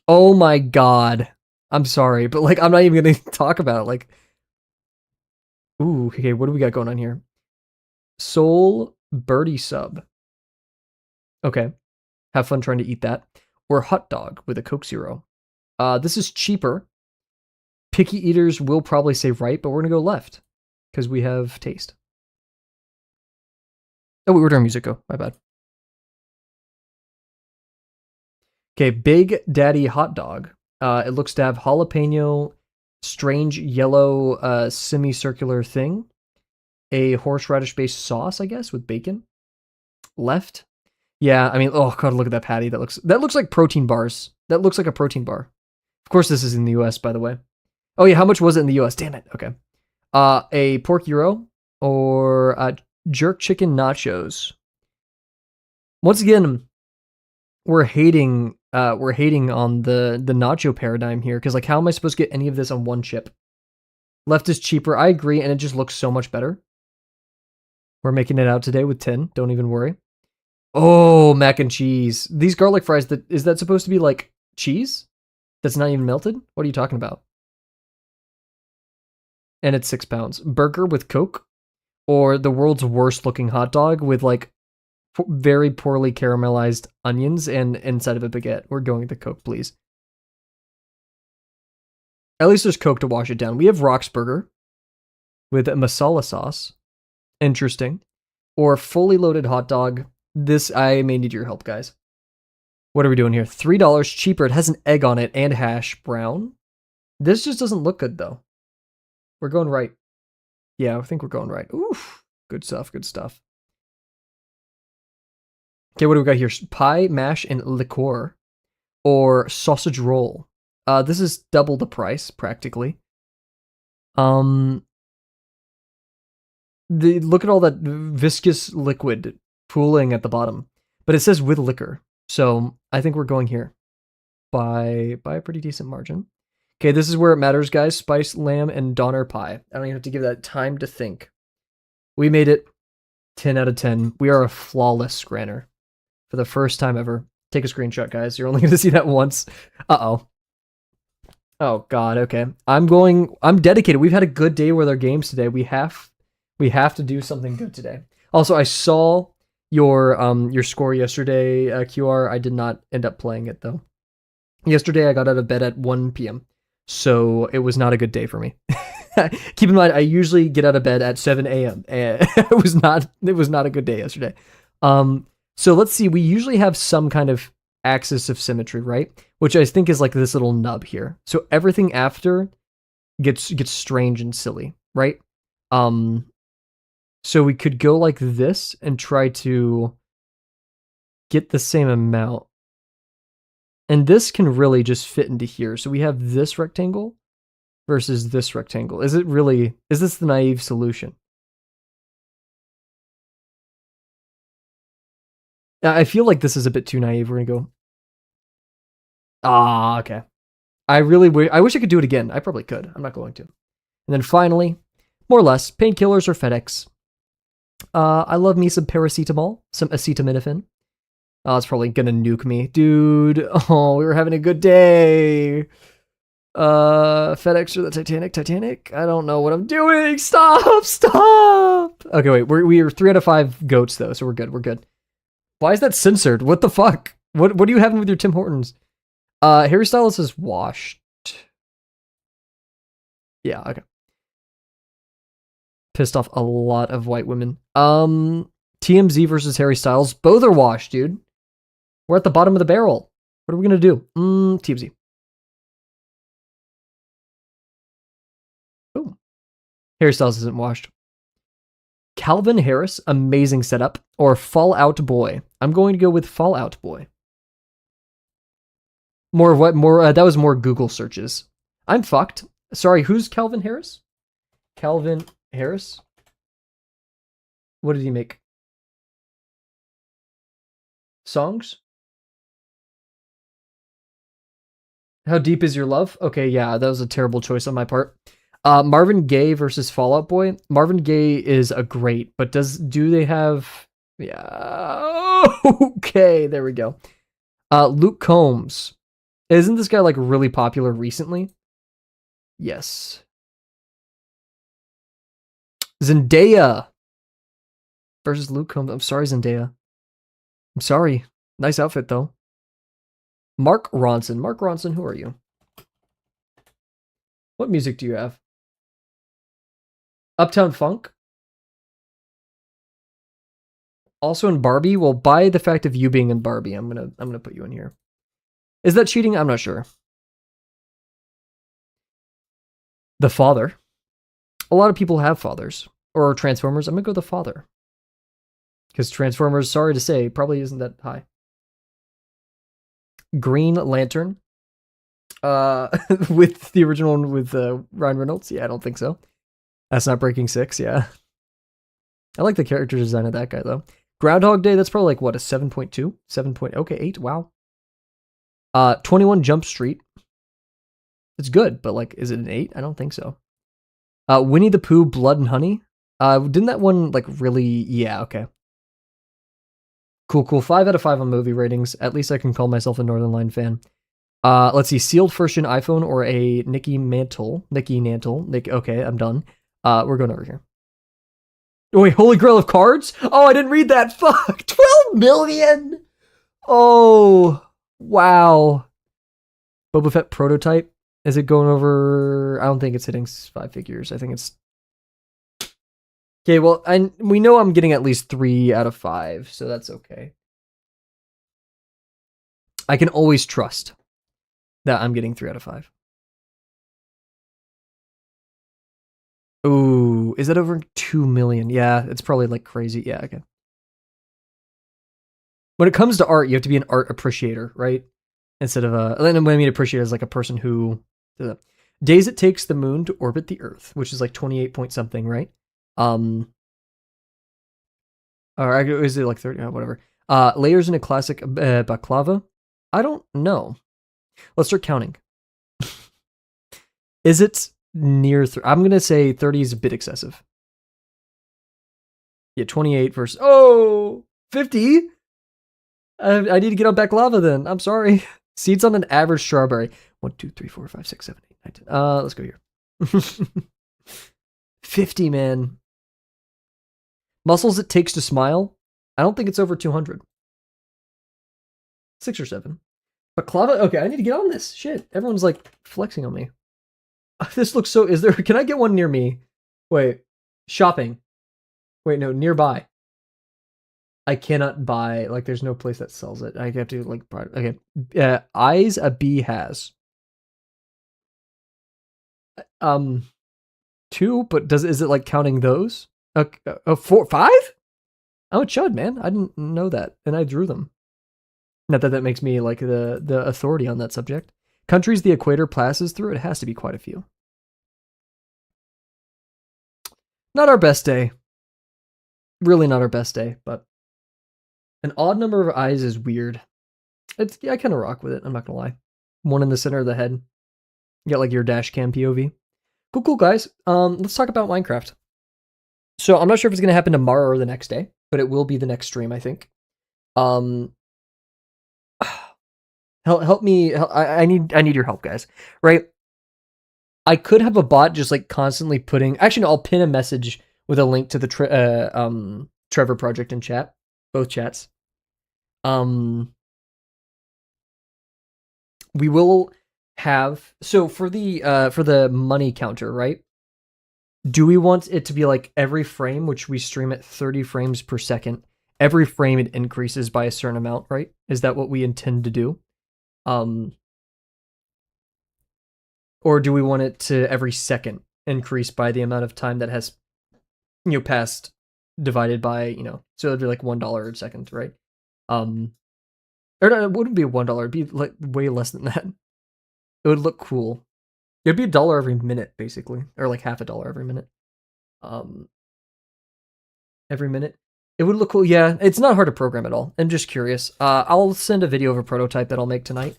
Speaker 1: Oh my god. I'm sorry, but like I'm not even going to talk about it. Like, ooh, okay, what do we got going on here? Soul birdie sub. Okay. Have fun trying to eat that. Or hot dog with a Coke Zero. This is cheaper. Picky eaters will probably say right, but we're going to go left because we have taste. Oh, we were doing music. My bad. Okay, Big Daddy hot dog. It looks to have jalapeno, strange yellow semicircular thing, a horseradish-based sauce, I guess, with bacon. Left. Yeah, I mean, oh god, look at that patty. That looks like protein bars. That looks like a protein bar. Of course, this is in the U.S., by the way. Oh yeah, how much was it in the U.S.? Damn it. Okay. A pork gyro or jerk chicken nachos. Once again, we're hating on the nacho paradigm here because like, how am I supposed to get any of this on one chip? Left is cheaper. I agree, and it just looks so much better. We're making it out today with 10. Don't even worry. Oh, mac and cheese. These garlic fries. Is that supposed to be like cheese? That's not even melted? What are you talking about? And it's £6. Burger with Coke, or the world's worst looking hot dog with like very poorly caramelized onions and inside of a baguette. We're going with the Coke, please. At least there's Coke to wash it down. We have Rock's Burger with masala sauce. Interesting. Or fully loaded hot dog. This, I may need your help, guys. What are we doing here? $3 cheaper. It has an egg on it and hash brown. This just doesn't look good, though. We're going right. Yeah, I think we're going right. Oof. Good stuff, good stuff. Okay, what do we got here? Pie, mash, and liqueur. Or sausage roll. This is double the price, practically. Look at all that viscous liquid pooling at the bottom. But it says with liquor. So I think we're going here by a pretty decent margin. Okay, this is where it matters, guys. Spiced lamb and Donner pie. I don't even have to give that time to think. We made it. 10 out of 10. We are a flawless Scranner. For the first time ever. Take a screenshot, guys. You're only going to see that once. Uh-oh. Oh, God. Okay. I'm dedicated. We've had a good day with our games today. We have to do something good today. Also, I saw your score yesterday, QR. I did not end up playing it, though. Yesterday, I got out of bed at 1 p.m., so it was not a good day for me. Keep in mind, I usually get out of bed at 7 a.m. It was not a good day yesterday. So let's see. We usually have some kind of axis of symmetry, right? Which I think is like this little nub here. So everything after gets strange and silly, right? So we could go like this and try to get the same amount. And this can really just fit into here. So we have this rectangle versus this rectangle. Is this the naive solution? I feel like this is a bit too naive. We're gonna go. Ah, okay. I wish I could do it again. I probably could. I'm not going to. And then finally, more or less, painkillers or FedEx. I love me some paracetamol, some acetaminophen. Oh, it's probably gonna nuke me. Dude, oh, we were having a good day. FedEx or the Titanic? I don't know what I'm doing. Stop. Okay, wait, we are 3 out of 5 goats though, so we're good. Why is that censored? What the fuck? What are you having with your Tim Hortons? Harry Styles is washed. Yeah, okay. Pissed off a lot of white women. TMZ versus Harry Styles. Both are washed, dude. We're at the bottom of the barrel. What are we gonna do? TMZ. Boom. Harry Styles isn't washed. Calvin Harris, amazing setup, or Fallout Boy. I'm going to go with Fallout Boy. That was more Google searches. I'm fucked. Sorry, who's Calvin Harris? Calvin Harris? What did he make? Songs? How deep is your love? Okay, yeah, that was a terrible choice on my part. Marvin Gaye versus Fallout Boy. Marvin Gaye is a great, but do they have? Yeah. Okay, there we go. Luke Combs. Isn't this guy like really popular recently? Yes. Zendaya versus Luke Combs. I'm sorry, Zendaya. I'm sorry. Nice outfit though. Mark Ronson. Mark Ronson, who are you? What music do you have? Uptown Funk? Also in Barbie? Well, by the fact of you being in Barbie, I'm gonna put you in here. Is that cheating? I'm not sure. The Father. A lot of people have fathers. Or Transformers. I'm gonna go The Father. Because Transformers, sorry to say, probably isn't that high. Green Lantern. With the original one with Ryan Reynolds? Yeah, I don't think so. That's not Breaking Six, yeah. I like the character design of that guy, though. Groundhog Day, that's probably like, what, a 7.2? 7. Okay, 8, wow. 21 Jump Street. It's good, but like, is it an 8? I don't think so. Winnie the Pooh, Blood and Honey. Didn't that one, like, really... Yeah, okay. Cool. 5 out of 5 on movie ratings. At least I can call myself a Northern Line fan. Let's see, sealed first in iPhone or a Nicky Mantle. Okay, I'm done. We're going over here. Oh, wait, Holy Grail of Cards? Oh, I didn't read that. Fuck, 12 million? Oh, wow. Boba Fett prototype. Is it going over? I don't think it's hitting 5 figures. I think it's... Okay, well, we know I'm getting at least 3 out of 5, so that's okay. I can always trust that I'm getting 3 out of 5. Ooh, is that over 2 million? Yeah, it's probably like crazy. Yeah, okay. When it comes to art, you have to be an art appreciator, right? Instead of and when I mean appreciator is like a person who... Days it takes the moon to orbit the Earth, which is like 28 point something, right? Or is it like 30? Oh, whatever. Layers in a classic baklava? I don't know. Let's start counting. Is it near... I'm going to say 30 is a bit excessive. Yeah, 28 versus... Oh! 50? I need to get on baklava then. I'm sorry. Seeds on an average strawberry. 1, 2, 3, 4, 5, 6, 7, 8, 9, 10. Let's go here. 50, man. Muscles it takes to smile? I don't think it's over 200. 6 or 7. Baklava? Okay, I need to get on this. Shit, everyone's like flexing on me. This looks so... Can I get one near me? Wait. Shopping. Wait, no, nearby. I cannot buy... Like, there's no place that sells it. I have to, like... Okay. Eyes a bee has. 2, but is it, like, counting those? 4, 5? I'm a chud, man. I didn't know that, and I drew them. Not that that makes me like the authority on that subject. Countries the equator passes through, it has to be quite a few. Not our best day. Really not our best day, but an odd number of eyes is weird. I kind of rock with it, I'm not gonna lie. One in the center of the head. You got like your dash cam POV. Cool, guys. Let's talk about Minecraft. So I'm not sure if it's gonna happen tomorrow or the next day, but it will be the next stream, I think. Help me. I need your help, guys. Right? I could have a bot just like constantly putting. Actually, no, I'll pin a message with a link to the Trevor project in chat, both chats. We will have for the money counter, right? Do we want it to be like every frame, which we stream at 30 frames per second? Every frame it increases by a certain amount, right? Is that what we intend to do? Or do we want it to every second increase by the amount of time that has, passed divided by, so it'd be like $1 a second, right? Or no, it wouldn't be $1, it'd be like way less than that. It would look cool. It'd be $1 every minute, basically, or like half $1 every minute. Every minute. It would look cool. Yeah, it's not hard to program at all. I'm just curious. I'll send a video of a prototype that I'll make tonight.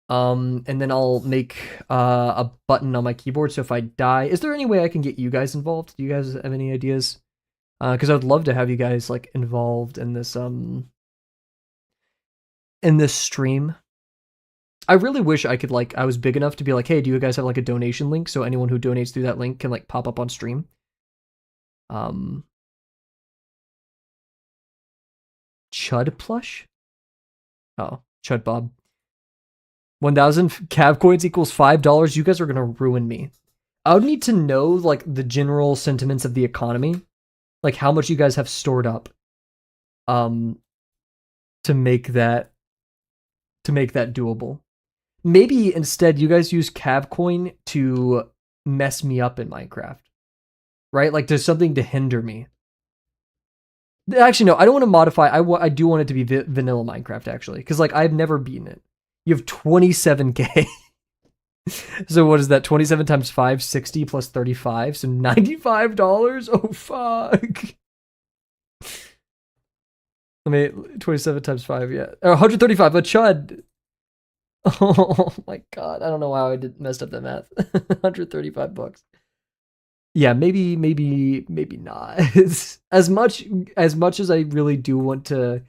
Speaker 1: And then I'll make a button on my keyboard. So if I die, is there any way I can get you guys involved? Do you guys have any ideas? Because I would love to have you guys like involved in this stream. I really wish I could I was big enough to be like, hey, do you guys have like a donation link so anyone who donates through that link can like pop up on stream? Chud plush? Oh, Chud Bob. 1,000 cav coins equals $5. You guys are gonna ruin me. I would need to know like the general sentiments of the economy, like how much you guys have stored up, to make that doable. Maybe instead you guys use cav coin to mess me up in Minecraft, right? Like there's something to hinder me. Actually, no, I don't want to modify. I do want it to be vanilla Minecraft actually, because like I've never beaten it. You have 27k. So what is that? 27 times 5, 60 plus 35, so $95. Oh fuck. I mean, 27 times 5, yeah. 135, a chud. Oh my god, I don't know how I messed up that math. $135. Yeah, maybe not. as much as I really do want to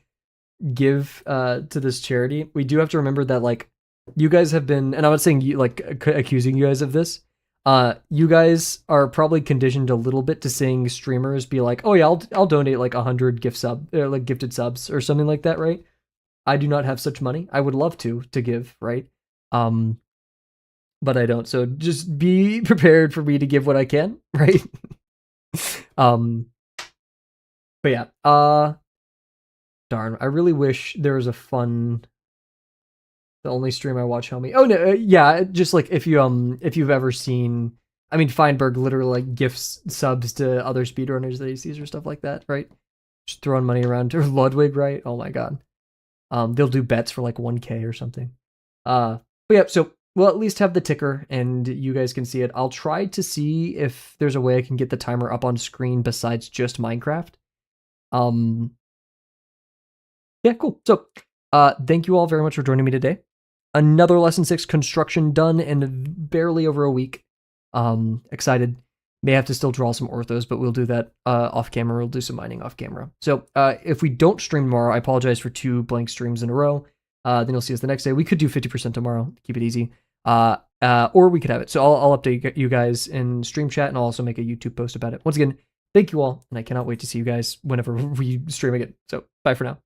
Speaker 1: give to this charity, we do have to remember that like you guys have been, and I'm not saying you like accusing you guys of this. You guys are probably conditioned a little bit to seeing streamers be like, oh yeah, I'll donate like 100 gifted subs or something like that, right? I do not have such money. I would love to give, right? But I don't. So just be prepared for me to give what I can, right? But yeah. Darn. I really wish there was a fun. The only stream I watch, homie. Oh no, yeah. Just like if you've ever seen, I mean, Feinberg literally like gifts subs to other speedrunners that he sees or stuff like that, right? Just throwing money around to Ludwig, right? Oh my god. They'll do bets for like 1K or something. But yeah, so we'll at least have the ticker and you guys can see it. I'll try to see if there's a way I can get the timer up on screen besides just Minecraft. Yeah, cool. So, thank you all very much for joining me today. Another Lesson 6 construction done in barely over a week. Excited. May have to still draw some orthos, but we'll do that off camera. We'll do some mining off camera. So if we don't stream tomorrow, I apologize for 2 blank streams in a row. Then you'll see us the next day. We could do 50% tomorrow. Keep it easy. Or we could have it. So I'll update you guys in stream chat, and I'll also make a YouTube post about it. Once again, thank you all, and I cannot wait to see you guys whenever we stream again. So bye for now.